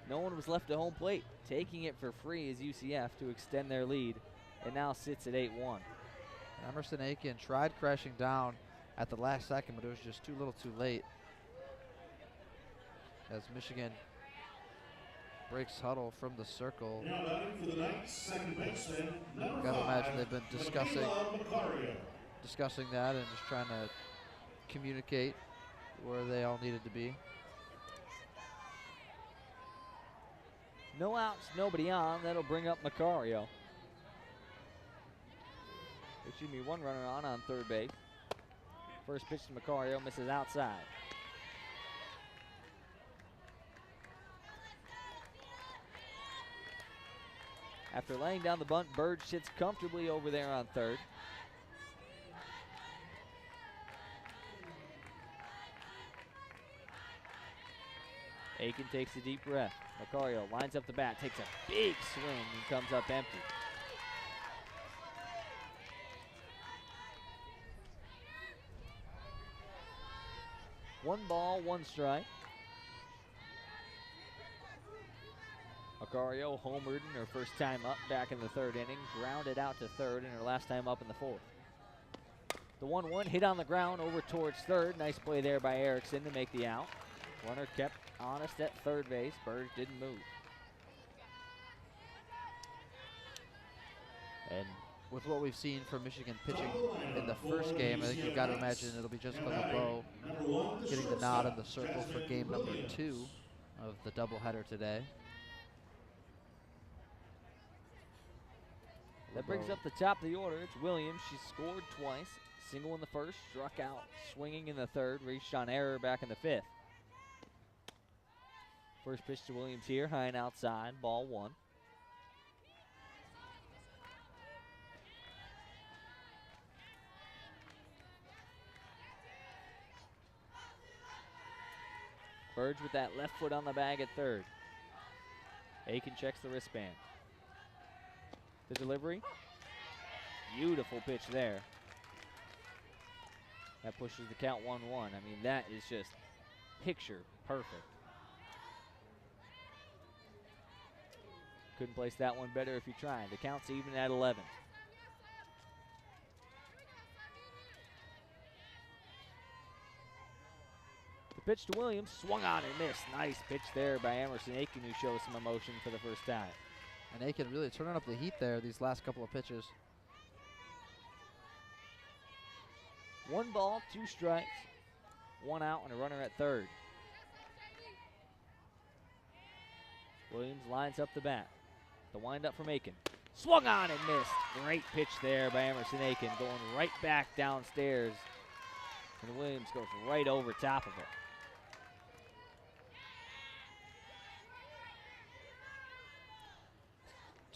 no one was left at home plate. Taking it for free is UCF to extend their lead. It now sits at 8-1. Emerson Aiken tried crashing down at the last second, but it was just too little too late. As Michigan breaks huddle from the circle. Now batting for the Knights, second baseman, number Gotta 5, imagine they've been discussing that and just trying to communicate where they all needed to be. No outs, nobody on. That'll bring up Macario. Excuse me, 1 runner on third base. First pitch to Macario, misses outside. After laying down the bunt, Burge sits comfortably over there on third. Aiken takes a deep breath. Macario lines up the bat, takes a big swing, and comes up empty. One ball, 1 strike. Macario homered in her first time up back in the 3rd inning, grounded out to 3rd in her last time up in the 4th. The 1-1 hit on the ground over towards 3rd. Nice play there by Erickson to make the out. Runner kept honest at 3rd base. Burge didn't move. And with what we've seen from Michigan pitching in the first game, I think you've got to imagine it'll be Jessica LeBeau getting the nod in the circle for game number 2 of the doubleheader today. That brings up the top of the order. It's Williams. She scored twice. Single in the 1st, struck out swinging in the 3rd, reached on error back in the 5th. First pitch to Williams here, high and outside, ball 1. Burge with that left foot on the bag at 3rd. Aiken checks the wristband. The delivery. Beautiful pitch there. That pushes the count 1-1. I mean, that is just picture perfect. Couldn't place that one better if you tried. The count's even at 11. The pitch to Williams, swung on and missed. Nice pitch there by Emerson Aiken, who shows some emotion for the first time. And Aiken really turning up the heat there these last couple of pitches. 1 ball, 2 strikes, 1 out, and a runner at third. Williams lines up the bat. The windup from Aiken. Swung on and missed. Great pitch there by Emerson Aiken, going right back downstairs. And Williams goes right over top of it.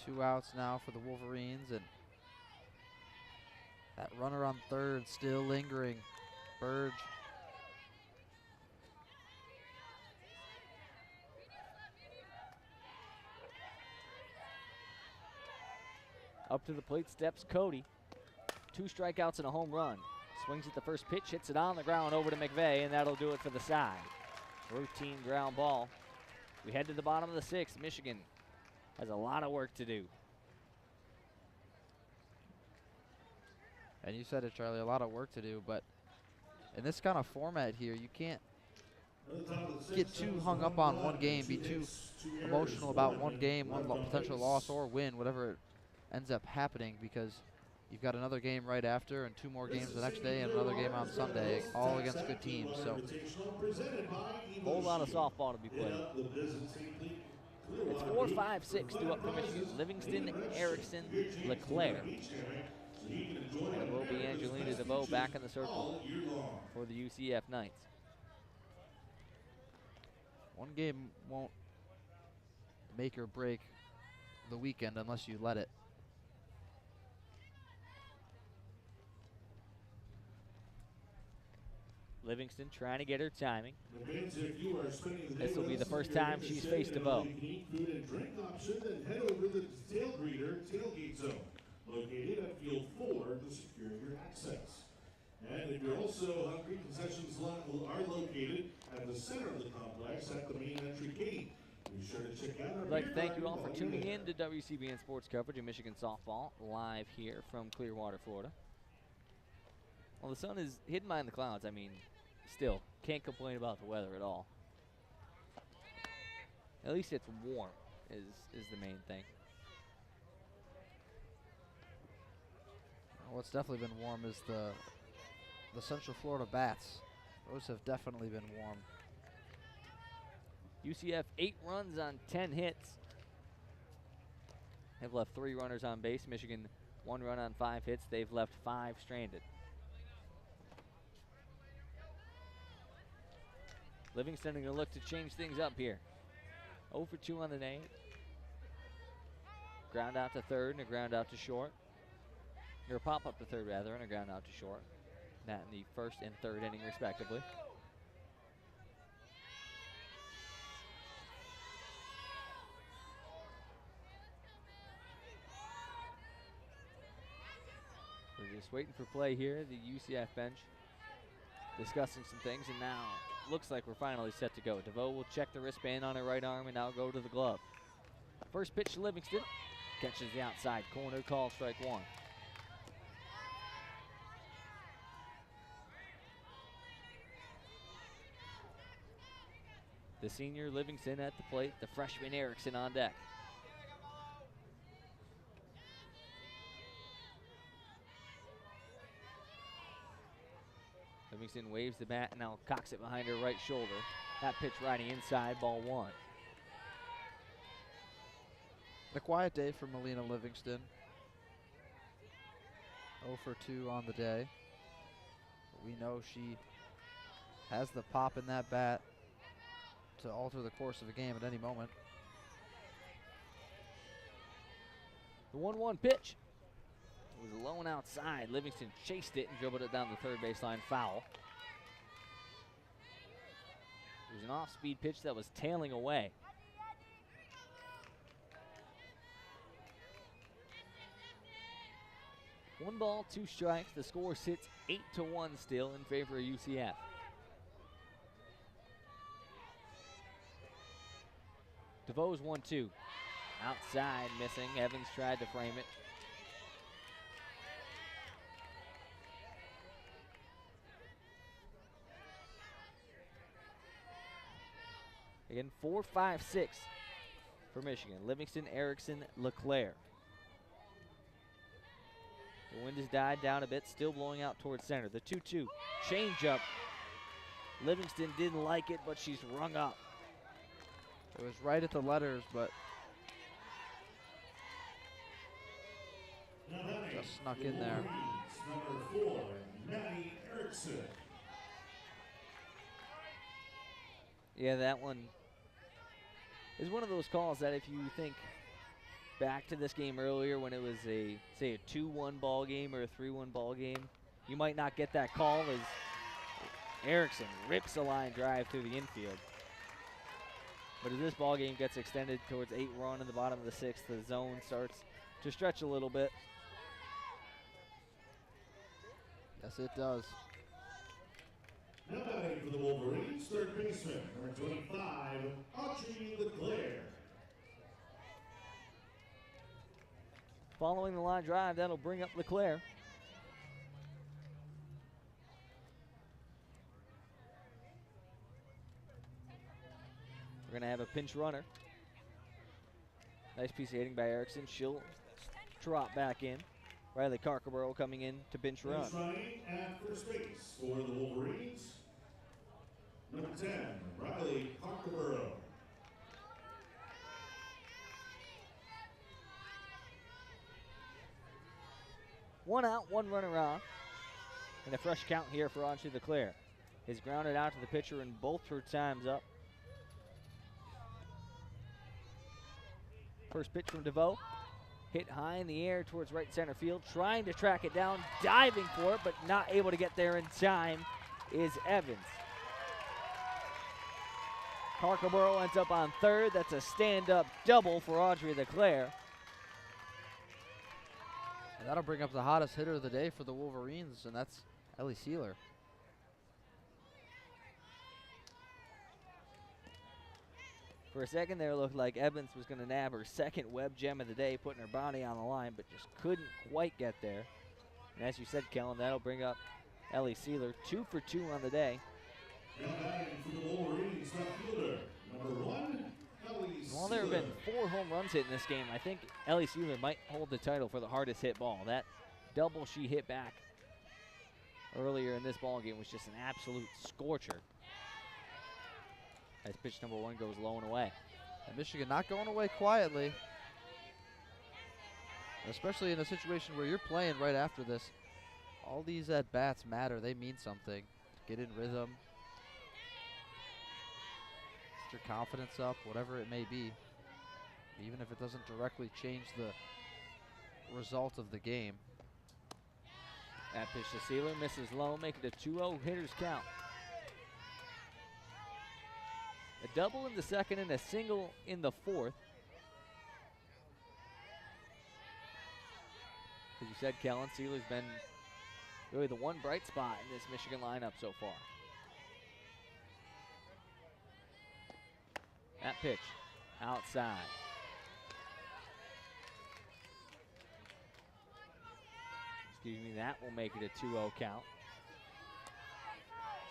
Two outs now for the Wolverines, and that runner on third still lingering. Burge. Up to the plate steps Cody. 2 strikeouts and a home run. Swings at the first pitch, hits it on the ground over to McVeigh, and that'll do it for the side. Routine ground ball. We head to the bottom of the 6th. Michigan has a lot of work to do. And you said it, Charlie, a lot of work to do, but in this kind of format here, you can't get too hung up on one game, be too emotional about one game, one potential loss or win, whatever it ends up happening, because you've got another game right after and 2 more games the next day and another game on Sunday, all against good teams. So a whole lot of softball to be played. It's 4-5-6 due up for Michigan. Livingston, Erickson, Leclerc. And it will be Angelina DeVoe back in the circle for the UCF Knights. One game won't make or break the weekend unless you let it. Livingston trying to get her timing. This will be the first time she's faced DeVoe. Food and drink option, then head over to the Tail Greeter tailgate zone, located at Field 4 to secure your access. And if you're also hungry, concessions are located at the center of the complex at the main entry gate. Be sure to check out our I'd like to thank you all for tuning in to WCBN Sports coverage of Michigan softball live here from Clearwater, Florida. Well, the sun is hidden behind the clouds. I mean, still, can't complain about the weather at all. At least it's warm is the main thing. What's definitely been warm is the Central Florida bats. Those have definitely been warm. UCF 8 runs on 10 hits. Have left 3 runners on base. Michigan 1 run on 5 hits. They've left 5 stranded. Livingston going to look to change things up here. 0 for 2 on the day. Ground out to third and a ground out to short. Or a pop up to third rather and a ground out to short. That in the first and third inning respectively. We're just waiting for play here. The UCF bench discussing some things, and now looks like we're finally set to go. DeVoe will check the wristband on her right arm and now go to the glove. First pitch to Livingston. Catches the outside corner, call strike 1. The senior Livingston at the plate, the freshman Erickson on deck. Livingston waves the bat and now cocks it behind her right shoulder. That pitch riding inside, ball 1. A quiet day for Melina Livingston. 0 for 2 on the day. But we know she has the pop in that bat to alter the course of a game at any moment. The 1-1 pitch. It was low and outside. Livingston chased it and dribbled it down the third baseline, foul. It was an off-speed pitch that was tailing away. 1 ball, 2 strikes. The score sits 8-1 still in favor of UCF. DeVoe's 1-2. Outside, missing. Evans tried to frame it. Again, 4-5-6 for Michigan. Livingston, Erickson, LeClaire. The wind has died down a bit, still blowing out towards center. The 2-2 change-up. Livingston didn't like it, but she's rung up. It was right at the letters, but just snuck in there. Number 4, Maddie Erickson. Yeah, that one is one of those calls that if you think back to this game earlier when it was a 2-1 ball game or a 3-1 ball game, you might not get that call as Erickson rips a line drive through the infield. But as this ball game gets extended towards 8 run in the bottom of the 6th, the zone starts to stretch a little bit. Yes, it does. Now batting for the Wolverines, third baseman, number 25, Audrey LeClaire. Following the line drive, that'll bring up LeClaire. We're going to have a pinch runner. Nice piece of hitting by Erickson. She'll trot back in. Riley Carcaborough coming in to pinch run. Pinch running at first base for the Wolverines, number 10, Riley Carcaborough. One out, 1 runner on. And a fresh count here for Audrey LeClaire. Is grounded out to the pitcher and both her times up. First pitch from DeVoe. Hit high in the air towards right center field. Trying to track it down. Diving for it, but not able to get there in time is Evans. Carcaborough ends up on third. That's a stand-up double for Audrey LeClaire. And that'll bring up the hottest hitter of the day for the Wolverines, and that's Ellie Sealer. For a second there, it looked like Evans was going to nab her second web gem of the day, putting her body on the line, but just couldn't quite get there. And as you said, Kellen, that'll bring up Ellie Sealer, 2 for 2 on the day. Now batting for the Wolverines, left fielder, number 1, Ellie While there have Sealer. been 4 home runs hit in this game, I think Ellie Sealer might hold the title for the hardest hit ball. That double she hit back earlier in this ball game was just an absolute scorcher. As pitch number 1 goes low and away. And Michigan not going away quietly. Especially in a situation where you're playing right after this. All these at-bats matter. They mean something. Get in rhythm. Get your confidence up, whatever it may be. Even if it doesn't directly change the result of the game. That pitch to Sealer, misses low, make it a 2-0 hitters count. A double in the second and a single in the fourth. As you said, Kellen, Sealer's been really the one bright spot in this Michigan lineup so far. That pitch, outside. Excuse me, that will make it a 2-0 count.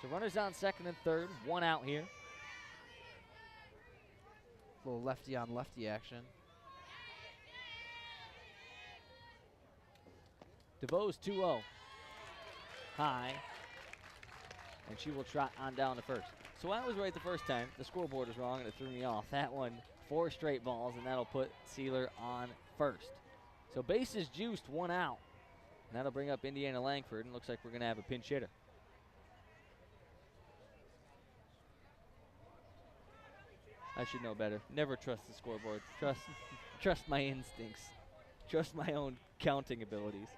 So runners on second and third, 1 out here. Little lefty on lefty action. DeVoe's 2-0. High. And she will trot on down to first. So I was right the first time. The scoreboard was wrong and it threw me off. That one, 4 straight balls, and that'll put Sealer on first. So bases juiced, 1 out. And that'll bring up Indiana Langford, and looks like we're going to have a pinch hitter. I should know better. Never trust the scoreboard. Trust my instincts. Trust my own counting abilities.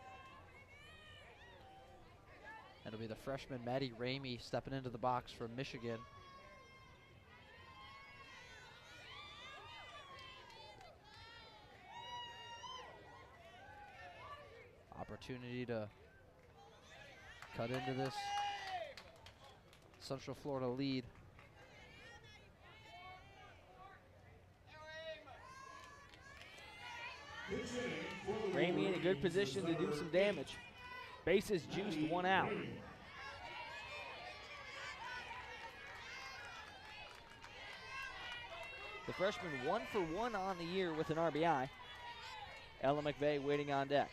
It'll be the freshman Maddie Ramey stepping into the box from Michigan. opportunity to cut into this Central Florida lead. Ramey in a good position to do some damage. Bases juiced, one out. The freshman 1 for 1 on the year with an RBI. Ella McVeigh waiting on deck.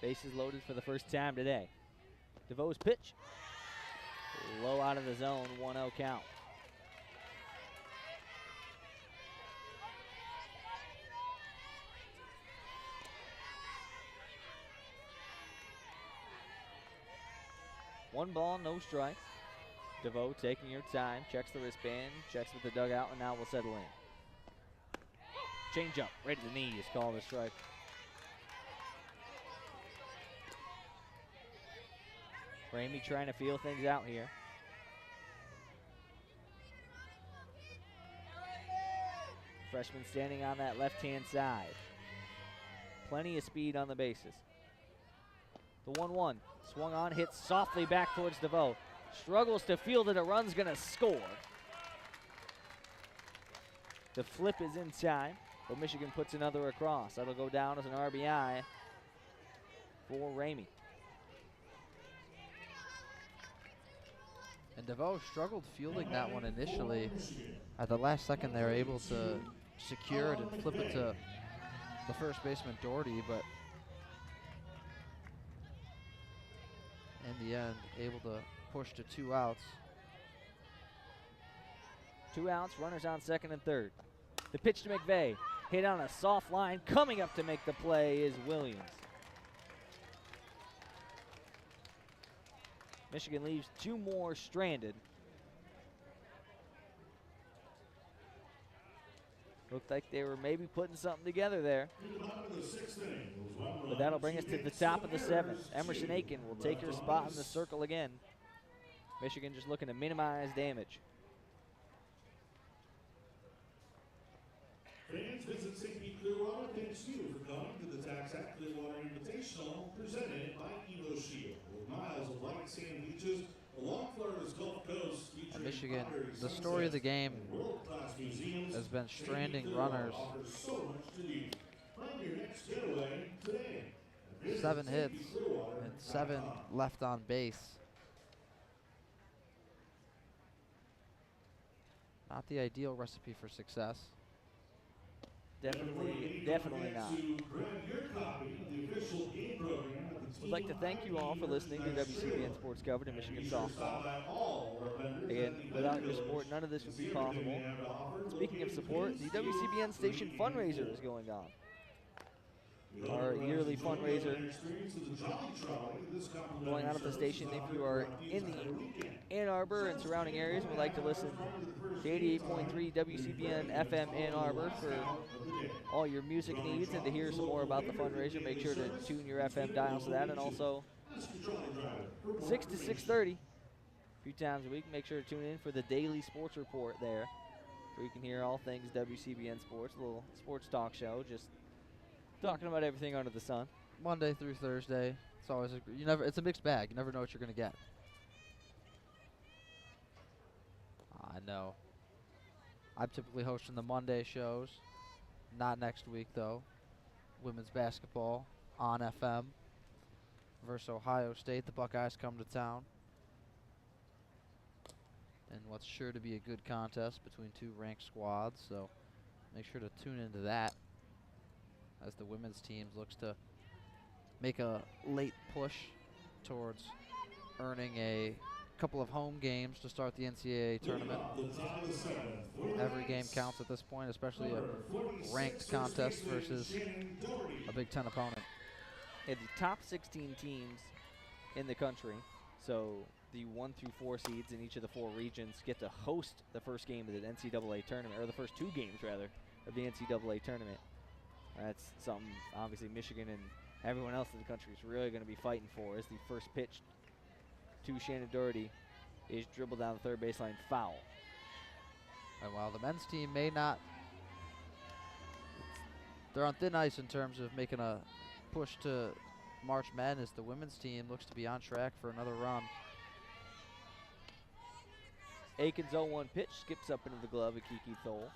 Bases loaded for the first time today. DeVoe's pitch. Low out of the zone, 1-0 count. One ball, no strikes. DeVoe taking your time, checks the wristband, checks with the dugout, and now we'll settle in. Change up, right to the knee is called a strike. Ramey trying to feel things out here. Freshman standing on that left-hand side. Plenty of speed on the bases. The 1-1, swung on, hits softly back towards DeVoe. Struggles to field it, a run's gonna score. The flip is inside, but Michigan puts another across. That'll go down as an RBI for Ramey. And DeVoe struggled fielding that one initially. At the last second, they were able to secure it and flip it to the first baseman, Doherty, but in the end, able to push to 2 outs. 2 outs, runners on second and third. The pitch to McVeigh, hit on a soft line. Coming up to make the play is Williams. Michigan leaves 2 more stranded. Looked like they were maybe putting something together there. But that'll bring us to the top of the 7th. Emerson Aiken will take her spot in the circle again. Michigan just looking to minimize damage. Fans, visit St. Pete Clearwater. Thanks to you for coming to the TaxAct Clearwater Invitational, presented by Evo Shield. With miles of white sand beaches along Florida's Gulf Coast, And Michigan, the story of the game has been stranding runners. So much to do. Find your next getaway today. 7 hits and 7 left on base. Not the ideal recipe for success. Definitely not. We'd like to thank you all for listening to WCBN Sports coverage of Michigan softball. Again, without your support, none of this would be possible. Speaking of support, the WCBN station fundraiser is going on. Our yearly fundraiser going on at the station. If you are in the Ann Arbor and surrounding areas and would like to listen to 88.3 WCBN FM Ann Arbor for all your music needs and to hear some more about the fundraiser, make sure to tune your FM dials to that. And also 6 to 6:30, a few times a week, make sure to tune in for the daily sports report there, where you can hear all things WCBN Sports, a little sports talk show, just talking about everything under the sun. Monday through Thursday. It's always it's a mixed bag. You never know what you're going to get. I know. I'm typically hosting the Monday shows. Not next week, though. Women's basketball on FM versus Ohio State. The Buckeyes come to town. And what's sure to be a good contest between 2 ranked squads. So make sure to tune into that as the women's team looks to make a late push towards earning a couple of home games to start the NCAA tournament. Every game counts at this point, especially a ranked contest versus a Big Ten opponent. Yeah, the top 16 teams in the country, so the 1 through 4 seeds in each of the 4 regions, get to host the first game of the NCAA tournament, or the first 2 games, rather, of the NCAA tournament. That's something, obviously, Michigan and everyone else in the country is really going to be fighting for, as the first pitch to Shannon Doherty is dribbled down the third baseline, foul. And while the men's team may not They're on thin ice in terms of making a push to March Madness. The women's team looks to be on track for another run. Aiken's 0-1 pitch skips up into the glove of Kiki Thole.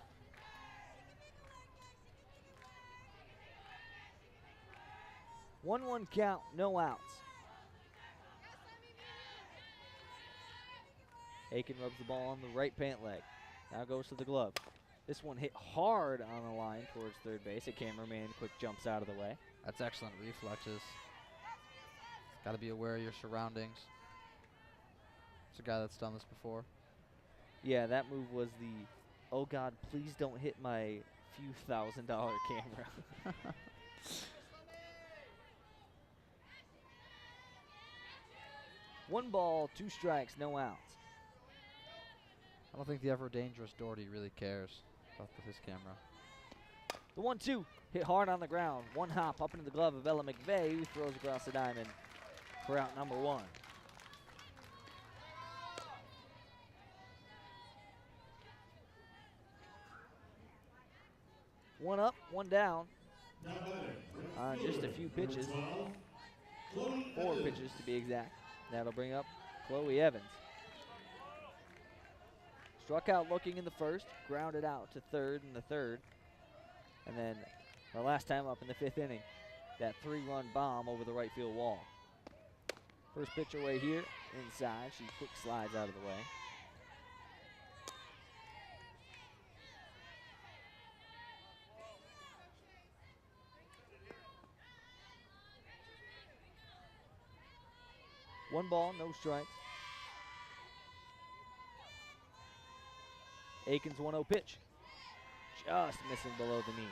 One count, no outs. Aiken rubs the ball on the right pant leg. Now goes to the glove. This one hit hard on the line towards third base. A cameraman quick jumps out of the way. That's excellent reflexes. Got to be aware of your surroundings. It's a guy that's done this before. Yeah, that move was the, oh God, please don't hit my few $1,000 camera. One ball, two strikes, no outs. I don't think the ever dangerous Doherty really cares about his camera. The 1-2 hit hard on the ground. One hop up into the glove of Ella McVeigh, who throws across the diamond for out number 1. One up, one down. Just a few pitches. 4 pitches to be exact. That'll bring up Chloe Evans. Struck out looking in the first, grounded out to third in the third. And then the last time up in the 5th inning, that 3-run bomb over the right field wall. First pitch away here, inside. She quick slides out of the way. One ball, no strikes. Aiken's 1-0 pitch. Just missing below the knees.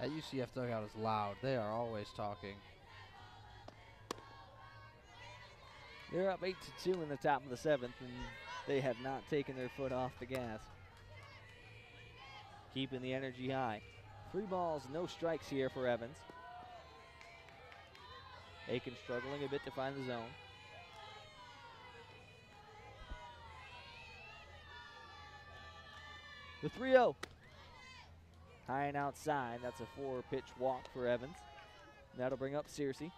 That UCF dugout is loud. They are always talking. They're up 8-2 in the top of the 7th, and they have not taken their foot off the gas. Keeping the energy high. 3 balls, no strikes here for Evans. Aiken struggling a bit to find the zone. The 3-0. High and outside. That's a 4-pitch walk for Evans. That'll bring up Searcy.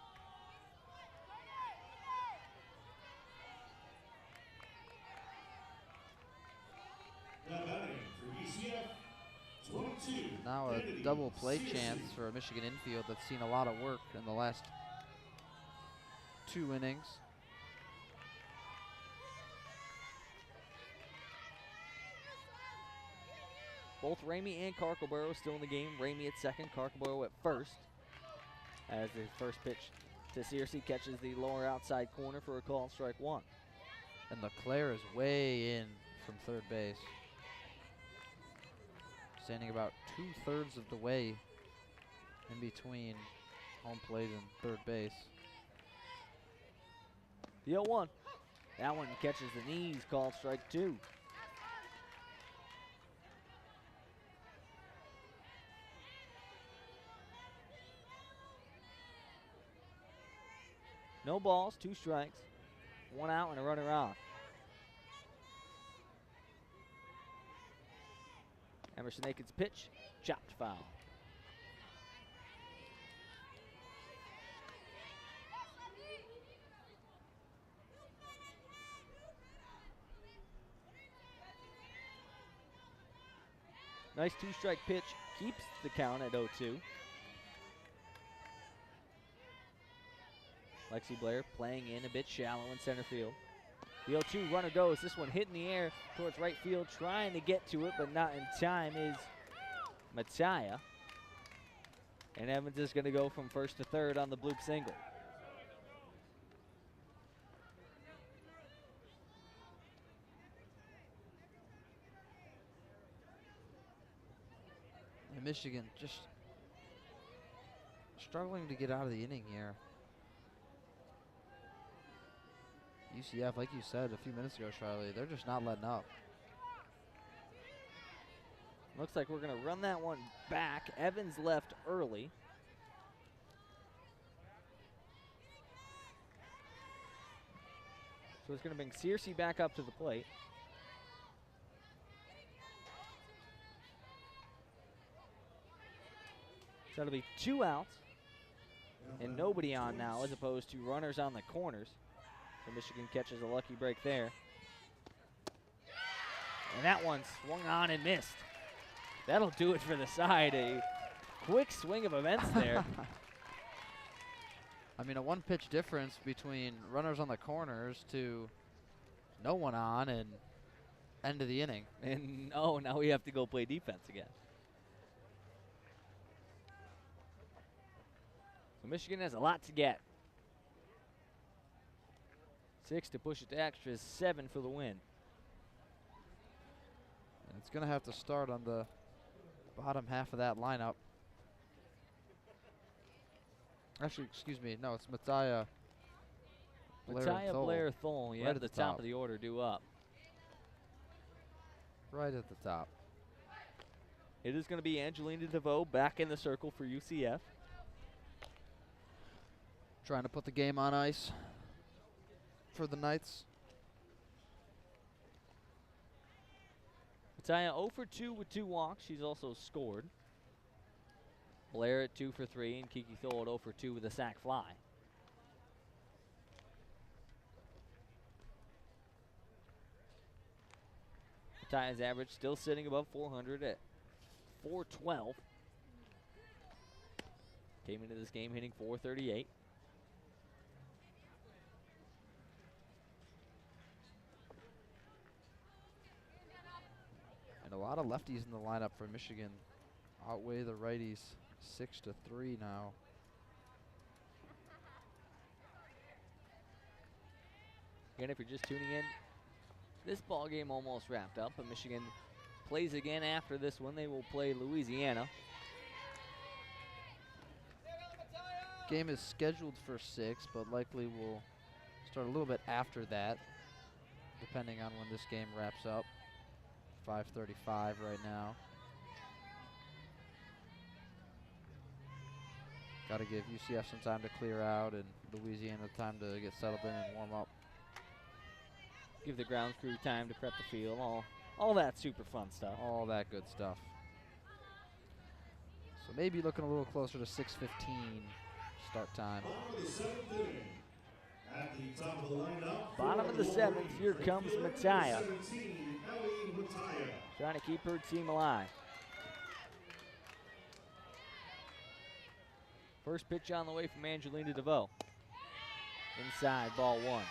Now a double play chance for a Michigan infield that's seen a lot of work in the last 2 innings. Both Ramey and Carkleborough still in the game. Ramey at second, Carkleborough at first. As the first pitch to Searcy catches the lower outside corner for a called strike 1. And LeClaire is way in from third base. Standing about 2/3 of the way in between home plate and third base. The 0-1. That one catches the knees, called strike 2. No balls, 2 strikes, 1 out and a runner off. Emerson Aiken's pitch, chopped foul. Nice 2-strike pitch, keeps the count at 0-2. Lexi Blair playing in a bit shallow in center field. The 0-2 runner goes. This one hit in the air towards right field, trying to get to it, but not in time is Mattia. And Evans is going to go from first to third on the bloop single. And Michigan just struggling to get out of the inning here. UCF, like you said a few minutes ago, Charlie, they're just not letting up. Looks like we're going to run that one back. Evans left early. So it's going to bring Searcy back up to the plate. So it'll be 2 outs and nobody on now, as opposed to runners on the corners. So Michigan catches a lucky break there. And that one swung on and missed. That'll do it for the side. A quick swing of events there. I mean, a 1-pitch difference between runners on the corners to no one on and end of the inning. And oh, now we have to go play defense again. So Michigan has a lot to get. 6 to push it to extras, 7 for the win. And it's going to have to start on the bottom half of that lineup. Actually, excuse me, no, it's Mattia Blair Thole, yeah, right at the top of the order, due up. Right at the top. It is going to be Angelina DeVoe back in the circle for UCF. Trying to put the game on ice for the Knights. Mattia 0 for 2 with 2 walks. She's also scored. Blair at 2 for 3, and Kiki Thole at 0 for 2 with a sac fly. Mattia's average still sitting above 400 at 412. Came into this game hitting 438. And a lot of lefties in the lineup for Michigan. Outweigh the righties 6-3 now. Again, if you're just tuning in, this ball game almost wrapped up, but Michigan plays again after this one. They will play Louisiana. Game is scheduled for 6, but likely will start a little bit after that, depending on when this game wraps up. 5:35 right now. Got to give UCF some time to clear out and Louisiana time to get settled in and warm up. Give the grounds crew time to prep the field. All that super fun stuff. All that good stuff. So maybe looking a little closer to 6:15 start time. Bottom of the 7th, here comes Mattia. Trying to keep her team alive. First pitch on the way from Angelina DeVoe. Inside, ball 1.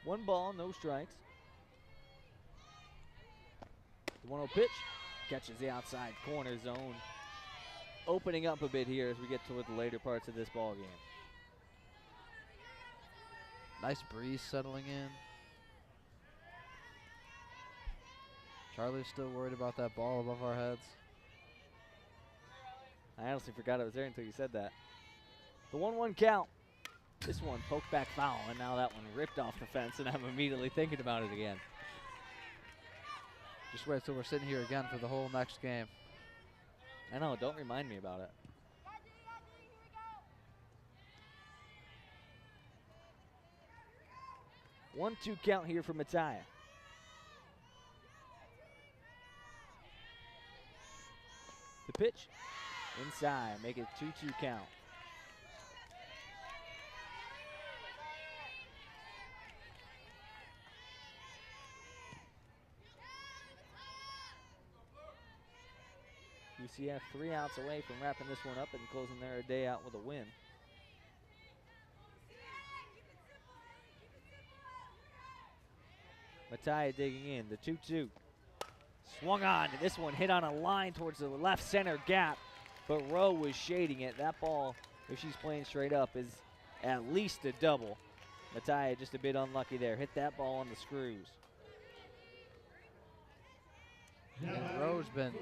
One ball, no strikes. The 1-0 pitch catches the outside corner zone. Opening up a bit here as we get toward the later parts of this ball game. Nice breeze settling in. Charlie's still worried about that ball above our heads. I honestly forgot it was there until you said that. The 1-1 count. This one poked back foul, and now that one ripped off the fence, and I'm immediately thinking about it again. Just wait till we're sitting here again for the whole next game. I know, don't remind me about it. One, 2 count here for Mattia. The pitch, inside, make it 2-2 count. UCF 3 outs away from wrapping this one up and closing their day out with a win. Mattia digging in, the 2-2. Swung on, and this one hit on a line towards the left center gap, but Rowe was shading it. That ball, if she's playing straight up, is at least a double. Mattia just a bit unlucky there. Hit that ball on the screws. And Rowe's been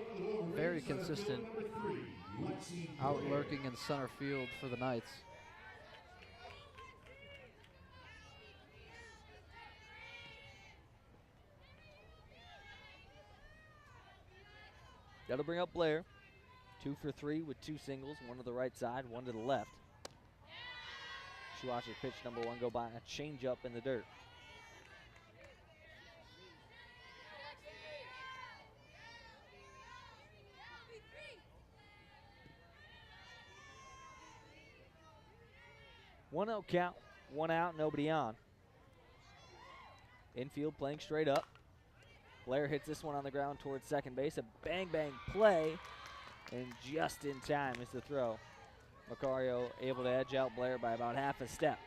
very consistent, out lurking in center field for the Knights. That'll bring up Blair. 2 for 3 with 2 singles, 1 to the right side, 1 to the left. She watches pitch number 1 go by, a changeup in the dirt. One out count, 1 out, nobody on. Infield playing straight up. Blair hits this one on the ground towards second base. A bang-bang play, and just in time is the throw. Macario able to edge out Blair by about half a step.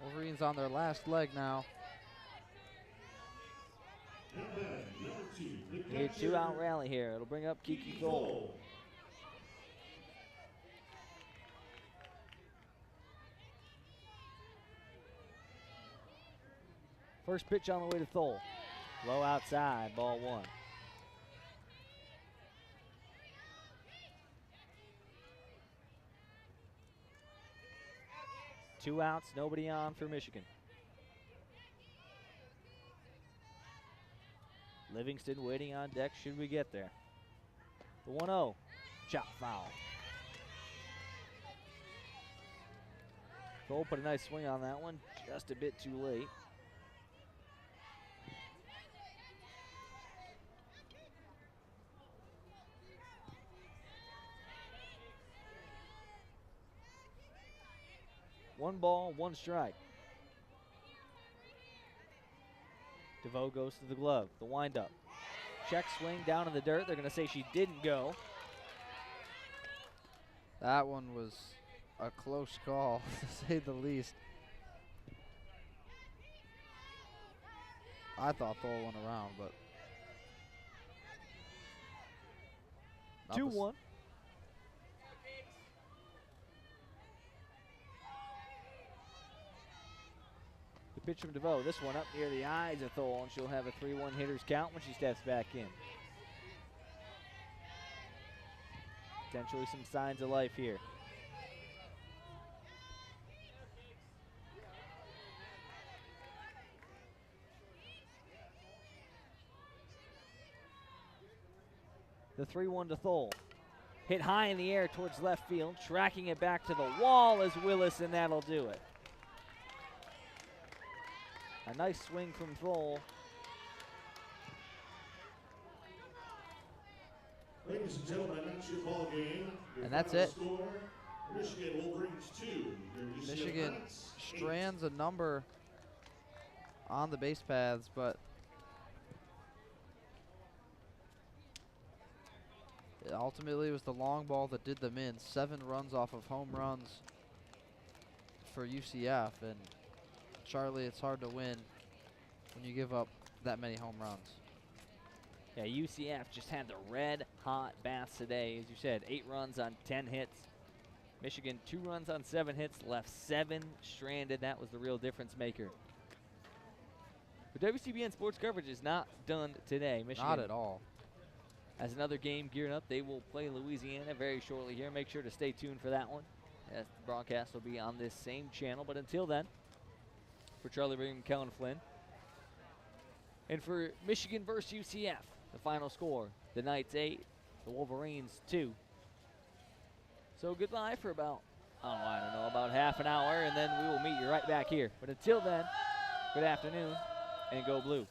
Wolverines on their last leg now. Need a 2-out rally here. It'll bring up Kiki Thole. First pitch on the way to Thole. Low outside, ball 1. Two outs, nobody on for Michigan. Livingston waiting on deck should we get there. The 1-0, chop foul. Thole put a nice swing on that one, just a bit too late. One ball, 1 strike. DeVoe goes to the glove, the windup. Check swing down in the dirt. They're going to say she didn't go. That one was a close call, to say the least. I thought Thole went around, but 2-1. Pitch from DeVoe. This one up near the eyes of Thole, and she'll have a 3-1 hitter's count when she steps back in. Potentially some signs of life here. The 3-1 to Thole. Hit high in the air towards left field. Tracking it back to the wall is Willis, and that'll do it. A nice swing from Thole. Ladies and gentlemen, that's your ball game. And that's it. Score, Michigan Wolverines 2. Michigan strands a number on the base paths, but it ultimately was the long ball that did them in. 7 runs off of home runs for UCF, and Charlie, it's hard to win when you give up that many home runs. Yeah, UCF just had the red hot bats today. As you said, 8 runs on 10 hits. Michigan 2 runs on 7 hits, left 7 stranded. That was the real difference maker. But WCBN Sports coverage is not done today. Michigan, not at all. As another game gearing up, they will play Louisiana very shortly here. Make sure to stay tuned for that one, as the broadcast will be on this same channel. But until then, for Charlie Brigham and Kellen Flynn, and for Michigan versus UCF, the final score, the Knights 8, the Wolverines 2. So goodbye for about, about half an hour, and then we will meet you right back here. But until then, good afternoon, and go blue.